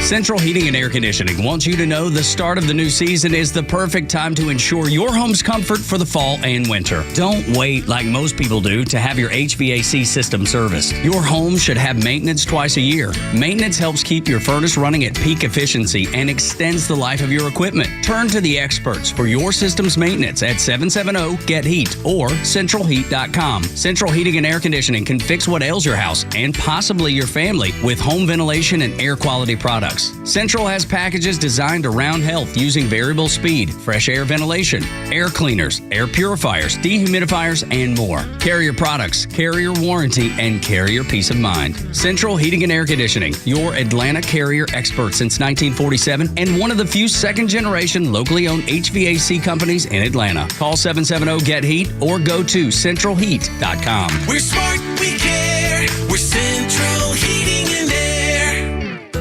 Central Heating and Air Conditioning wants you to know the start of the new season is the perfect time to ensure your home's comfort for the fall and winter. Don't wait like most people do to have your HVAC system serviced. Your home should have maintenance twice a year. Maintenance helps keep your furnace running at peak efficiency and extends the life of your equipment. Turn to the experts for your system's maintenance at 770-GET-HEAT or centralheat.com. Central Heating and Air Conditioning can fix what ails your house and possibly your family with home ventilation and air quality products. Central has packages designed around health using variable speed, fresh air ventilation, air cleaners, air purifiers, dehumidifiers, and more. Carrier products, carrier warranty, and carrier peace of mind. Central Heating and Air Conditioning, your Atlanta Carrier expert since 1947 and one of the few second-generation locally owned HVAC companies in Atlanta. Call 770-GET-HEAT or go to centralheat.com. We're smart, we care. We're Central Heating and Air.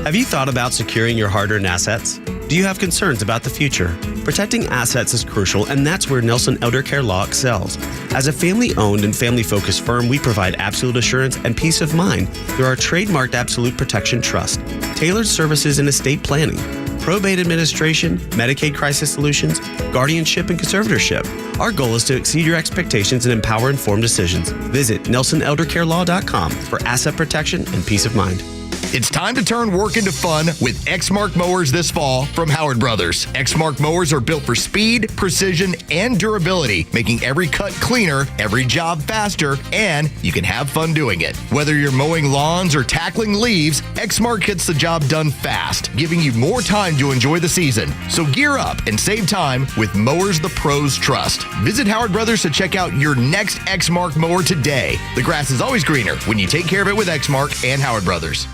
Have you thought about securing your hard-earned assets? Do you have concerns about the future? Protecting assets is crucial, and that's where Nelson Elder Care Law excels. As a family-owned and family-focused firm, we provide absolute assurance and peace of mind through our trademarked Absolute Protection Trust, tailored services in estate planning, probate administration, Medicaid crisis solutions, guardianship, and conservatorship. Our goal is to exceed your expectations and empower informed decisions. Visit NelsonElderCareLaw.com for asset protection and peace of mind. It's time to turn work into fun with Exmark mowers this fall from Howard Brothers. Exmark mowers are built for speed, precision, and durability, making every cut cleaner, every job faster, and you can have fun doing it. Whether you're mowing lawns or tackling leaves, Exmark gets the job done fast, giving you more time to enjoy the season. So gear up and save time with mowers the pros trust. Visit Howard Brothers to check out your next Exmark mower today. The grass is always greener when you take care of it with Exmark and Howard Brothers.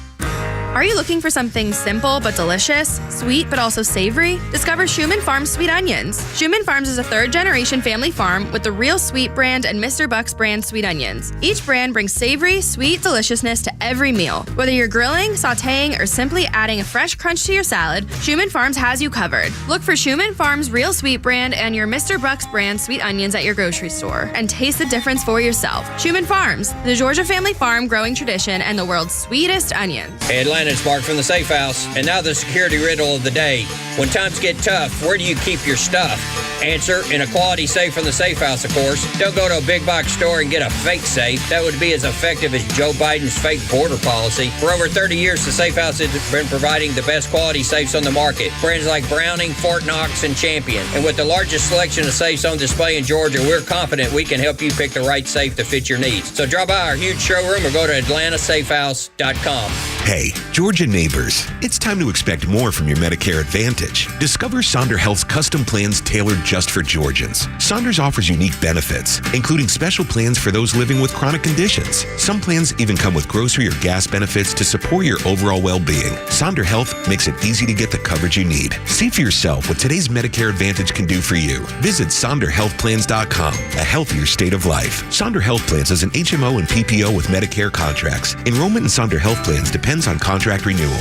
Are you looking for something simple but delicious, sweet but also savory? Discover Schumann Farms Sweet Onions. Schumann Farms is a third-generation family farm with the Real Sweet brand and Mr. Buck's brand sweet onions. Each brand brings savory, sweet deliciousness to every meal. Whether you're grilling, sautéing, or simply adding a fresh crunch to your salad, Schumann Farms has you covered. Look for Schumann Farms Real Sweet brand and your Mr. Buck's brand sweet onions at your grocery store and taste the difference for yourself. Schumann Farms, the Georgia family farm growing tradition and the world's sweetest onions. Hey, Atlanta, it's Mark from the Safe House. And now the security riddle of the day. When times get tough, where do you keep your stuff? Answer, in a quality safe from the Safe House, of course. Don't go to a big box store and get a fake safe. That would be as effective as Joe Biden's fake border policy. For over 30 years, the Safe House has been providing the best quality safes on the market. Brands like Browning, Fort Knox, and Champion. And with the largest selection of safes on display in Georgia, we're confident we can help you pick the right safe to fit your needs. So drop by our huge showroom or go to atlantasafehouse.com. Hey, Georgia neighbors, it's time to expect more from your Medicare Advantage. Discover Sonder Health's custom plans tailored just for Georgians. Saunders offers unique benefits, including special plans for those living with chronic conditions. Some plans even come with grocery or gas benefits to support your overall well-being. Sonder Health makes it easy to get the coverage you need. See for yourself what today's Medicare Advantage can do for you. Visit SonderHealthPlans.com, a healthier state of life. Sonder Health Plans is an HMO and PPO with Medicare contracts. Enrollment in Sonder Health Plans depends on contract renewal.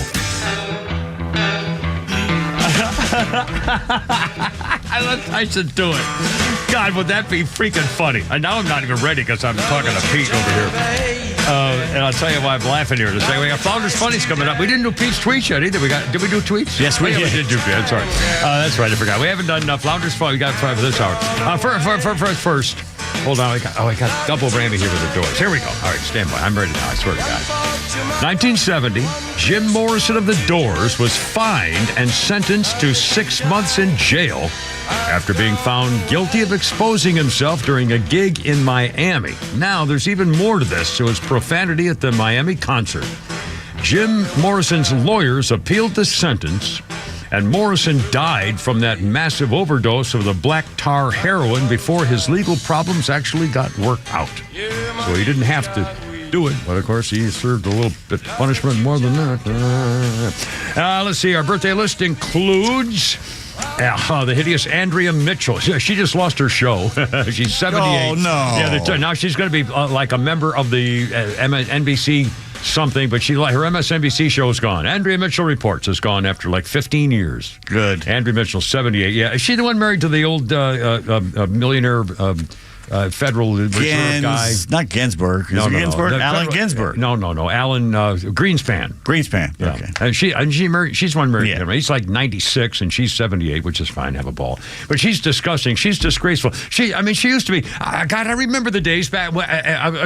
I should do it. God, would that be freaking funny? And now I'm not even ready because I'm talking to Pete over here. And I'll tell you why I'm laughing here in a second. We got Founders Funnies coming up. We didn't do Pete's tweets yet either. Did we do tweets? Yes, we did. We did do tweets. Sorry. That's right. I forgot. We haven't done Founders Funnies. We got five for this hour. First. Hold on. I got double Rammy here with the doors. Here we go. All right, stand by. I'm ready now. I swear to God. 1970, Jim Morrison of the Doors was fined and sentenced to 6 months in jail after being found guilty of exposing himself during a gig in Miami. Now, there's even more to this. So his profanity at the Miami concert. Jim Morrison's lawyers appealed the sentence, and Morrison died from that massive overdose of the black tar heroin before his legal problems actually got worked out. So he didn't have to do it, but of course he served a little bit punishment more than that. Let's see, our birthday list includes the hideous Andrea Mitchell. She just lost her show. She's 78. Oh, no. Yeah, now she's going to be like a member of the NBC something, but her MSNBC show is gone. Andrea Mitchell Reports is gone after like 15 years. Good. Andrea Mitchell, 78. Yeah, is she the one married to the old millionaire Federal Reserve guy? Not Ginsburg. Ginsburg? Allen Ginsburg. No. Alan Greenspan. Greenspan. Yeah. Okay. And she married. She's one married to him. He's like 96 and she's 78, which is fine. Have a ball. But she's disgusting. She's disgraceful. She used to be. God, I remember the days back.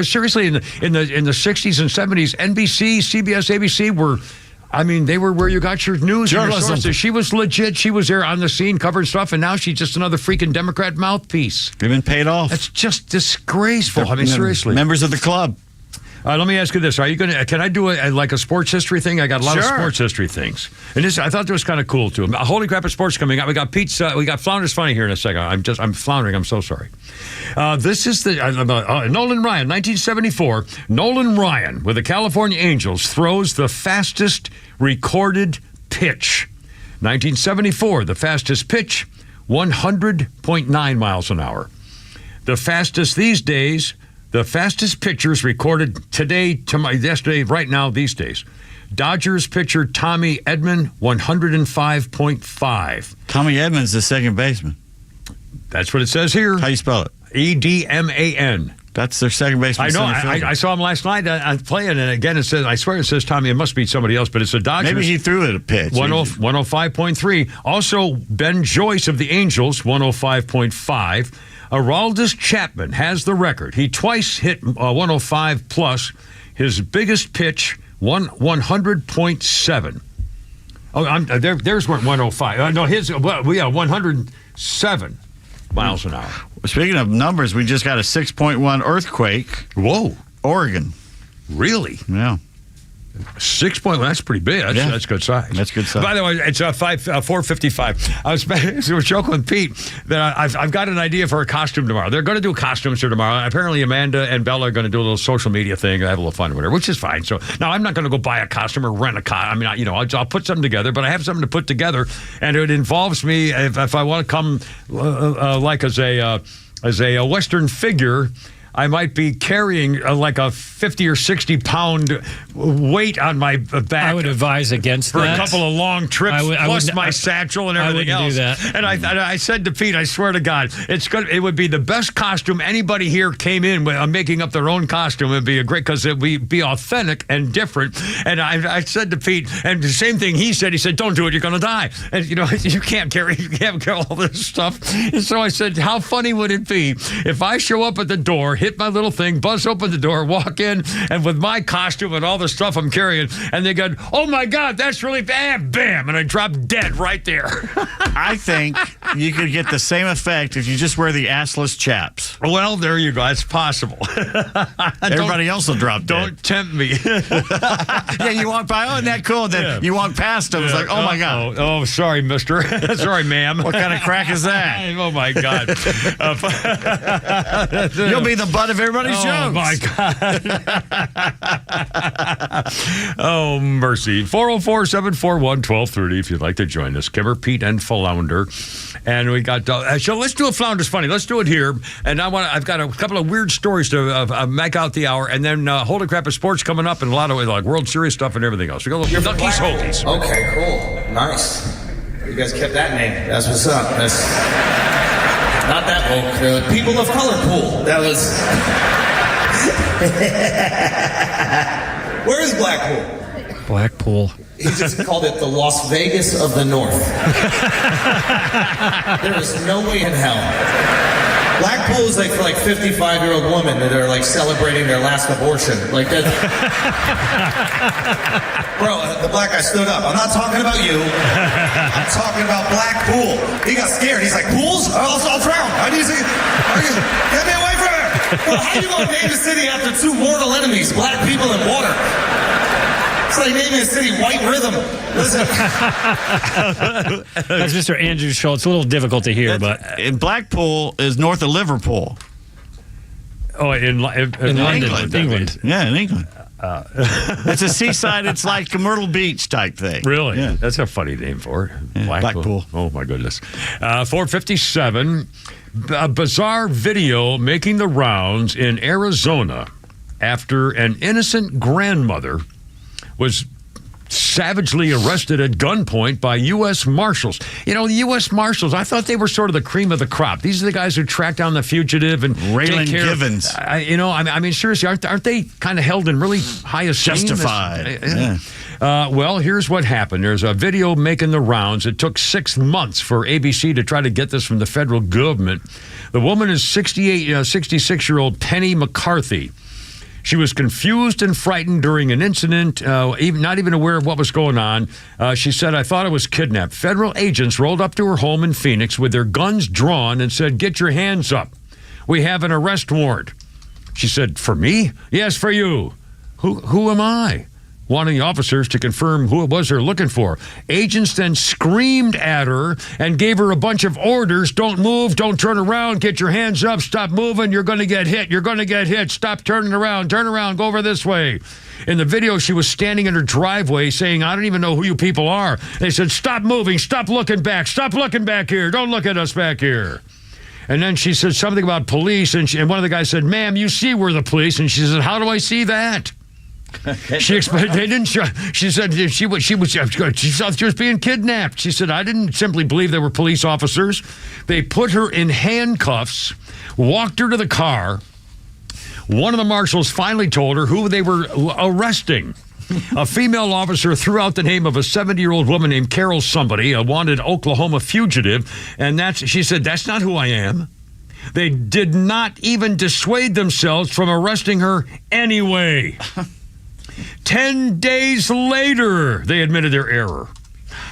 Seriously, in the 60s and 70s, NBC, CBS, ABC were. They were where you got your news and your sources. She was legit. She was there on the scene covering stuff, and now she's just another freaking Democrat mouthpiece. They've been paid off. That's just disgraceful. Seriously. Members of the club. Let me ask you this: can I do a sports history thing? I got a lot of sports history things, and I thought this was kind of cool too. Holy crap! Of sports coming up. We got pizza. We got Flounders Funny here in a second. I'm floundering. I'm so sorry. This is the Nolan Ryan, 1974. Nolan Ryan with the California Angels throws the fastest recorded pitch. 1974, the fastest pitch, 100.9 miles an hour. The fastest these days. The fastest pitchers recorded yesterday, right now, these days. Dodgers pitcher Tommy Edman, 105.5. Tommy Edman's the second baseman. That's what it says here. How do you spell it? Edman. That's their second baseman. I know. I saw him last night playing, and again, it says, I swear it says Tommy. It must be somebody else, but it's the Dodgers. Maybe he threw it a pitch. 105.3. Also, Ben Joyce of the Angels, 105.5. Aroldis Chapman has the record. He twice hit 105 plus. His biggest pitch, 100.7. There's 105. 107 miles an hour. Speaking of numbers, we just got a 6.1 earthquake. Whoa. Oregon. Really? Yeah. 6.1. That's pretty big. That's good size. That's good size. By the way, it's 4:55. I was joking with Pete that I've got an idea for a costume tomorrow. They're going to do costumes here tomorrow. Apparently, Amanda and Bella are going to do a little social media thing, have a little fun with her, which is fine. So now I'm not going to go buy a costume or rent a costume. I'll put something together, but I have something to put together, and it involves me if I want to come like as a Western figure. I might be carrying like a 50 or 60 pound weight on my back. I would advise against for that. a couple of long trips, plus my satchel and everything else. I wouldn't do that. And I said to Pete, I swear to God, it would be the best costume anybody here came in with, making up their own costume. It'd be a great, because it would be authentic and different. And I said to Pete, and the same thing he said, don't do it, you're going to die. And you can't carry all this stuff. And so I said, how funny would it be if I show up at the door, hit my little thing, buzz open the door, walk in, and with my costume and all the stuff I'm carrying, and they go, oh my God, that's really bad, bam, and I drop dead right there. I think you could get the same effect if you just wear the assless chaps. Well, there you go. It's possible. Everybody else will drop dead. Don't tempt me. Yeah, you walk by, oh, isn't that cool? Then you walk past them. It's like, oh, my God. Oh, sorry, mister. Sorry, ma'am. What kind of crack is that? Oh, my God. You'll be the butt of everybody's jokes. Oh, my God. Oh, mercy. 404-741-1230 if you'd like to join us. Kimmer, Pete, and Flounder. And we got, so let's do a Flounder's Funny. Let's do it here. And I've got a couple of weird stories to make out the hour. And then Holy Crap of Sports coming up and a lot of like World Series stuff and everything else. We got Nucky's Hokies. Okay, cool. Nice. You guys kept that name. That's what's up. That's not that woke. The People of Color Pool. That was... Where is Blackpool? Blackpool. He just called it the Las Vegas of the North. There is no way in hell. Blackpool is like for 55-year-old women that are like celebrating their last abortion. Like that. Bro, the black guy stood up. I'm not talking about you. I'm talking about Blackpool. He got scared. He's like, pools? I'll drown. I need to see. Get me away from her. Well, how you gonna name the city after two mortal enemies, black people and water? It's like naming a city White Rhythm. Listen. That's Mr. Andrew Schultz. A little difficult to hear, but in Blackpool is north of Liverpool. Oh, in London, England. Yeah, in England. It's a seaside. It's like a Myrtle Beach type thing. Really? Yeah. That's a funny name for it. Yeah, Blackpool. Oh, my goodness. 457, a bizarre video making the rounds in Arizona after an innocent grandmother was savagely arrested at gunpoint by U.S. Marshals. The U.S. Marshals, I thought they were sort of the cream of the crop. These are the guys who track down the fugitive and Raylan Givens. I mean, seriously, aren't they kind of held in really high esteem? Justified. Yeah. Well, here's what happened. There's a video making the rounds. It took 6 months for ABC to try to get this from the federal government. The woman is 66-year-old Penny McCarthy. She was confused and frightened during an incident, not even aware of what was going on. She said, I thought I was kidnapped. Federal agents rolled up to her home in Phoenix with their guns drawn and said, get your hands up. We have an arrest warrant. She said, for me? Yes, for you. Who am I? Wanting the officers to confirm who it was they're looking for. Agents then screamed at her and gave her a bunch of orders. Don't move. Don't turn around. Get your hands up. Stop moving. You're going to get hit. You're going to get hit. Stop turning around. Turn around. Go over this way. In the video, she was standing in her driveway saying, I don't even know who you people are. They said, stop moving. Stop looking back. Stop looking back here. Don't look at us back here. And then she said something about police. And one of the guys said, ma'am, you see we're the police. And she said, how do I see that? She explained they didn't show. She said she thought she was being kidnapped. She said, I didn't simply believe they were police officers. They put her in handcuffs, walked her to the car. One of the marshals finally told her who they were arresting. A female officer threw out the name of a 70-year-old woman named Carol somebody, a wanted Oklahoma fugitive, and she said, that's not who I am. They did not even dissuade themselves from arresting her anyway. 10 days later, they admitted their error.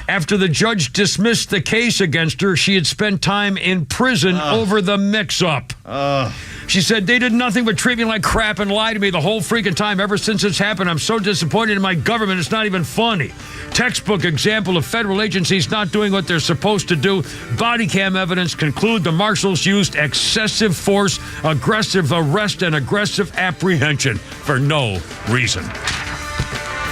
After the judge dismissed the case against her, she had spent time in prison over the mix-up. She said, they did nothing but treat me like crap and lie to me the whole freaking time. Ever since it's happened, I'm so disappointed in my government, it's not even funny. Textbook example of federal agencies not doing what they're supposed to do. Body cam evidence conclude the marshals used excessive force, aggressive arrest, and aggressive apprehension for no reason.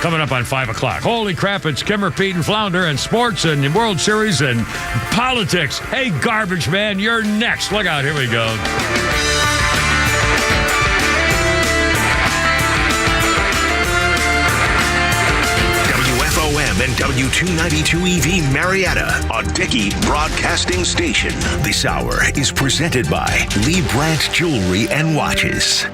Coming up on 5 o'clock. Holy crap, it's Kimmer, Pete, and Flounder, and sports, and World Series, and politics. Hey, garbage man, you're next. Look out, here we go. W292 EV Marietta, a Dickey broadcasting station. This hour is presented by Lee Branch Jewelry and Watches.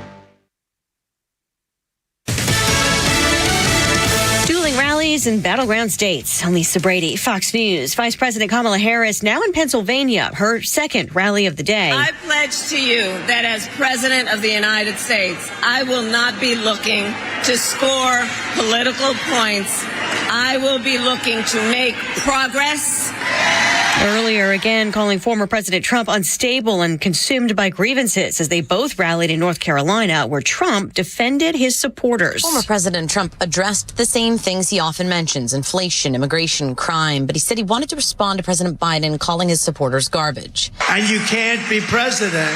Rallies in battleground states. I'm Lisa Brady, Fox News. Vice President Kamala Harris now in Pennsylvania, her second rally of the day. I pledge to you that as President of the United States, I will not be looking to score political points. I will be looking to make progress. Earlier, again, calling former President Trump unstable and consumed by grievances as they both rallied in North Carolina, where Trump defended his supporters. Former President Trump addressed the same things he often mentions: inflation, immigration, crime. But he said he wanted to respond to President Biden, calling his supporters garbage. And you can't be president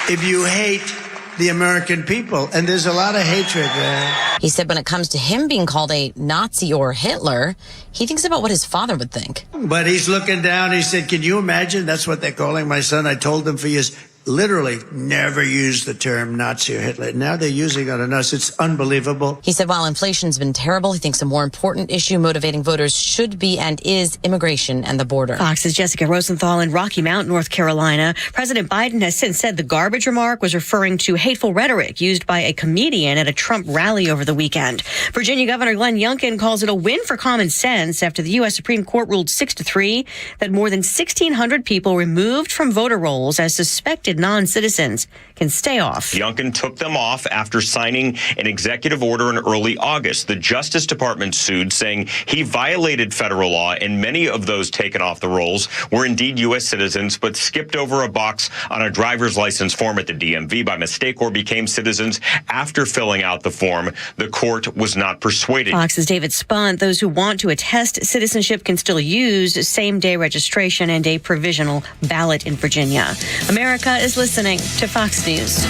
if you hate the American people. And there's a lot of hatred there. He said when it comes to him being called a Nazi or Hitler, he thinks about what his father would think. But he's looking down. He said, can you imagine? That's what they're calling my son. I told them for years, literally never use the term Nazi or Hitler. Now they're using it on us. It's unbelievable. He said while inflation's been terrible, he thinks a more important issue motivating voters should be and is immigration and the border. Fox's Jessica Rosenthal in Rocky Mount, North Carolina. President Biden has since said the garbage remark was referring to hateful rhetoric used by a comedian at a Trump rally over the weekend. Virginia Governor Glenn Youngkin calls it a win for common sense after the U.S. Supreme Court ruled 6-3 that more than 1,600 people removed from voter rolls as suspected non-citizens can stay off. Youngkin took them off after signing an executive order in early August. The Justice Department sued, saying he violated federal law, and many of those taken off the rolls were indeed U.S. citizens, but skipped over a box on a driver's license form at the DMV by mistake or became citizens after filling out the form. The court was not persuaded. Fox's David Spunt. Those who want to attest citizenship can still use same-day registration and a provisional ballot in Virginia. America is listening to Fox News.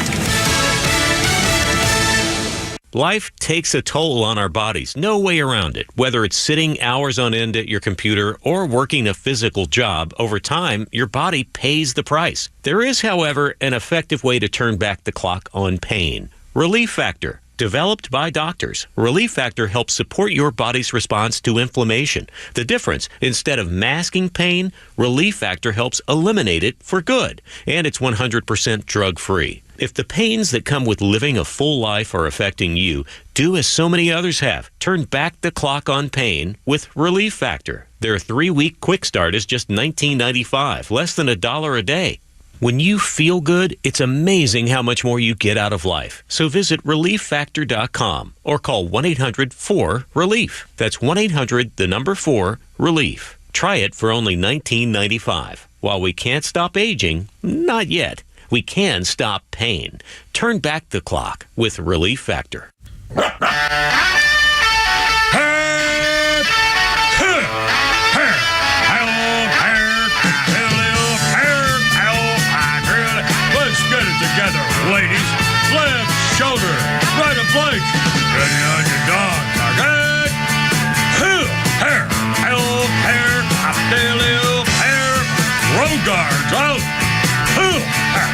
Life takes a toll on our bodies. No way around it. Whether it's sitting hours on end at your computer or working a physical job, over time, your body pays the price. There is, however, an effective way to turn back the clock on pain. Relief Factor. Developed by doctors, Relief Factor helps support your body's response to inflammation. The difference, instead of masking pain, Relief Factor helps eliminate it for good. And it's 100% drug-free. If the pains that come with living a full life are affecting you, do as so many others have. Turn back the clock on pain with Relief Factor. Their 3-week quick start is just $19.95, less than $1 a day. When you feel good, it's amazing how much more you get out of life. So visit ReliefFactor.com or call 1-800-4-RELIEF. That's 1-800-4-RELIEF. Try it for only $19.95. While we can't stop aging, not yet, we can stop pain. Turn back the clock with Relief Factor. Together, ladies. Left shoulder, right of flank. Ready on your dog. Target. Hair. Elf hair. Abdelio hair. Road guards out. Elf hair.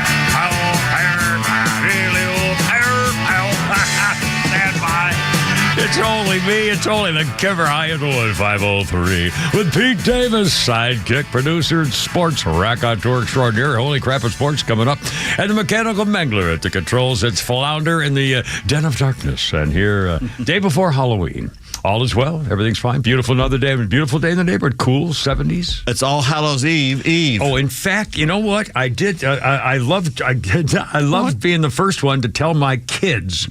Abdelio hair. Stand by. It's only me. It's only the Kimmer High at 1503 with Pete Davis, sidekick, producer, and sports raconteur extraordinaire. Holy crap of sports coming up. And the mechanical mangler at the controls. It's Flounder in the den of darkness. And here, day before Halloween. All is well. Everything's fine. Beautiful another day. Beautiful day in the neighborhood. Cool 70s. It's All Hallows Eve. Oh, in fact, you know what? I did. I loved being the first one to tell my kids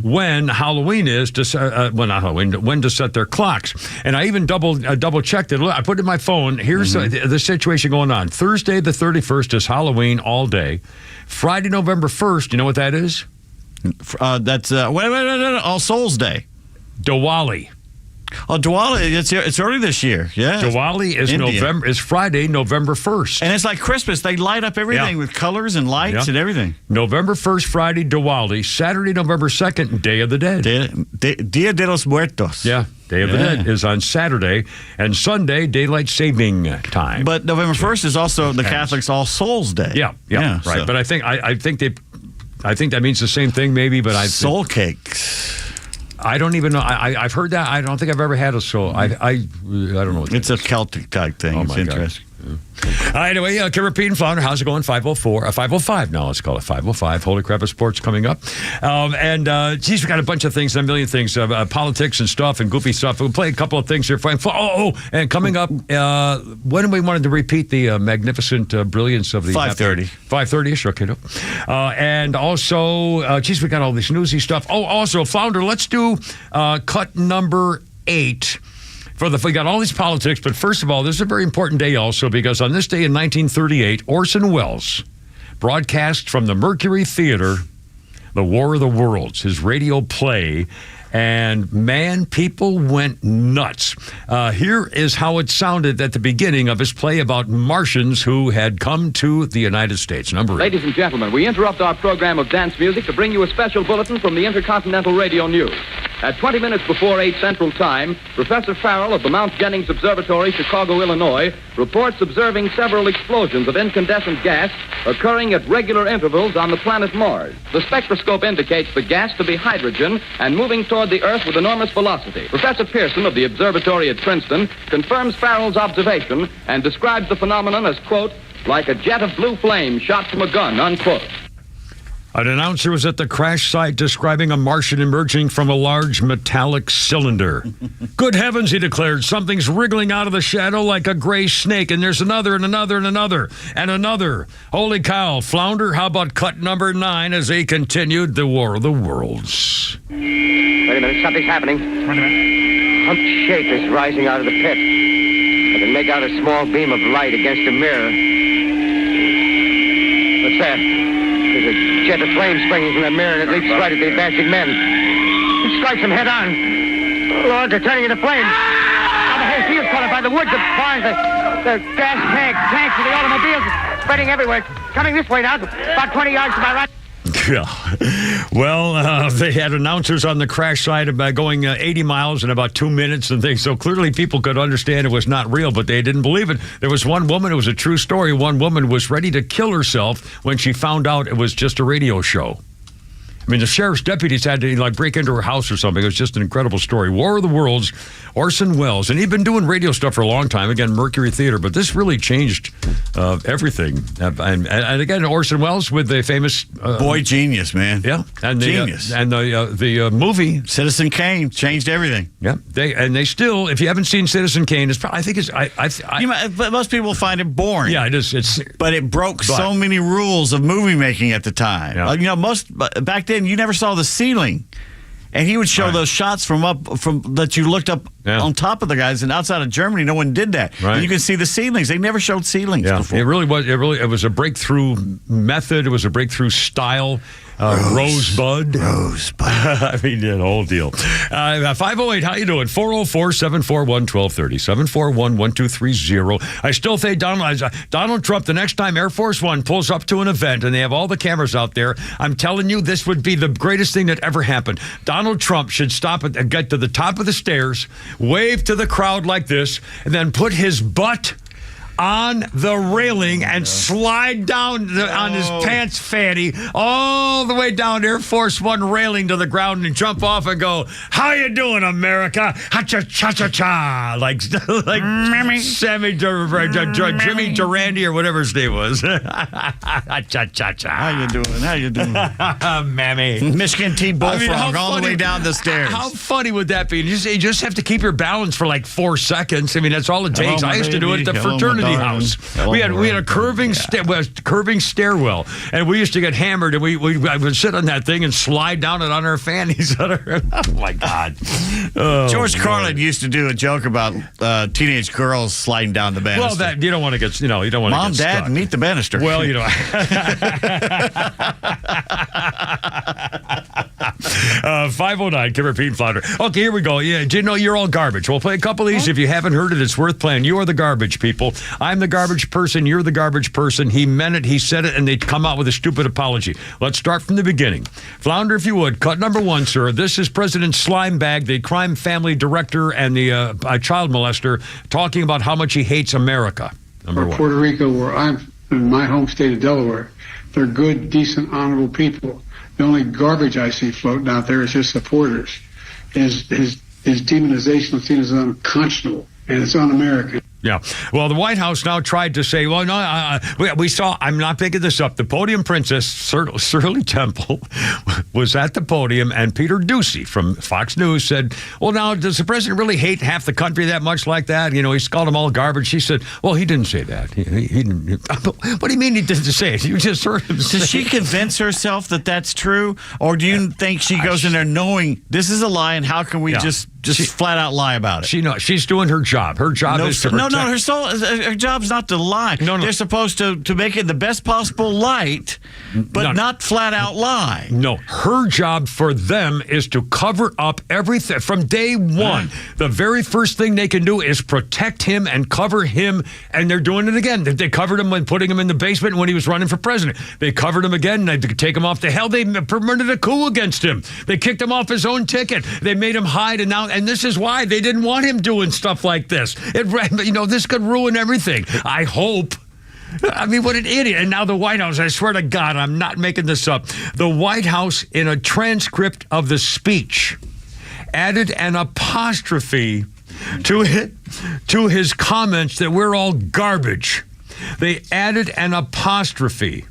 when Halloween is to when to set their clocks. And I even double checked it. I put it in my phone. Here's the situation going on. Thursday the 31st is Halloween all day. Friday, November 1st. You know what that is? That's All Souls Day. Diwali. Oh, Diwali, it's early this year. Yeah. Diwali is Friday, November 1st. And it's like Christmas. They light up everything with colors and lights and everything. November 1st, Friday, Diwali. Saturday, November 2nd, Day of the Dead. Dia de los Muertos. Yeah. Day of the Dead is on Saturday, and Sunday, Daylight Saving Time. But November 1st is also the Catholics' All Souls Day. Yeah, right. So. But I think that means the same thing, maybe. But soul cakes. I don't even know. I've heard that. I don't think I've ever had a soul. I don't know. It's a Celtic type thing. Oh, it's my interesting. Anyway, Kimmer Pete and Flounder, how's it going? 505 now. Let's call it 505. Holy crap, sports coming up. Geez, we got a bunch of things, a million things, politics and stuff and goofy stuff. We'll play a couple of things here. And coming up, when do we wanted to repeat the magnificent brilliance of the 5:30. 5:30-ish, okay. No. And also, geez, we got all this newsy stuff. Oh, also, Flounder, let's do cut number 8. We got all these politics, but first of all, this is a very important day also because on this day in 1938, Orson Welles broadcast from the Mercury Theater, The War of the Worlds, his radio play, and man, people went nuts. Here is how it sounded at the beginning of his play about Martians who had come to the United States. Number 8. Ladies and gentlemen, we interrupt our program of dance music to bring you a special bulletin from the Intercontinental Radio News. At 20 minutes before 8 Central Time, Professor Farrell of the Mount Jennings Observatory, Chicago, Illinois, reports observing several explosions of incandescent gas occurring at regular intervals on the planet Mars. The spectroscope indicates the gas to be hydrogen and moving toward the Earth with enormous velocity. Professor Pearson of the observatory at Princeton confirms Farrell's observation and describes the phenomenon as, quote, like a jet of blue flame shot from a gun, unquote. An announcer was at the crash site describing a Martian emerging from a large metallic cylinder. Good heavens, he declared, something's wriggling out of the shadow like a gray snake, and there's another and another and another and another. Holy cow, Flounder, how about cut number 9 as they continued the War of the Worlds? Wait a minute, something's happening. Wait a minute. Some shape is rising out of the pit. I can make out a small beam of light against a mirror. What's that? There's a jet of flame springing from the mirror, and it leaps right at the advancing men. It strikes them head on. Oh, Lord, they're turning into flames. Now the whole field's caught up by the woods, the barns, the gas tanks of the automobiles spreading everywhere. Coming this way now, about 20 yards to my right. Yeah. Well, they had announcers on the crash site about going 80 miles in about 2 minutes and things. So clearly people could understand it was not real, but they didn't believe it. There was one woman, it was a true story. One woman was ready to kill herself when she found out it was just a radio show. I mean, the sheriff's deputies had to break into her house or something. It was just an incredible story. War of the Worlds, Orson Welles. And he'd been doing radio stuff for a long time. Again, Mercury Theater. But this really changed everything. And again, Orson Welles with the famous... Boy genius, man. Yeah. And genius. The movie... Citizen Kane changed everything. Yeah. They still, if you haven't seen Citizen Kane, it's I think it's... but most people find it boring. Yeah, it is. But it broke so many rules of movie making at the time. Yeah. Back then, you never saw the ceiling. And he would show those shots from that you looked up on top of the guys. And outside of Germany, no one did that. Right. And you could see the ceilings. They never showed ceilings before. It really was. It was a breakthrough method. It was a breakthrough style. Rosebud. I mean, the whole deal. 508, how you doing? 404-741-1230. 741-1230. I still think Donald Trump, the next time Air Force One pulls up to an event and they have all the cameras out there, I'm telling you, this would be the greatest thing that ever happened. Donald Trump should stop and get to the top of the stairs, wave to the crowd like this, and then put his butt on the railing and slide down on his pants fanny all the way down Air Force One railing to the ground and jump off and go, "How you doing, America? Ha-cha-cha-cha-cha." Like Sammy Jimmy Durante or whatever his name was. Ha-cha-cha-cha. How you doing? Mammy. Michigan T. Bullfrog all the way down the stairs. How funny would that be? You just have to keep your balance for like 4 seconds. I mean, that's all it takes. I used to do it at the fraternity house. We had a curving stairwell, and we used to get hammered, and I would sit on that thing and slide down it on our fannies. Oh my God! George Carlin used to do a joke about teenage girls sliding down the banister. Well, that you don't want to get you don't want to Mom, get Dad, stuck. meet the banister. Well, 509, Kimmer, Pete, and Flounder. Okay, here we go. Yeah, do you know you're all garbage? We'll play a couple of these. If you haven't heard it, it's worth playing. You are the garbage people. I'm the garbage person. You're the garbage person. He meant it. He said it, and they come out with a stupid apology. Let's start from the beginning. Flounder, if you would. Cut number 1, sir. This is President Slimebag, the crime family director and the child molester, talking about how much he hates America. Number 1. Puerto Rico, where I'm in my home state of Delaware, they're good, decent, honorable people. The only garbage I see floating out there is his supporters. his demonization of things is unconscionable, and it's un-American. Yeah. Well, the White House now tried to say, well, no, we saw, I'm not picking this up. The podium princess, Shirley Temple, was at the podium, and Peter Doocy from Fox News said, well, now, does the president really hate half the country that much like that? You know, he's called them all garbage. She said, well, he didn't say that. He didn't. What do you mean he didn't say it? You just heard him say it. Does she convince herself that that's true? Or do you think she goes in there knowing this is a lie, and how can we just flat out lie about it? She's doing her job. Her job is to protect. Her job's not to lie. No. They're supposed to make it the best possible light, but not flat out lie. No, her job for them is to cover up everything from day one. The very first thing they can do is protect him and cover him, and they're doing it again. They covered him when putting him in the basement when he was running for president. They covered him again, and they take him off the hell. They permitted a coup against him. They kicked him off his own ticket. They made him hide, and this is why they didn't want him doing stuff like this. This could ruin everything. I hope. I mean, what an idiot. And now the White House, I swear to God, I'm not making this up. The White House, in a transcript of the speech, added an apostrophe to his comments that we're all garbage. They added an apostrophe.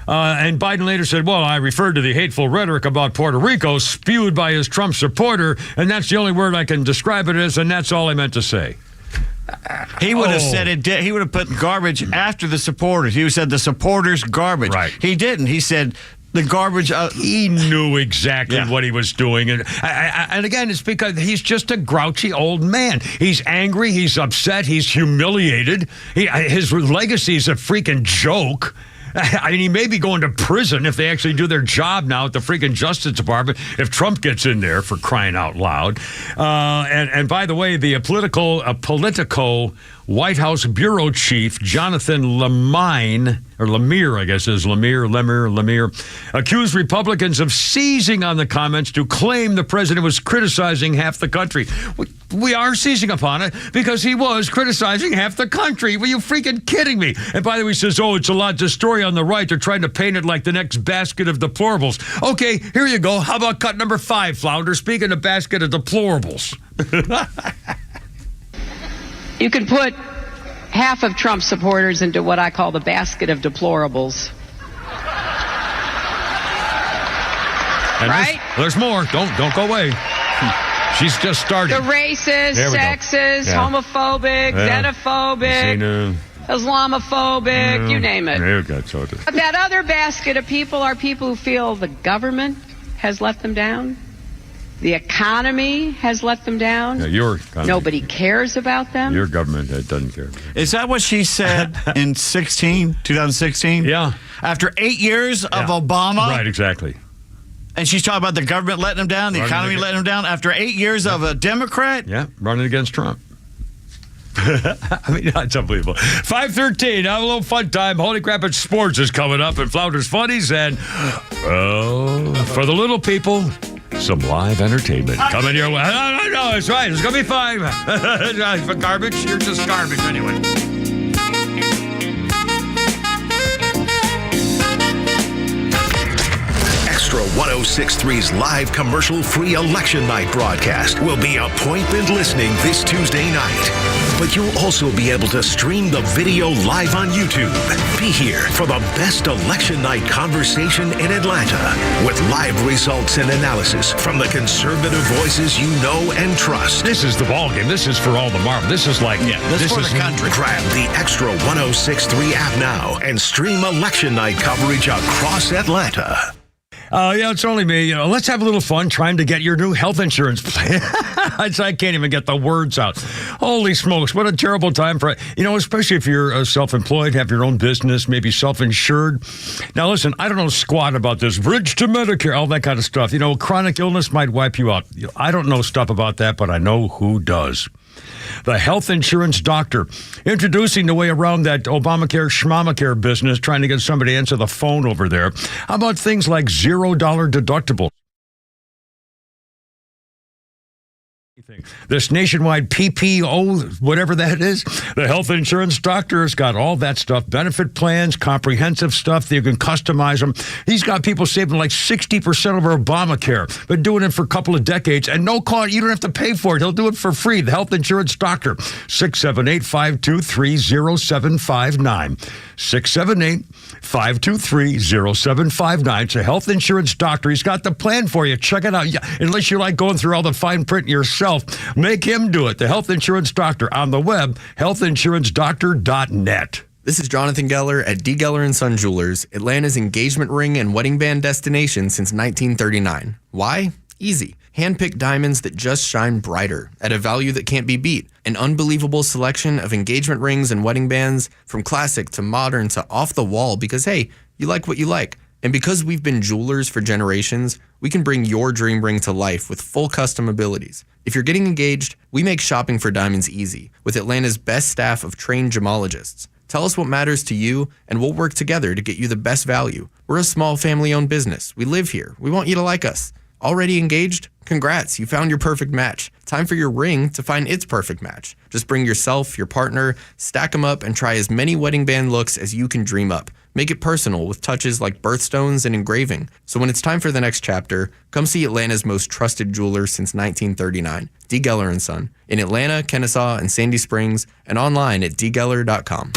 And Biden later said, well, I referred to the hateful rhetoric about Puerto Rico spewed by his Trump supporter, and that's the only word I can describe it as, and that's all I meant to say. He would have said it. He would have put garbage after the supporters. He said the supporters garbage. Right. He didn't. He said the garbage. He knew exactly what he was doing, and again, it's because he's just a grouchy old man. He's angry. He's upset. He's humiliated. His legacy is a freaking joke. I mean, he may be going to prison if they actually do their job now at the freaking Justice Department, if Trump gets in there, for crying out loud. And by the way, the Politico White House Bureau Chief, Jonathan Lemire, I guess is Lemire, accused Republicans of seizing on the comments to claim the president was criticizing half the country. We are seizing upon it because he was criticizing half the country. Were you freaking kidding me? And by the way, he says, it's a lot. The story on the right, they're trying to paint it like the next basket of deplorables. Okay, here you go. How about cut number 5, Flounder? Speaking of basket of deplorables. You can put half of Trump supporters into what I call the basket of deplorables. And right? There's more. Don't go away. She's just starting. The racist, sexist, homophobic, xenophobic, Islamophobic, you name it. But that other basket of people are people who feel the government has let them down. The economy has let them down. Yeah, your economy. Nobody cares about them. Your government doesn't care. Is that what she said in 2016? Yeah. After 8 years of Obama? Right, exactly. And she's talking about the government letting them down, the economy letting them down after 8 years of a Democrat? Yeah, running against Trump. I mean, that's unbelievable. 5:13, have a little fun time. Holy crap, it's sports is coming up, and Flounders Funnies, and for the little people, some live entertainment coming your way. No, it's right. It's going to be fine. For garbage, you're just garbage anyway. Extra 106.3's live commercial-free election night broadcast will be appointment listening this Tuesday night. But you'll also be able to stream the video live on YouTube. Be here for the best election night conversation in Atlanta with live results and analysis from the conservative voices you know and trust. This is the ballgame. This is for all the marble. This is like, this is for the country. Grab the Extra 106.3 app now and stream election night coverage across Atlanta. It's only me. Let's have a little fun trying to get your new health insurance plan. I can't even get the words out. Holy smokes, what a terrible time for, especially if you're self-employed, have your own business, maybe self-insured. Now, listen, I don't know squat about this bridge to Medicare, all that kind of stuff. Chronic illness might wipe you out. I don't know stuff about that, but I know who does. The health insurance doctor, introducing the way around that Obamacare, Schmamacare business, trying to get somebody to answer the phone over there. How about things like $0 deductible? This nationwide PPO, whatever that is, the health insurance doctor has got all that stuff, benefit plans, comprehensive stuff. You can customize them. He's got people saving like 60% over Obamacare. Been doing it for a couple of decades, and no cost. You don't have to pay for it. He'll do it for free. The health insurance doctor, 678-523-0759. 678-523-0759. It's a health insurance doctor. He's got the plan for you. Check it out. Yeah, unless you like going through all the fine print yourself, make him do it. The health insurance doctor on the web, healthinsurancedoctor.net. This is Jonathan Geller at D. Geller & Son Jewelers, Atlanta's engagement ring and wedding band destination since 1939. Why? Easy. Hand-picked diamonds that just shine brighter at a value that can't be beat. An unbelievable selection of engagement rings and wedding bands, from classic to modern to off the wall, because hey, you like what you like. And because we've been jewelers for generations, we can bring your dream ring to life with full custom abilities. If you're getting engaged, we make shopping for diamonds easy with Atlanta's best staff of trained gemologists. Tell us what matters to you, and we'll work together to get you the best value. We're a small family-owned business. We live here. We want you to like us. Already engaged? Congrats, you found your perfect match. Time for your ring to find its perfect match. Just bring yourself, your partner, stack them up, and try as many wedding band looks as you can dream up. Make it personal with touches like birthstones and engraving. So when it's time for the next chapter, come see Atlanta's most trusted jeweler since 1939, D. Geller & Son, in Atlanta, Kennesaw, and Sandy Springs, and online at dgeller.com.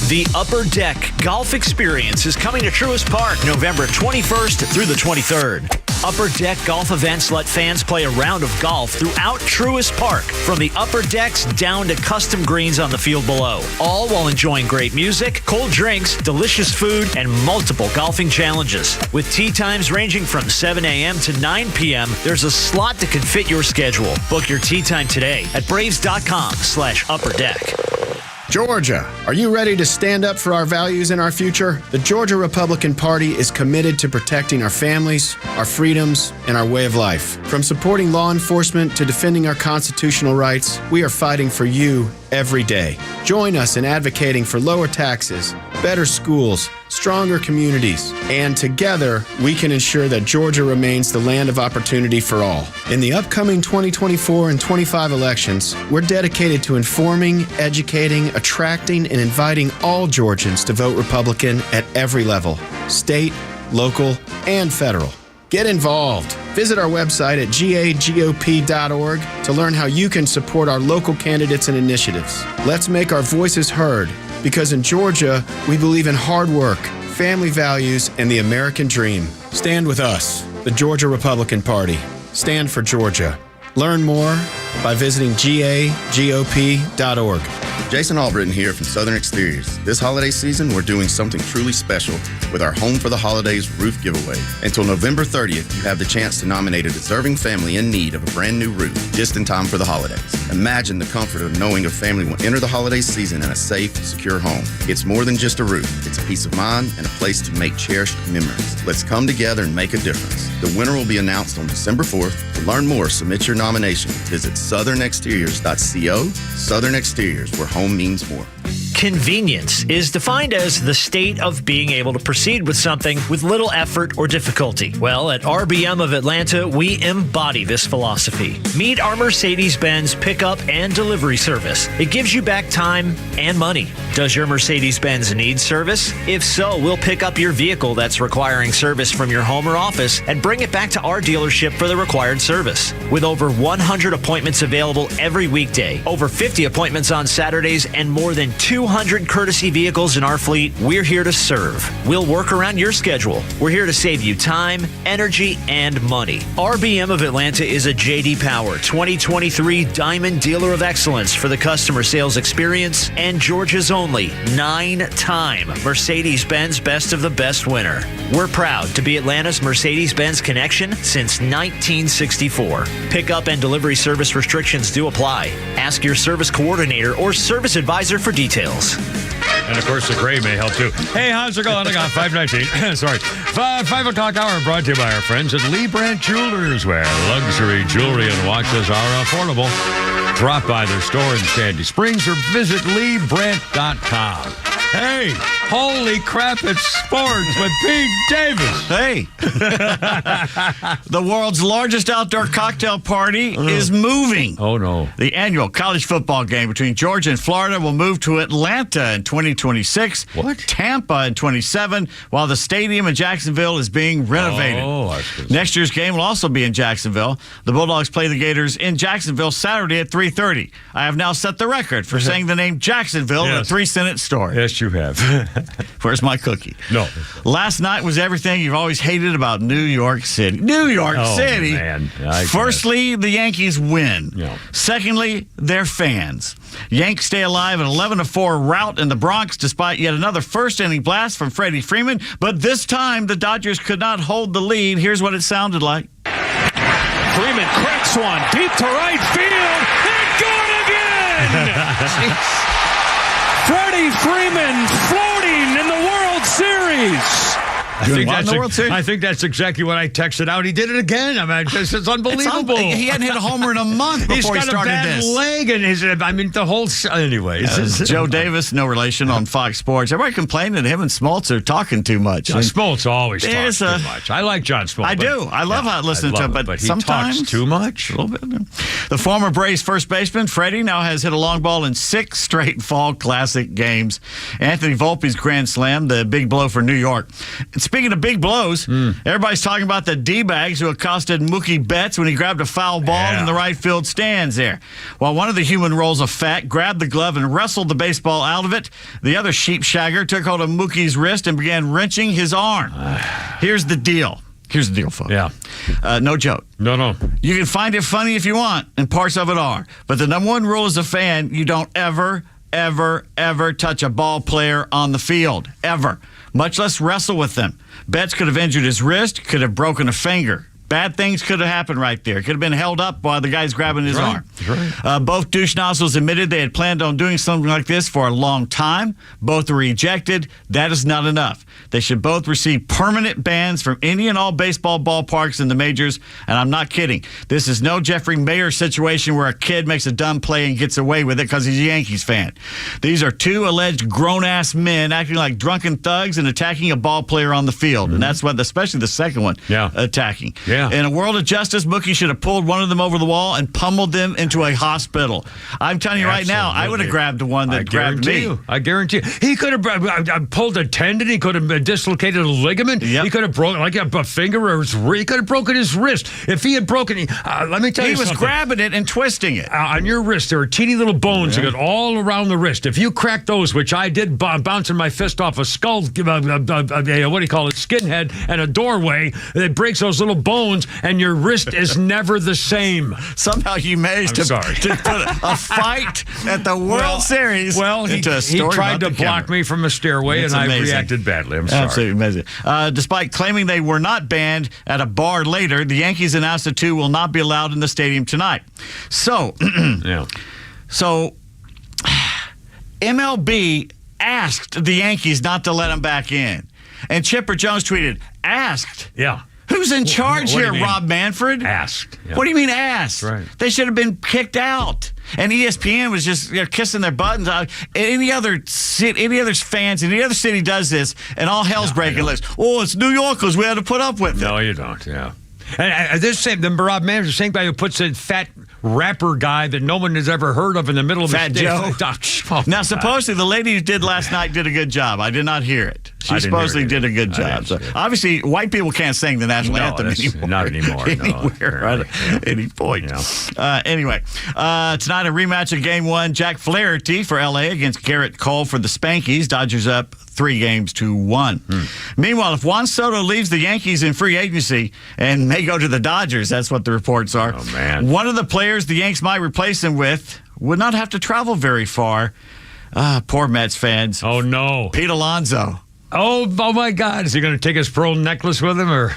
The Upper Deck Golf Experience is coming to Truist Park November 21st through the 23rd. Upper Deck golf events let fans play a round of golf throughout Truist Park, from the upper decks down to custom greens on the field below, all while enjoying great music, cold drinks, delicious food, and multiple golfing challenges. With tee times ranging from 7 a.m. to 9 p.m., there's a slot that can fit your schedule. Book your tee time today at braves.com/upperdeck. Georgia, are you ready to stand up for our values and our future? The Georgia Republican Party is committed to protecting our families, our freedoms, and our way of life. From supporting law enforcement to defending our constitutional rights, we are fighting for you every day. Join us in advocating for lower taxes, better schools, stronger communities, and together we can ensure that Georgia remains the land of opportunity for all. In the upcoming 2024 and 25 elections, we're dedicated to informing, educating, attracting, and inviting all Georgians to vote Republican at every level, state, local, and federal. Get involved. Visit our website at gagop.org to learn how you can support our local candidates and initiatives. Let's make our voices heard, because in Georgia, we believe in hard work, family values, and the American dream. Stand with us, the Georgia Republican Party. Stand for Georgia. Learn more by visiting gagop.org. Jason Albritton here from Southern Exteriors. This holiday season, we're doing something truly special with our Home for the Holidays roof giveaway. Until November 30th, you have the chance to nominate a deserving family in need of a brand new roof just in time for the holidays. Imagine the comfort of knowing a family will enter the holiday season in a safe, secure home. It's more than just a roof. It's a peace of mind and a place to make cherished memories. Let's come together and make a difference. The winner will be announced on December 4th. To learn more, submit your nomination. Visit southernexteriors.co. Southern Exteriors, where home means more. Convenience is defined as the state of being able to proceed with something with little effort or difficulty. Well, at RBM of Atlanta, we embody this philosophy. Meet our Mercedes-Benz pickup and delivery service. It gives you back time and money. Does your Mercedes-Benz need service? If so, we'll pick up your vehicle that's requiring service from your home or office and bring it back to our dealership for the required service. With over 100 appointments available every weekday, over 50 appointments on Saturdays, and more than 200 courtesy vehicles in our fleet, we're here to serve. We'll work around your schedule. We're here to save you time, energy, and money. RBM of Atlanta is a J.D. Power 2023 Diamond Dealer of Excellence for the customer sales experience and Georgia's only 9-time Mercedes-Benz Best of the Best winner. We're proud to be Atlanta's Mercedes-Benz connection since 1964. Pickup and delivery service restrictions do apply. Ask your service coordinator or service advisor for details. And, of course, the gray may help, too. Hey, how's it going? I got 5:19. Sorry. 5 o'clock hour brought to you by our friends at Lee Brandt Jewelers, where luxury jewelry and watches are affordable. Drop by their store in Sandy Springs or visit LeeBrandt.com. Hey, Holy crap, it's sports with Pete Davis. Hey. The world's largest outdoor cocktail party is moving. Oh, no. The annual college football game between Georgia and Florida will move to Atlanta in 2026. What? Tampa in 27, while the stadium in Jacksonville is being renovated. Next year's game will also be in Jacksonville. The Bulldogs play the Gators in Jacksonville Saturday at 3:30. I have now set the record for saying the name Jacksonville in a 3-sentence story. Yes, you have. Where's my cookie? No. Last night was everything you've always hated about New York City. New York City. Man. Firstly, the Yankees win. Yeah. Secondly, their fans. Yanks stay alive, an 11-4 rout in the Bronx despite yet another first-inning blast from Freddie Freeman. But this time, the Dodgers could not hold the lead. Here's what it sounded like. Freeman cracks one deep to right field. And gone again! Freddie Freeman floating in the World Series. I think that's exactly what I texted out. He did it again. I mean, this is unbelievable. He hadn't hit a homer in a month before he started this. He's got a bad leg, and the whole... Anyways. Joe Davis, no relation, on Fox Sports. Everybody complaining that him and Smoltz are talking too much. Smoltz always talks too much. I like John Smoltz. I do. I love listening to him, but he sometimes... talks too much. A little bit. The former Braves first baseman, Freddie, now has hit a long ball in 6 straight Fall Classic games. Anthony Volpe's grand slam, the big blow for New York. And speaking of big blows, everybody's talking about the D-bags who accosted Mookie Betts when he grabbed a foul ball in the right field stands there. While one of the human rolls of fat grabbed the glove and wrestled the baseball out of it, the other sheepshagger took hold of Mookie's wrist and began wrenching his arm. Here's the deal. Here's the deal, folks. Yeah. No joke. No. You can find it funny if you want, and parts of it are. But the number one rule as a fan, you don't ever touch a ball player on the field. Ever. Much less wrestle with them. Betts could have injured his wrist, could have broken a finger. Bad things could have happened right there. Could have been held up while the guy's grabbing his arm. Right. Both douche nozzles admitted they had planned on doing something like this for a long time. Both were rejected. That is not enough. They should both receive permanent bans from any and all baseball ballparks in the majors, and I'm not kidding. This is no Jeffrey Mayer situation where a kid makes a dumb play and gets away with it because he's a Yankees fan. These are 2 alleged grown-ass men acting like drunken thugs and attacking a ball player on the field, and that's what, especially the second one, attacking. Yeah. In a world of justice, Mookie should have pulled one of them over the wall and pummeled them into a hospital. I'm telling you right now, I would have grabbed the one that grabbed me. I guarantee you. He could have pulled a tendon. He could have dislocated a ligament. Yep. He could have broken like a finger or his wrist. He could have broken his wrist. If he had broken it, let me tell you something. He was grabbing it and twisting it. On your wrist, there are teeny little bones that go all around the wrist. If you crack those, which I did bouncing my fist off a skull, what do you call it, skinhead, and a doorway, it breaks those little bones, and your wrist is never the same. Somehow you managed to put a fight at the World Series into a story. He tried to the block camera. Me from a stairway, and I reacted badly. I'm sorry. Absolutely amazing. Despite claiming they were not banned at a bar later, the Yankees announced the 2 will not be allowed in the stadium tonight. So, MLB asked the Yankees not to let them back in. And Chipper Jones tweeted, asked? Yeah. Who's in charge what here, Rob Manfred? Asked. Yeah. What do you mean asked? Right. They should have been kicked out. And ESPN was just kissing their buttons. Any other fans in any other city does this, and all hell's breaking loose. Oh, it's New Yorkers. We had to put up with it. No, you don't. Yeah. And this same, the Rob Manfred, the same guy who puts a fat rapper guy that no one has ever heard of in the middle of Fat Joe. Now, God. supposedly, the lady who did last night did a good job. I did not hear it. She supposedly did a good job. So obviously, white people can't sing the national anthem anymore. Not anymore. Anywhere, at any point. Yeah. Anyway, tonight a rematch of Game 1. Jack Flaherty for L.A. against Garrett Cole for the Spankies. Dodgers up 3-1. Meanwhile, if Juan Soto leaves the Yankees in free agency and may go to the Dodgers, that's what the reports are. Oh, man. One of the players the Yanks might replace him with would not have to travel very far. Poor Mets fans. Oh, no. Pete Alonso. Oh, my God. Is he going to take his pearl necklace with him, or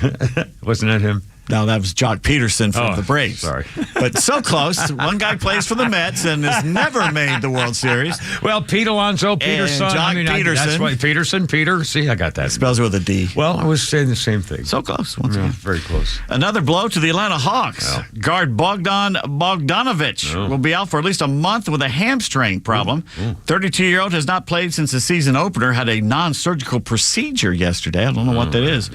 wasn't that him? No, that was Jock Peterson from the Braves. Sorry. But so close. One guy plays for the Mets and has never made the World Series. Well, Pete Alonso, Peterson. Jock Peterson. That's why Peterson, Peter. See, I got that. Spells with a D. Well, I was saying the same thing. So close. Once again. Very close. Another blow to the Atlanta Hawks. Well. Guard Bogdan Bogdanovic will be out for at least a month with a hamstring problem. 32-year-old has not played since the season opener, had a non-surgical procedure yesterday. I don't know what that is.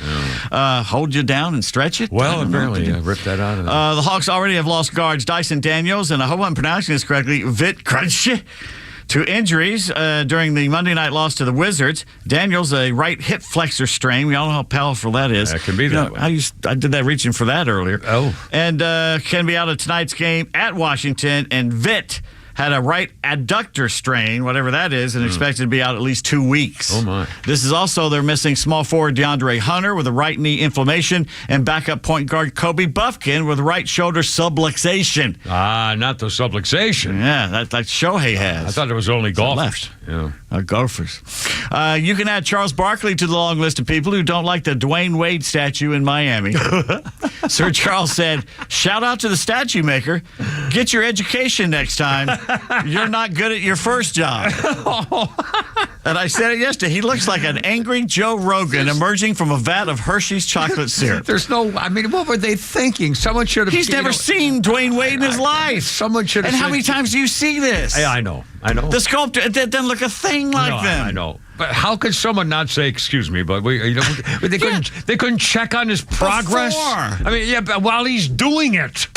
Hold you down and stretch it? Well, apparently, ripped that out of there. The Hawks already have lost guards Dyson Daniels and I hope I'm pronouncing this correctly, Vit Krejci, to injuries during the Monday night loss to the Wizards. Daniels, a right hip flexor strain. We all know how powerful that is. That can be that way. I did that reaching for that earlier. Oh. And can be out of tonight's game at Washington. And Vit had a right adductor strain, whatever that is, and expected to be out at least 2 weeks. Oh, my. This is also, they're missing small forward DeAndre Hunter with a right knee inflammation and backup point guard Kobe Buffkin with right shoulder subluxation. Not the subluxation. Yeah, that's like Shohei has. I thought it was only golfers. Left. Yeah. Golfers. You can add Charles Barkley to the long list of people who don't like the Dwayne Wade statue in Miami. Sir Charles said, shout out to the statue maker. Get your education next time. You're not good at your first job. And I said it yesterday. He looks like an angry Joe Rogan emerging from a vat of Hershey's chocolate syrup. There's no, I mean, what were they thinking? Someone should have. He's never seen Dwayne Wade in his life. Someone should have. And how many times do you see this? Yeah, I know. The sculptor, it doesn't look a thing like them. I know. But how could someone not say, excuse me, but they couldn't check on his progress? Before. I mean, but while he's doing it.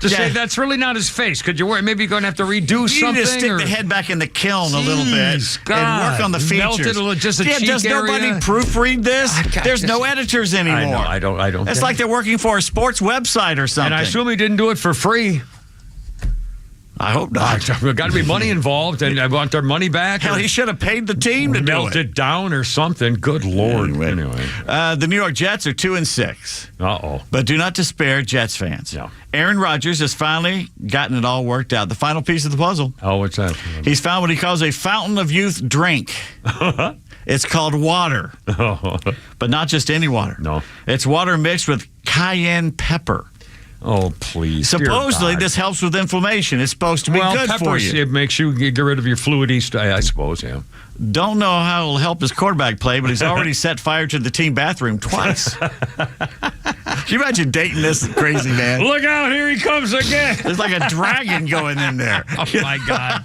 To say that's really not his face. Could you worry? Maybe you're going to have to redo something. You need to stick the head back in the kiln a little bit and work on the features. Just a cheek does nobody area? Proofread this? There's no editors anymore. I don't. It's like they're working for a sports website or something. And I assume he didn't do it for free. I hope not. There's got to be money involved, and I want their money back. Hell, he should have paid the team to melt it down or something. Good Lord. Anyway. The New York Jets are 2-6. Uh-oh. But do not despair, Jets fans. No. Aaron Rodgers has finally gotten it all worked out. The final piece of the puzzle. Oh, what's that? He's found what he calls a fountain of youth drink. It's called water. But not just any water. No. It's water mixed with cayenne pepper. Oh, please. Supposedly, this helps with inflammation. It's supposed to be good for you. It makes you get rid of your fluidy stuff, I suppose, yeah. Don't know how it'll help his quarterback play, but he's already set fire to the team bathroom twice. Can you imagine dating this crazy man? Look out, here he comes again. There's like a dragon going in there. Oh, my God.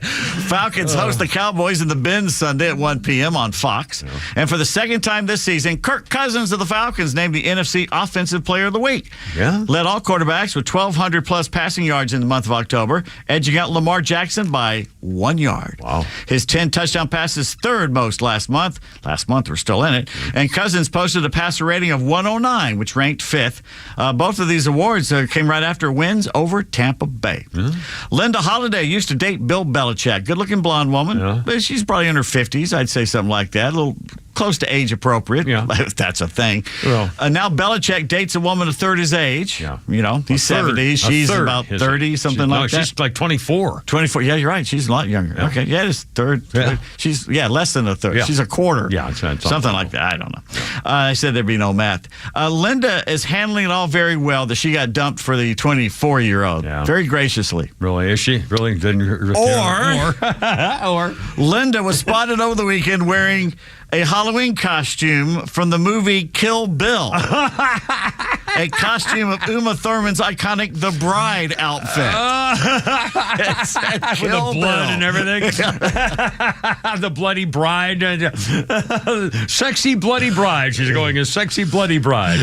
Falcons host the Cowboys in the Benz Sunday at 1 p.m. on Fox. Yeah. And for the second time this season, Kirk Cousins of the Falcons named the NFC Offensive Player of the Week. Yeah. Led all quarterbacks with 1,200-plus passing yards in the month of October, edging out Lamar Jackson by 1 yard. Wow. His 10 touchdown passes third most last month. Last month, we're still in it. And Cousins posted a passer rating of 109, which ranked 5th. Both of these awards came right after wins over Tampa Bay. Mm-hmm. Linda Holliday used to date Bill Belichick. Good-looking blonde woman. Yeah. She's probably in her 50s. I'd say something like that. A little close to age appropriate, if that's a thing. Well, now Belichick dates a woman a third his age. Yeah. You know, he's 70s. She's about 30, something like that. She's like 24. 24. Yeah, you're right. She's a lot younger. Yeah. Okay. Yeah, it's third. Yeah. She's, less than a third. Yeah. She's a quarter. Yeah. Something like that. I don't know. I said there'd be no math. Linda is handling it all very well that she got dumped for the 24-year-old. Yeah. Very graciously. Really? Is she? Really? Or Linda was spotted over the weekend wearing a Halloween costume from the movie Kill Bill. A costume of Uma Thurman's iconic The Bride outfit. With the blood and everything. The bloody bride. Sexy bloody bride. She's going as sexy bloody bride.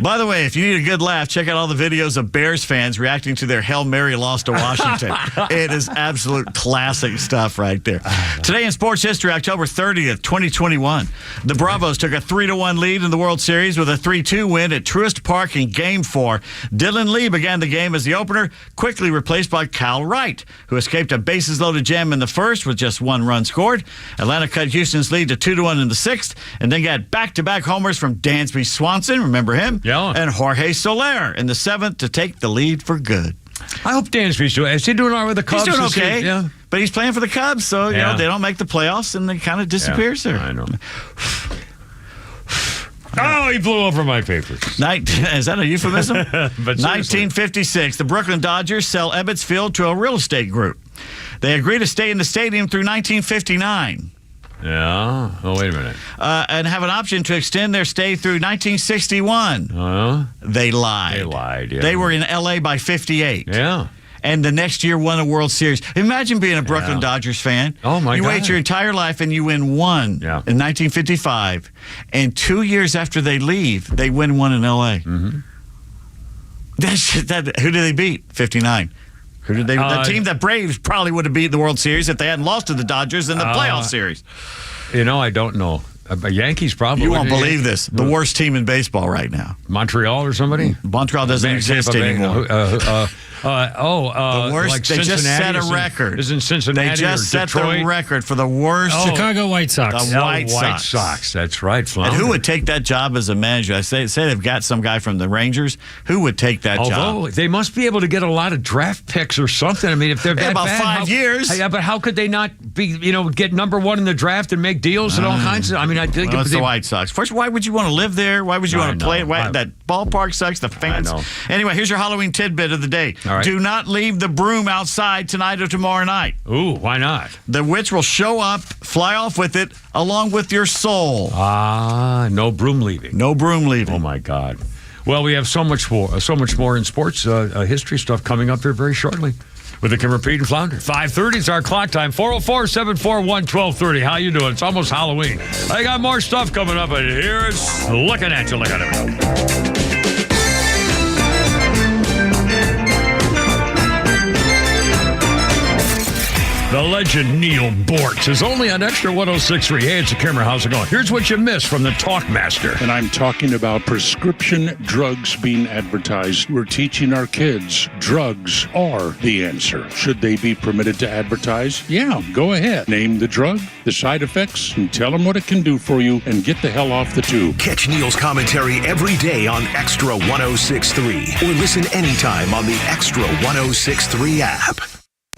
By the way, if you need a good laugh, check out all the videos of Bears fans reacting to their Hail Mary loss to Washington. It is absolute classic stuff right there. Today in sports history, October 30th, 2021, the Bravos took a 3-1 lead in the World Series with a 3-2 win at Truist Park in Game 4. Dylan Lee began the game as the opener, quickly replaced by Kyle Wright, who escaped a bases-loaded jam in the first with just 1 run scored. Atlanta cut Houston's lead to 2-1 in the 6th, and then got back-to-back homers from Dansby Swanson, remember him? Yeah. And Jorge Soler in the 7th to take the lead for good. I hope Dansby's doing. Is he doing all right with the Cubs? He's doing okay. Yeah. But he's playing for the Cubs, so you know they don't make the playoffs, and it kind of disappears there. I know. Oh, he blew over my papers. Is that a euphemism? But 1956, the Brooklyn Dodgers sell Ebbets Field to a real estate group. They agree to stay in the stadium through 1959. Yeah. Oh, wait a minute. And have an option to extend their stay through 1961. They lied. They lied, yeah. They were in L.A. by 58. Yeah. And the next year won a World Series. Imagine being a Brooklyn Dodgers fan. Oh, my God. You wait your entire life and you win one in 1955. And 2 years after they leave, they win one in L.A. Mm-hmm. Who did they beat? 59. Who did they? The team that Braves probably would have beat the World Series if they hadn't lost to the Dodgers in the playoff series. I don't know. Yankees probably. You won't believe this. The worst team in baseball right now. Montreal or somebody? Montreal doesn't exist anymore. The worst. Like they just set a Cincinnati record. Isn't Cincinnati They just or set Detroit? the record for the worst. Chicago White Sox. The White Sox. That's right. And who would take that job as a manager? I say they've got some guy from the Rangers. Who would take that job? Although they must be able to get a lot of draft picks or something. I mean, if they're that about bad, 5 years. Yeah, but how could they not be? Get number one in the draft and make deals and all kinds of? I mean, I think it's the White Sox. First, why would you want to live there? Why would you want to play? That ballpark sucks. The fans. Anyway, here's your Halloween tidbit of the day. All right. Do not leave the broom outside tonight or tomorrow night. Ooh, why not? The witch will show up, fly off with it, along with your soul. No broom leaving. No broom leaving. Oh my God. Well, we have so much more in sports history stuff coming up here very shortly with the Kimmer, Pete, and Flounder. 5:30 is our clock time. 404-741-1230. How you doing? It's almost Halloween. I got more stuff coming up, and here's looking at you. Look at it. The legend Neil Bortz is only on Extra 106.3. Hey, it's a Kimmer. How's it going? Here's what you missed from the Talkmaster. And I'm talking about prescription drugs being advertised. We're teaching our kids drugs are the answer. Should they be permitted to advertise? Yeah, go ahead. Name the drug, the side effects, and tell them what it can do for you, and get the hell off the tube. Catch Neil's commentary every day on Extra 106.3 or listen anytime on the Extra 106.3 app.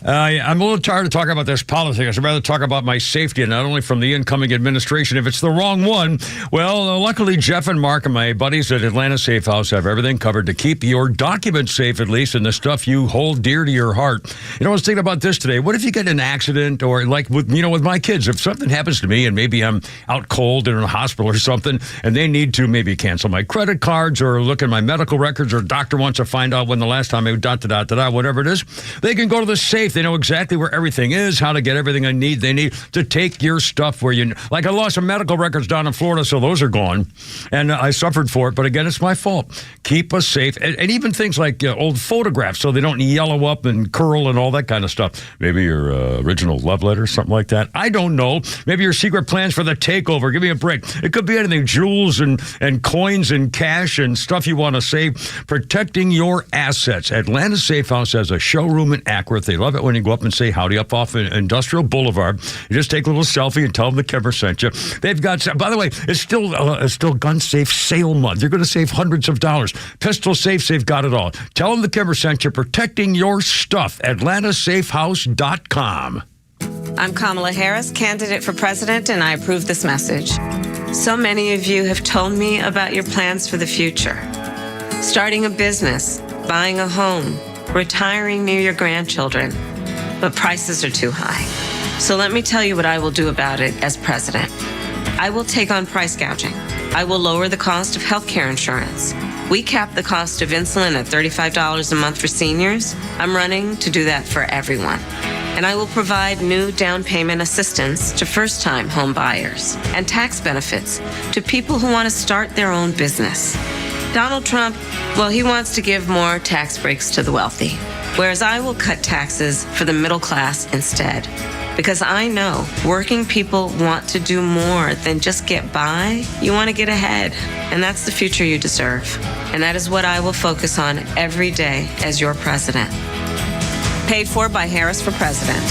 I'm a little tired of talking about this politics. I'd rather talk about my safety, and not only from the incoming administration. If it's the wrong one, well, luckily Jeff and Mark and my buddies at Atlanta Safe House have everything covered to keep your documents safe, at least, and the stuff you hold dear to your heart. I was thinking about this today. What if you get in an accident, or like with my kids, if something happens to me and maybe I'm out cold in a hospital or something, and they need to maybe cancel my credit cards or look at my medical records, or a doctor wants to find out when the last time whatever it is, they can go to the safe. They know exactly where everything is, how to get everything they need to take your stuff where you... Like, I lost some medical records down in Florida, so those are gone. And I suffered for it, but again, it's my fault. Keep us safe. And even things like old photographs, so they don't yellow up and curl and all that kind of stuff. Maybe your original love letter, something like that. I don't know. Maybe your secret plans for the takeover. Give me a break. It could be anything. Jewels and coins and cash and stuff you want to save. Protecting your assets. Atlanta Safe House has a showroom in Acworth. They love it when you go up and say howdy up off Industrial Boulevard. You just take a little selfie and tell them the Kimmer sent you. They've got, by the way, it's still gun safe sale month. You're going to save hundreds of dollars. Pistol safes, they've got it all. Tell them the Kimmer sent you. Protecting your stuff. AtlantaSafeHouse.com. I'm Kamala Harris, candidate for president, and I approve this message. So many of you have told me about your plans for the future. Starting a business, buying a home, retiring near your grandchildren. But prices are too high. So let me tell you what I will do about it as president. I will take on price gouging. I will lower the cost of healthcare insurance. We cap the cost of insulin at $35 a month for seniors. I'm running to do that for everyone. And I will provide new down payment assistance to first-time home buyers and tax benefits to people who want to start their own business. Donald Trump, well, he wants to give more tax breaks to the wealthy, whereas I will cut taxes for the middle class instead. Because I know working people want to do more than just get by. You want to get ahead, and that's the future you deserve. And that is what I will focus on every day as your president. Paid for by Harris for President.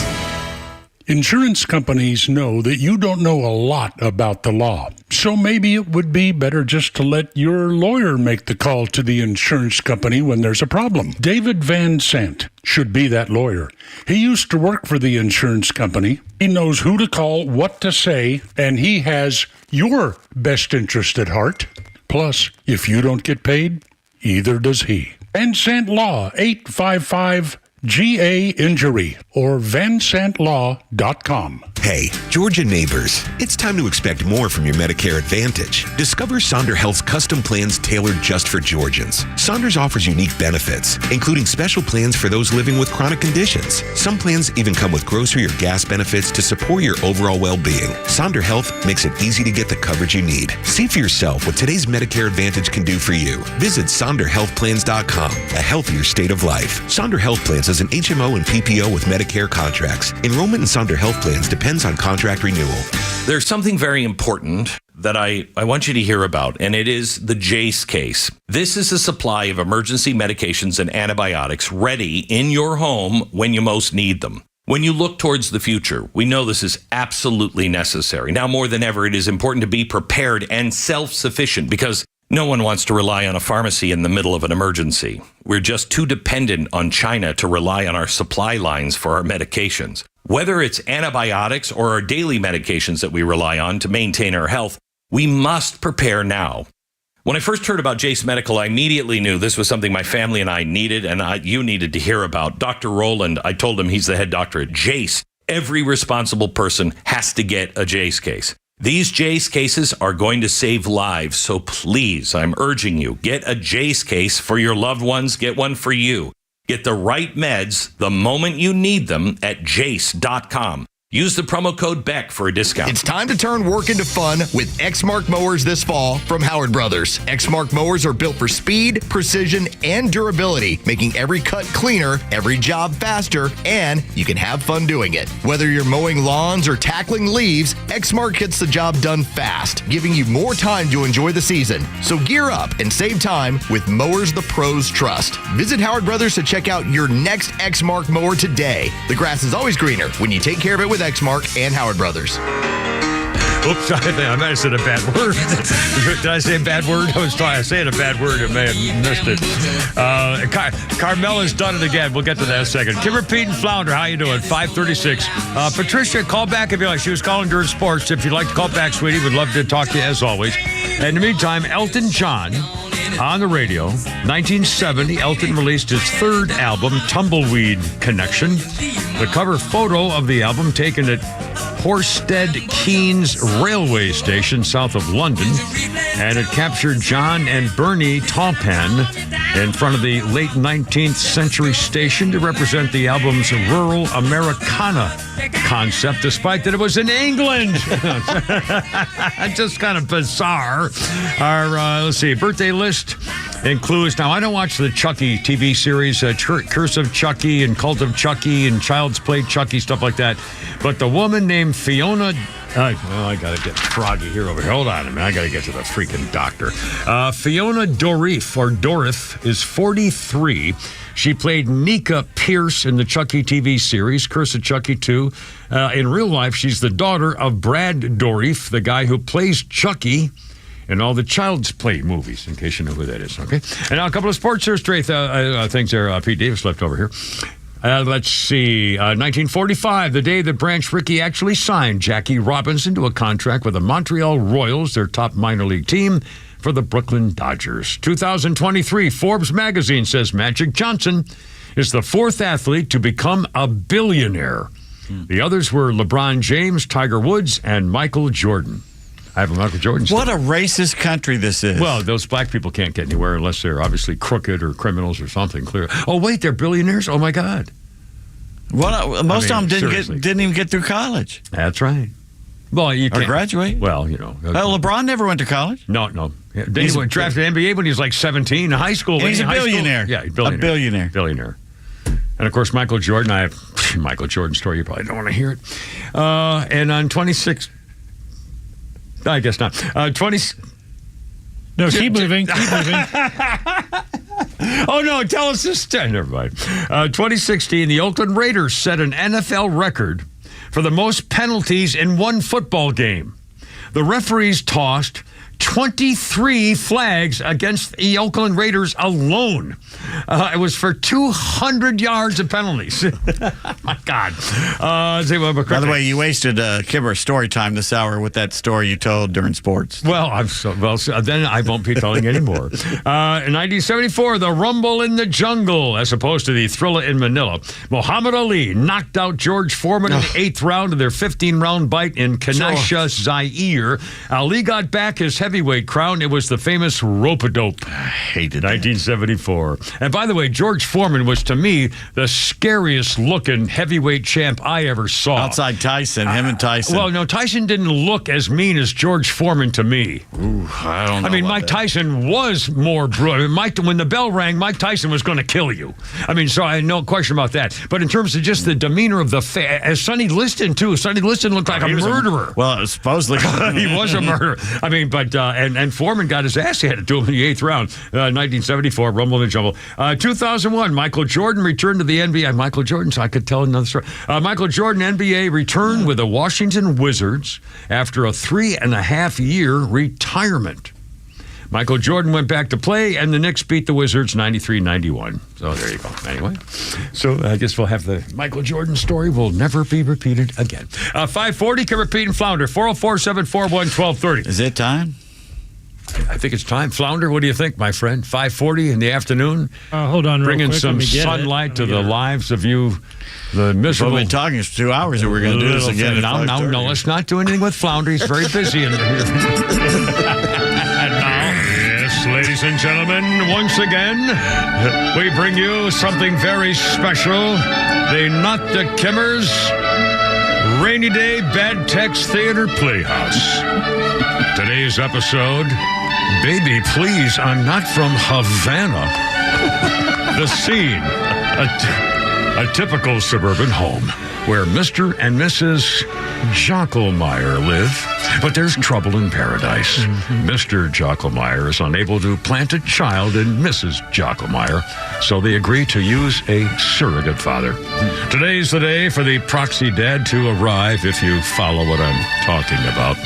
Insurance companies know that you don't know a lot about the law, so maybe it would be better just to let your lawyer make the call to the insurance company when there's a problem. David Van Sant should be that lawyer. He used to work for the insurance company. He knows who to call, what to say, and he has your best interest at heart. Plus, if you don't get paid, either does he. Vansant Law, 855-GA-INJURY or vansantlaw.com. Hey, Georgia neighbors, it's time to expect more from your Medicare Advantage. Discover Sonder Health's custom plans tailored just for Georgians. Saunders offers unique benefits, including special plans for those living with chronic conditions. Some plans even come with grocery or gas benefits to support your overall well-being. Sonder Health makes it easy to get the coverage you need. See for yourself what today's Medicare Advantage can do for you. Visit SonderHealthPlans.com, a healthier state of life. Sonder Health Plans is an HMO and PPO with Medicare contracts. Enrollment in Sonder Health Plans depends on contract renewal. There's something very important that I want you to hear about, and it is the Jase case. This is a supply of emergency medications and antibiotics ready in your home when you most need them. When you look towards the future, we know this is absolutely necessary. Now more than ever, it is important to be prepared and self-sufficient because no one wants to rely on a pharmacy in the middle of an emergency. We're just too dependent on China to rely on our supply lines for our medications. Whether it's antibiotics or our daily medications that we rely on to maintain our health, we must prepare now. When I first heard about Jase Medical, I immediately knew this was something my family and I needed, and you needed to hear about. Dr. Rowland, I told him he's the head doctor at Jase. Every responsible person has to get a Jase case. These Jase cases are going to save lives, so please, I'm urging you, get a Jase case for your loved ones. Get one for you. Get the right meds the moment you need them at Jase.com. Use the promo code BECK for a discount. It's time to turn work into fun with Exmark mowers this fall from Howard Brothers. Exmark mowers are built for speed, precision, and durability, making every cut cleaner, every job faster, and you can have fun doing it. Whether you're mowing lawns or tackling leaves, Exmark gets the job done fast, giving you more time to enjoy the season. So gear up and save time with mowers the pros trust. Visit Howard Brothers to check out your next Exmark mower today. The grass is always greener when you take care of it with Exmark and Howard Brothers. Oops, I might have said a bad word. Did I say a bad word? I was saying a bad word. I may have missed it. Carmela's done it again. We'll get to that in a second. Kimmer, Pete, and Flounder, how you doing? 536. Patricia, call back if you like. She was calling during sports. If you'd like to call back, sweetie, we'd love to talk to you as always. In the meantime, Elton John on the radio. 1970, Elton released his third album, Tumbleweed Connection. The cover photo of the album taken at Horsted Keynes railway station south of London, and it captured John and Bernie Taupin in front of the late 19th century station to represent the album's rural Americana concept, despite that it was in England. Just kind of bizarre. Our, let's see, birthday list includes, now I don't watch the Chucky TV series, Curse of Chucky and Cult of Chucky and Child's Play Chucky, stuff like that. But the woman named Fiona, I got to get froggy here over here. Hold on a minute. I got to get to the freaking doctor. Fiona Dorif is 43. She played Nika Pierce in the Chucky TV series, Curse of Chucky 2. In real life, she's the daughter of Brad Dourif, the guy who plays Chucky in all the Child's Play movies, in case you know who that is, okay? And now a couple of sports here, straight things there. Pete Davis left over here. Let's see. 1945, the day that Branch Rickey actually signed Jackie Robinson to a contract with the Montreal Royals, their top minor league team, for the Brooklyn Dodgers. 2023, Forbes magazine says Magic Johnson is the fourth athlete to become a billionaire. The others were LeBron James, Tiger Woods, and Michael Jordan. I have a Michael Jordan story. What a racist country this is. Well, those black people can't get anywhere unless they're obviously crooked or criminals or something clear. Oh, wait, they're billionaires? Oh, my God. Well, most of them didn't even get through college. That's right. Well, you can't. Or graduate. Well, you know. LeBron never went to college. No. He went drafted the NBA when he was like 17 in high school. And he's a billionaire. Yeah, billionaire. A billionaire. And, of course, Michael Jordan. I have Michael Jordan story. You probably don't want to hear it. And on 26... I guess not. 20... No, keep moving. Oh, no, tell us this. Never mind. 2016, the Oakland Raiders set an NFL record for the most penalties in one football game. The referees tossed 23 flags against the Oakland Raiders alone. It was for 200 yards of penalties. My God. By the way, you wasted Kimmer story time this hour with that story you told during sports. Well, then I won't be telling anymore. In 1974, the Rumble in the Jungle, as opposed to the Thriller in Manila. Muhammad Ali knocked out George Foreman in the 8th round of their 15-round bite in Kanasha, Zaire. Ali got back his heavyweight crown. It was the famous rope-a-dope. I hated 1974. And by the way, George Foreman was, to me, the scariest-looking heavyweight champ I ever saw. Outside Tyson, him and Tyson. Well, no, Tyson didn't look as mean as George Foreman to me. Ooh, I don't know. I mean, Mike Tyson was more brutal. When the bell rang, Mike Tyson was going to kill you. I mean, so I had no question about that. But in terms of just the demeanor of as Sonny Liston, too. Sonny Liston looked like a murderer. Well, supposedly. He was a murderer. I mean, but and Foreman got his ass handed to him in the 8th round. 1974, Rumble in the Jungle. 2001, Michael Jordan returned to the NBA. Michael Jordan, so I could tell another story. Michael Jordan, NBA, returned with the Washington Wizards after a 3.5-year retirement. Michael Jordan went back to play, and the Knicks beat the Wizards 93-91. So there you go. Anyway, so I guess we'll have the Michael Jordan story will never be repeated again. 540, can repeat and flounder. 404-741-1230. Is it time? I think it's time. Flounder, what do you think, my friend? 5:40 in the afternoon? Hold on real Bringing quick. some sunlight to the lives of you, the miserable... We've been talking for 2 hours and we're going to do this again. No, let's not do anything with Flounder. He's very busy. And now, yes, ladies and gentlemen, once again, we bring you something very special. The Not the Kimmers Rainy Day Bad Text Theater Playhouse. Today's episode, Baby, Please, I'm Not from Havana. The scene, a typical suburban home where Mr. and Mrs. Jockelmeyer live, but there's trouble in paradise. Mr. Jockelmeyer is unable to plant a child in Mrs. Jockelmeyer, so they agree to use a surrogate father. Today's the day for the proxy dad to arrive, if you follow what I'm talking about.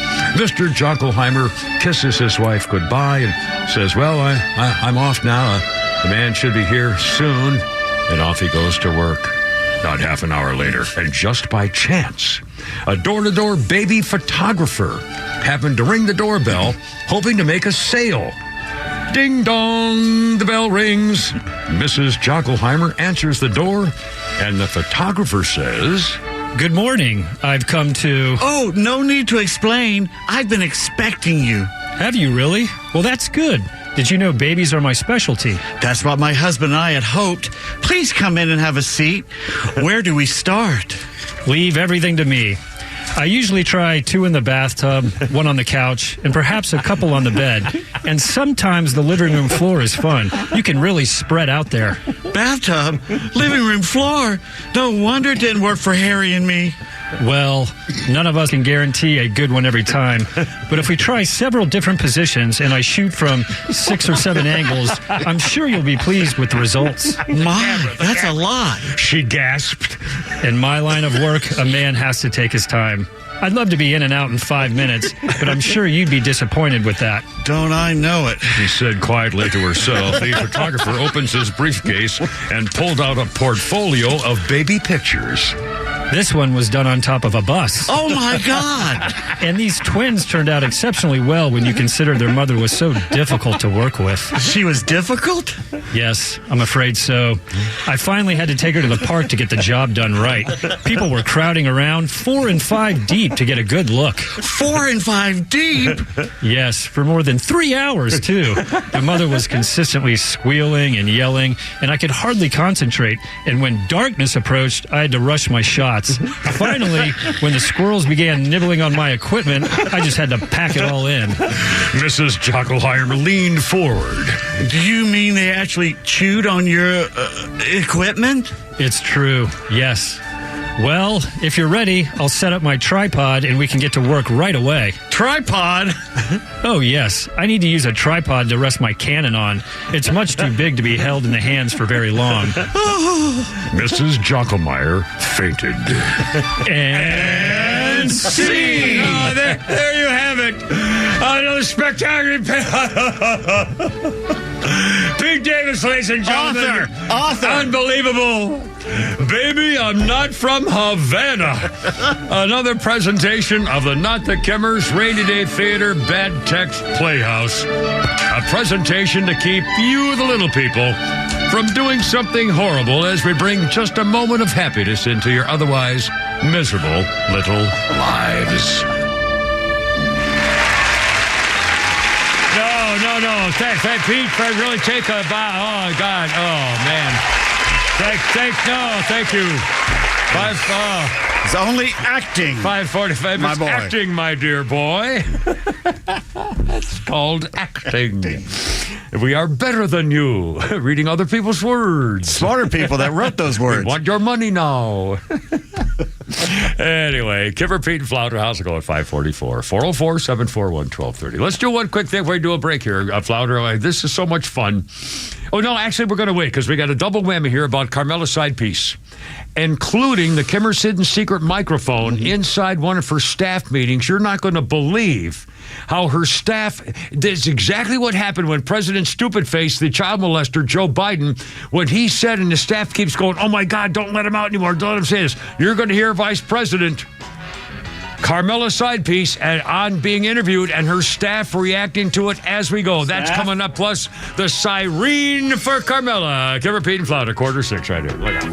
Mr. Jockelheimer kisses his wife goodbye and says, well, I'm off now. The man should be here soon. And off he goes to work. Not half an hour later, and just by chance, a door-to-door baby photographer happened to ring the doorbell, hoping to make a sale. Ding dong, the bell rings. Mrs. Jockelheimer answers the door, and the photographer says, Good morning. I've come to... Oh, no need to explain. I've been expecting you. Have you really? Well, that's good. Did you know babies are my specialty? That's what my husband and I had hoped. Please come in and have a seat. Where do we start? Leave everything to me. I usually try 2 in the bathtub, 1 on the couch, and perhaps a couple on the bed. And sometimes the living room floor is fun. You can really spread out there. Bathtub? Living room floor? No wonder it didn't work for Harry and me. Well, none of us can guarantee a good one every time. But if we try several different positions and I shoot from 6 or 7 angles, I'm sure you'll be pleased with the results. My, that's a lot. She gasped. In my line of work, a man has to take his time. I'd love to be in and out in 5 minutes, but I'm sure you'd be disappointed with that. Don't I know it? She said quietly to herself. The photographer opens his briefcase and pulled out a portfolio of baby pictures. This one was done on top of a bus. Oh, my God. And these twins turned out exceptionally well when you consider their mother was so difficult to work with. She was difficult? Yes, I'm afraid so. I finally had to take her to the park to get the job done right. People were crowding around 4 and 5 deep to get a good look. 4 and 5 deep? Yes, for more than 3 hours, too. The mother was consistently squealing and yelling, and I could hardly concentrate. And when darkness approached, I had to rush my shots. Finally, when the squirrels began nibbling on my equipment, I just had to pack it all in. Mrs. Jockelheimer leaned forward. Do you mean they actually chewed on your equipment? It's true, yes. Well, if you're ready, I'll set up my tripod and we can get to work right away. Tripod? Oh, yes. I need to use a tripod to rest my Canon on. It's much too big to be held in the hands for very long. Mrs. Jockelmeyer fainted. And and scene. Oh, there you have it. Another spectacular. Pete Davis, ladies and gentlemen. Author. Unbelievable. Baby, I'm not from Havana. Another presentation of the Not the Kimmers Rainy Day Theater Bad Text Playhouse. A presentation to keep you, the little people, from doing something horrible as we bring just a moment of happiness into your otherwise miserable little lives. No. Thank Pete, really take a bow. Oh, God. Oh, man. Thank you. It's only acting. 5:45. My It's boy. acting, my dear boy. It's called acting. We are better than you. Reading other people's words. Smarter people that wrote those words. We want your money now. Anyway, Kipper, Pete, and Flounder, how's it going? 544 404-741-1230. Let's do one quick thing before we do a break here, Flounder. This is so much fun. Oh, no, actually, we're going to wait because we got a double whammy here about Carmela's side piece, including the Kimmer's hidden secret microphone inside one of her staff meetings. You're not going to believe how her staff, this is exactly what happened when President Stupidface, the child molester, Joe Biden, when he said, and the staff keeps going, oh my God, don't let him out anymore, don't let him say this. You're going to hear Vice President Carmela's side piece on being interviewed and her staff reacting to it as we go. That's coming up, plus the siren for Carmela. Kipper, Pete, and Flounder, 5:45 right here. Look out.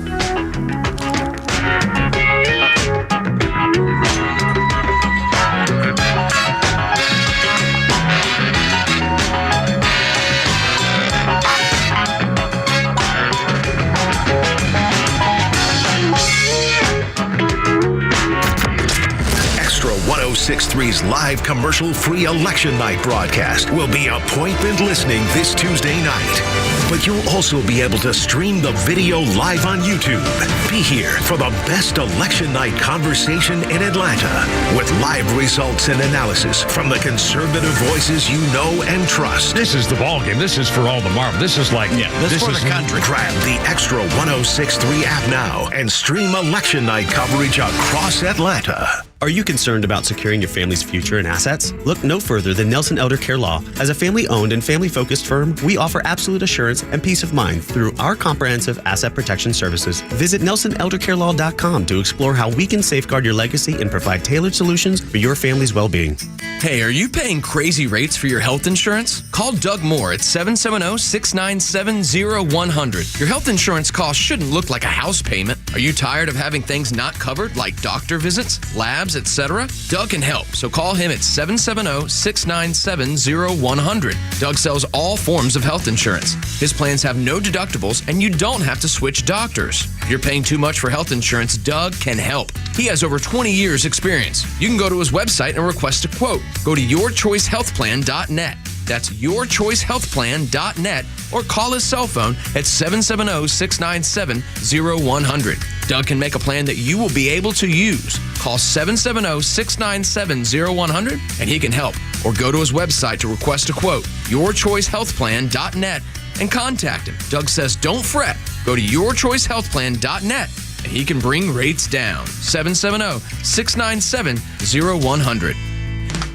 Extra 106.3's live commercial-free election night broadcast will be appointment listening this Tuesday night. But you'll also be able to stream the video live on YouTube. Be here for the best election night conversation in Atlanta with live results and analysis from the conservative voices you know and trust. This is the ball game. This is for all the marble. This is like, this is for the country. Grab the Extra 106.3 app now and stream election night coverage across Atlanta. Are you concerned about securing your family's future and assets? Look no further than Nelson Elder Care Law. As a family-owned and family-focused firm, we offer absolute assurance and peace of mind through our comprehensive asset protection services. Visit NelsonElderCareLaw.com to explore how we can safeguard your legacy and provide tailored solutions for your family's well-being. Hey, are you paying crazy rates for your health insurance? Call Doug Moore at 770-697-0100. Your health insurance cost shouldn't look like a house payment. Are you tired of having things not covered, like doctor visits, labs, etc.? Doug can help, so call him at 770-697-0100. Doug sells all forms of health insurance. His plans have no deductibles, and you don't have to switch doctors. If you're paying too much for health insurance, Doug can help. He has over 20 years experience. You can go to his website and request a quote. Go to yourchoicehealthplan.net. That's yourchoicehealthplan.net, or call his cell phone at 770-697-0100. Doug can make a plan that you will be able to use. Call 770-697-0100 and he can help. Or go to his website to request a quote, yourchoicehealthplan.net, and contact him. Doug says don't fret. Go to yourchoicehealthplan.net and he can bring rates down. 770-697-0100.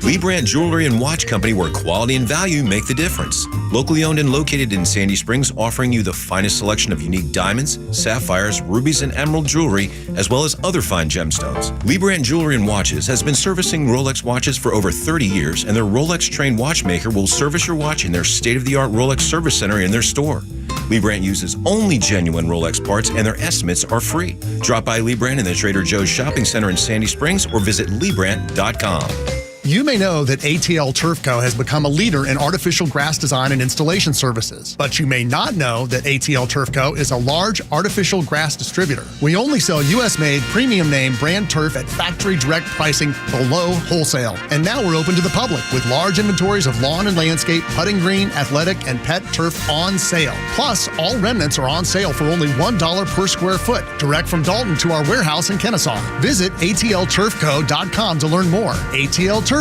Lee Brandt Jewelry and Watch Company, where quality and value make the difference. Locally owned and located in Sandy Springs, offering you the finest selection of unique diamonds, sapphires, rubies, and emerald jewelry, as well as other fine gemstones. Lee Brandt Jewelry and Watches has been servicing Rolex watches for over 30 years, and their Rolex-trained watchmaker will service your watch in their state-of-the-art Rolex service center in their store. Lee Brandt uses only genuine Rolex parts, and their estimates are free. Drop by Lee Brandt in the Trader Joe's Shopping Center in Sandy Springs or visit LeeBrandt.com. You may know that ATL Turf Co. has become a leader in artificial grass design and installation services, but you may not know that ATL Turf Co. is a large artificial grass distributor. We only sell U.S.-made, premium name brand turf at factory direct pricing below wholesale. And now we're open to the public with large inventories of lawn and landscape, putting green, athletic, and pet turf on sale. Plus, all remnants are on sale for only $1 per square foot, direct from Dalton to our warehouse in Kennesaw. Visit atlturfco.com to learn more. ATLturfco.com.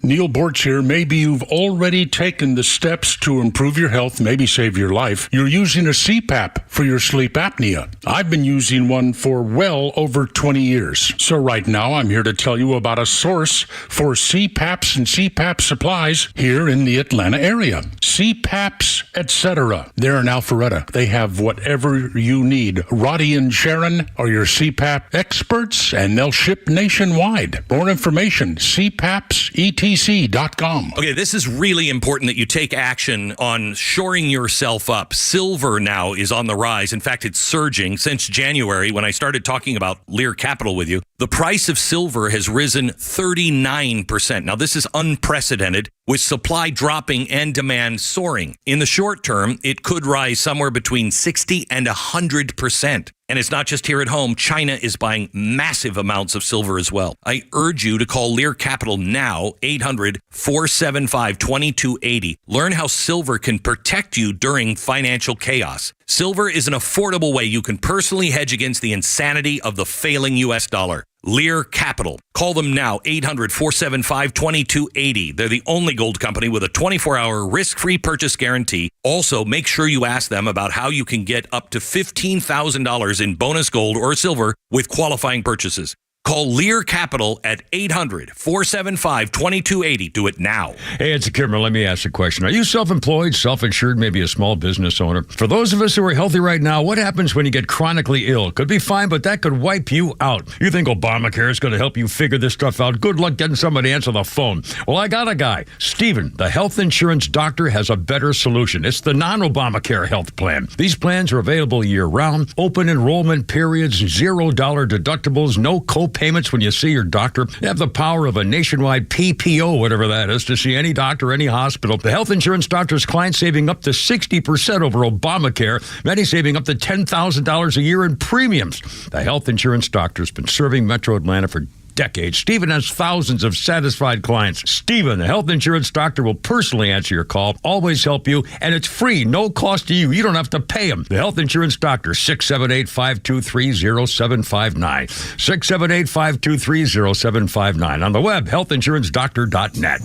Neil Bortz here. Maybe you've already taken the steps to improve your health, maybe save your life. You're using a CPAP for your sleep apnea. I've been using one for well over 20 years. So right now I'm here to tell you about a source for CPAPs and CPAP supplies here in the Atlanta area. CPAPs, etc. They're in Alpharetta. They have whatever you need. Roddy and Sharon are your CPAP experts, and they'll ship nationwide. More information, CPAPsETC.com. Okay, this is really important that you take action on shoring yourself up. Silver now is on the rise. In fact, it's surging since January when I started talking about Lear Capital with you. The price of silver has risen 39%. Now, this is unprecedented, with supply dropping and demand soaring. In the short term, it could rise somewhere between 60 and 100%. And it's not just here at home. China is buying massive amounts of silver as well. I urge you to call Lear Capital now, 800-475-2280. Learn how silver can protect you during financial chaos. Silver is an affordable way you can personally hedge against the insanity of the failing U.S. dollar. Lear Capital. Call them now, 800-475-2280. They're the only gold company with a 24-hour risk-free purchase guarantee. Also, make sure you ask them about how you can get up to $15,000 in bonus gold or silver with qualifying purchases. Call Lear Capital at 800-475-2280. Do it now. Hey, it's Kimmer. Let me ask a question. Are you self-employed, self-insured, maybe a small business owner? For those of us who are healthy right now, what happens when you get chronically ill? Could be fine, but that could wipe you out. You think Obamacare is going to help you figure this stuff out? Good luck getting somebody to answer the phone. Well, I got a guy. Stephen, the health insurance doctor, has a better solution. It's the non-Obamacare health plan. These plans are available year-round, open enrollment periods, $0 deductibles, no co-payments when you see your doctor. They have the power of a nationwide PPO, whatever that is, to see any doctor, any hospital. The health insurance doctor's clients saving up to 60% over Obamacare, many saving up to $10,000 a year in premiums. The health insurance doctor's been serving Metro Atlanta for decades. Stephen has thousands of satisfied clients. Stephen, the health insurance doctor, will personally answer your call, always help you, and it's free, no cost to you. You don't have to pay him. The health insurance doctor, 678-523-0759. 678-523-0759. On the web, healthinsurancedoctor.net.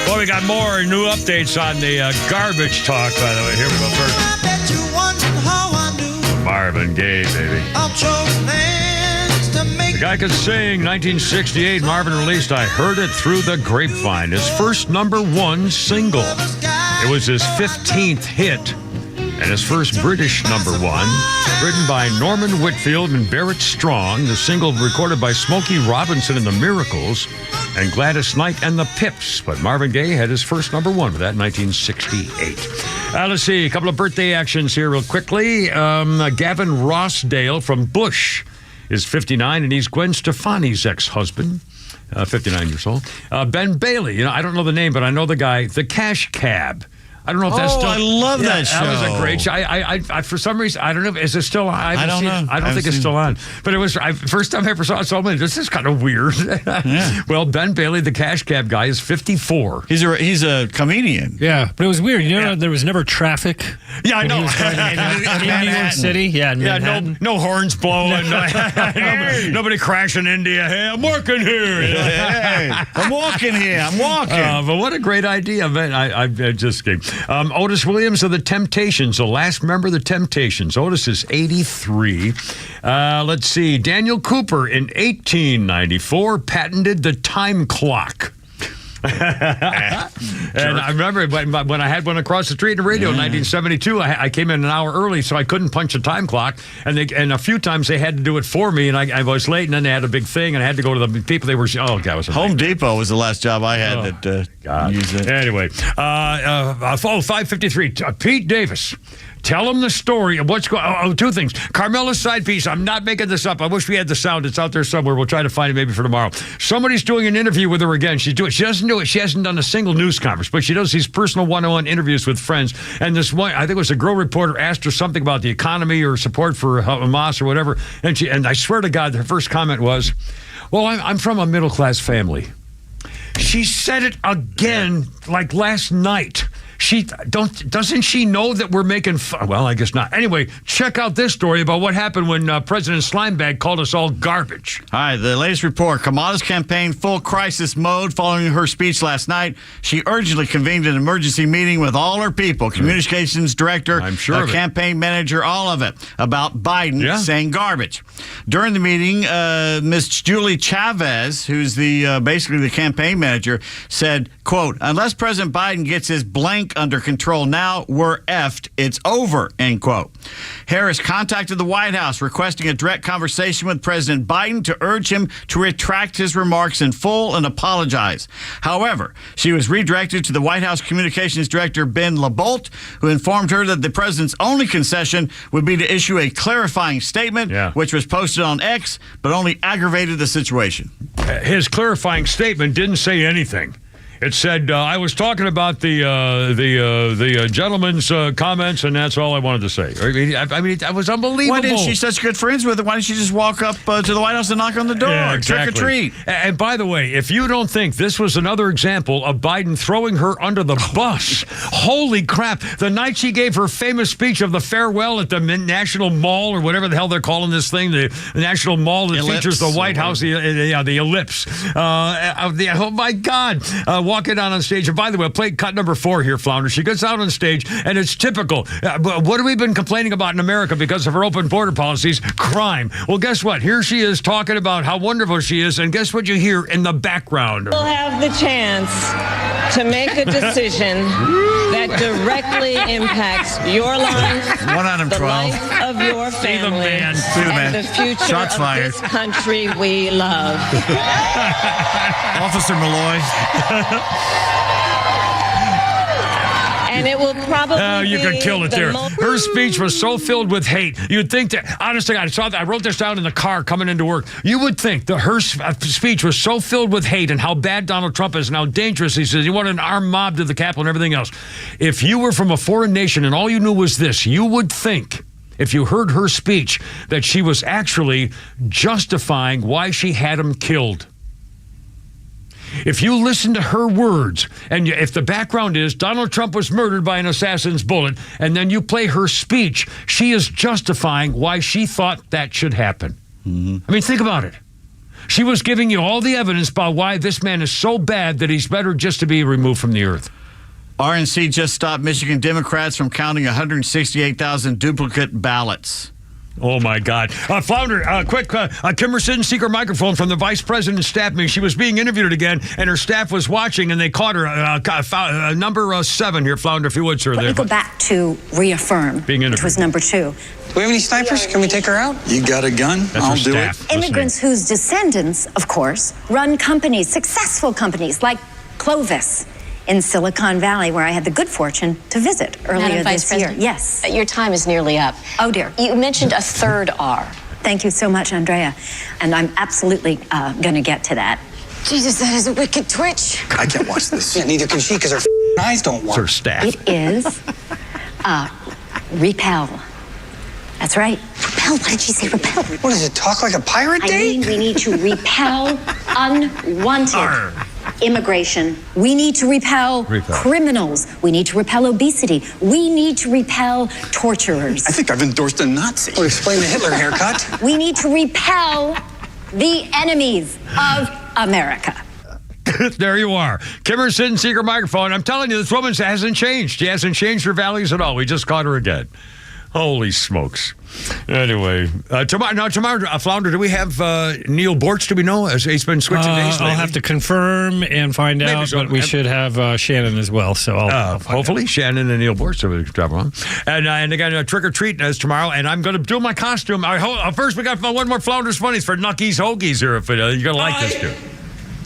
Well, we got more new updates on the garbage talk, by the way. Here we go first. Marvin Gaye, baby. The guy could sing. 1968, Marvin released I Heard It Through the Grapevine, his first #1 single. It was his 15th hit and his first British #1, written by Norman Whitfield and Barrett Strong. The single recorded by Smokey Robinson and the Miracles and Gladys Knight and the Pips. But Marvin Gaye had his first #1 with that in 1968. Let's see, a couple of birthday actions here real quickly. Gavin Rossdale from Bush is 59, and he's Gwen Stefani's ex-husband. 59 years old. Ben Bailey, I don't know the name, but I know the guy, the Cash Cab. I don't know if that's still... I love that show. That was a great show. I for some reason, I don't know, is it still on? I don't know. I don't think it's still on. But it was, first time I ever saw it, so this is kind of weird. Yeah. Well, Ben Bailey, the Cash Cab guy, is 54. He's a comedian. Yeah, but it was weird. There was never traffic. Yeah, I know. In New York City. Yeah, in Manhattan. No horns blowing. Nobody crashing India. Hey, I'm working here. Hey, I'm walking here. I'm walking. But what a great idea, man. I just came. Otis Williams of the Temptations, the last member of the Temptations. Otis is 83. Let's see. Daniel Cooper in 1894 patented the time clock. And I remember when I had one across the street in the radio in 1972, I came in an hour early, so I couldn't punch a time clock. And a few times they had to do it for me, and I was late, and then they had a big thing, and I had to go to the people. They were, God, it was Home Depot was the last job I had that used it. Anyway, 553, Pete Davis. Tell them the story of what's going on. Two things. Carmela's side piece. I'm not making this up. I wish we had the sound. It's out there somewhere. We'll try to find it maybe for tomorrow. Somebody's doing an interview with her again. She doesn't do it. She hasn't done a single news conference, but she does these personal one-on-one interviews with friends. And this one, I think it was a girl reporter, asked her something about the economy or support for Hamas or whatever. And I swear to God, her first comment was, well, I'm from a middle-class family. She said it again like last night. doesn't she know that we're making fun? Well, I guess not. Anyway, check out this story about what happened when President Slimebag called us all garbage. All right, the latest report. Kamala's campaign full crisis mode following her speech last night. She urgently convened an emergency meeting with all her people, communications director, campaign manager, all of it, about Biden saying garbage. During the meeting, Miss Julie Chavez, who's basically the campaign manager, said, quote, unless President Biden gets his blank under control now, we're effed. It's over, end quote. Harris contacted the White House requesting a direct conversation with President Biden to urge him to retract his remarks in full and apologize. However, she was redirected to the White House Communications Director, Ben LaBolt, who informed her that the president's only concession would be to issue a clarifying statement, which was posted on X, but only aggravated the situation. His clarifying statement didn't say anything. It said, I was talking about the gentleman's comments, and that's all I wanted to say. I mean, that was unbelievable. Why didn't she such good friends with him? Why didn't she just walk up to the White House and knock on the door? Yeah, exactly. Trick or treat. And by the way, if you don't think this was another example of Biden throwing her under the bus, holy crap. The night she gave her famous speech of the farewell at the National Mall, or whatever the hell they're calling this thing, the National Mall that features the White House, the ellipse. Oh, my God. Walking out on stage. And by the way, play cut number 4 here, Flounder. She gets out on stage, and it's typical. What have we been complaining about in America because of her open border policies? Crime. Well, guess what? Here she is talking about how wonderful she is, and guess what you hear in the background? We'll have the chance to make a decision that directly impacts your life, the life of your family, and the future of this country we love. Officer Malloy. And it will probably you could kill it there. Her speech was so filled with hate. You'd think that, honestly, I wrote this down in the car coming into work. You would think that her speech was so filled with hate and how bad Donald Trump is and how dangerous he says. He wanted an armed mob to the Capitol and everything else. If you were from a foreign nation and all you knew was this, you would think, if you heard her speech, that she was actually justifying why she had him killed. If you listen to her words, and if the background is Donald Trump was murdered by an assassin's bullet, and then you play her speech, she is justifying why she thought that should happen. I mean, think about it. She was giving you all the evidence about why this man is so bad that he's better just to be removed from the earth. RNC just stopped Michigan Democrats from counting 168,000 duplicate ballots. Oh, my God. Flounder, quick, Kimmer Sidden, secret microphone from the vice president's staff meeting. She was being interviewed again, and her staff was watching, and they caught her. Number 7 here, Flounder, if you would, sir. Let me go back to reaffirm, which was number 2. Do we have any snipers? Can we take her out? You got a gun? I'll do it. Immigrants whose descendants, of course, run companies, successful companies like Clovis in Silicon Valley, where I had the good fortune to visit earlier this year. Yes. Your time is nearly up. Oh, dear. You mentioned a third R. Thank you so much, Andrea. And I'm absolutely going to get to that. Jesus, that is a wicked twitch. I can't watch this. Yeah, neither can she, because her eyes don't work. Her staff. It is repel. That's right. Repel? Why did she say repel? What is it, talk like a pirate day? I mean, we need to repel unwanted immigration. We need to repel criminals. We need to repel obesity. We need to repel torturers. I think I've endorsed a Nazi. Well, explain the Hitler haircut. We need to repel the enemies of America. There you are. Kimmer Sidden, secret microphone. I'm telling you, this woman hasn't changed. She hasn't changed her values at all. We just caught her again. Holy smokes. Anyway, tomorrow, Flounder, do we have Neil Bortz, do we know? As he's been switching days lately? I'll have to confirm and find out, but we should have Shannon as well. So I'll hopefully out. Shannon and Neil Bortz will drop on. And again, trick or treat is tomorrow, and I'm going to do my costume. First, we got one more Flounder's Funnies for Nucky's Hoagies here. If you're going to like this, too.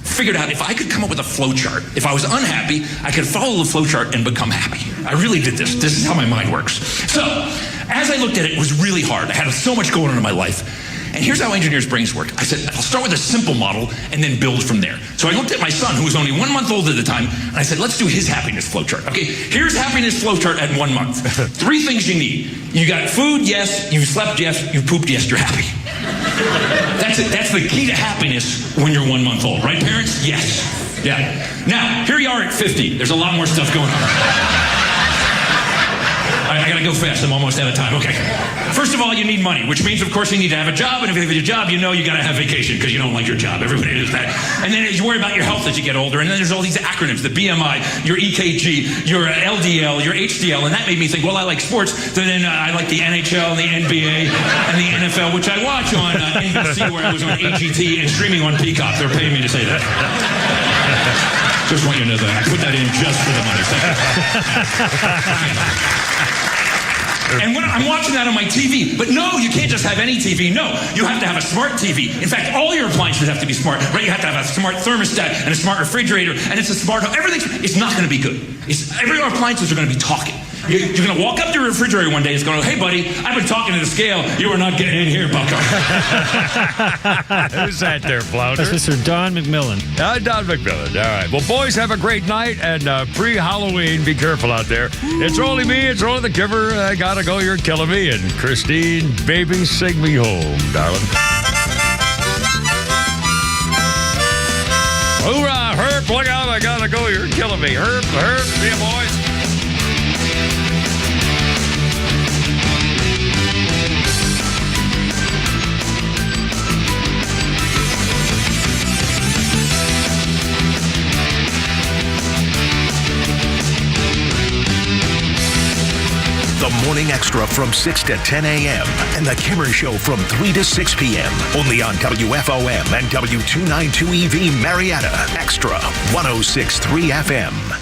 Figured out if I could come up with a flow chart, if I was unhappy, I could follow the flow chart and become happy. I really did this. This is how my mind works. So, as I looked at it, it was really hard. I had so much going on in my life. And here's how engineers' brains work. I said, I'll start with a simple model and then build from there. So I looked at my son, who was only 1 month old at the time, and I said, let's do his happiness flow chart. Okay, here's happiness flow chart at 1 month. 3 things you need. You got food, yes. You slept, yes. You pooped, yes. You're happy. That's it. That's the key to happiness when you're 1 month old, right, parents? Yes. Yeah. Now, here you are at 50. There's a lot more stuff going on. I got to go fast. I'm almost out of time. Okay. First of all, you need money, which means, of course, you need to have a job. And if you have a job, you know you got to have vacation because you don't like your job. Everybody knows that. And then you worry about your health as you get older. And then there's all these acronyms, the BMI, your EKG, your LDL, your HDL. And that made me think, well, I like sports. So then I like the NHL and the NBA and the NFL, which I watch on NBC, where I was on AGT and streaming on Peacock. They're paying me to say that. Just want you to know that. I put that in just for the money. And when I'm watching that on my TV, but no, you can't just have any TV. No, you have to have a smart TV. In fact, all your appliances have to be smart, right? You have to have a smart thermostat and a smart refrigerator, and it's a smart home. It's not going to be good. Every appliances are going to be talking. You're going to walk up to your refrigerator one day. It's going, hey, buddy, I've been talking to the scale. You are not getting in here, bucko. Who's that there, Flounder? That's Mr. Don McMillan. Don McMillan. All right. Well, boys, have a great night. And pre-Halloween, be careful out there. It's only me. It's only the Kimmer. I got to go. You're killing me. And Christine, baby, sing me home, darling. Hoorah, Herb, look out. I got to go. You're killing me. Herb, see you, boys. The Morning Extra from 6 to 10 a.m. and The Kimmer Show from 3 to 6 p.m. Only on WFOM and W292EV Marietta. Extra 106.3 FM.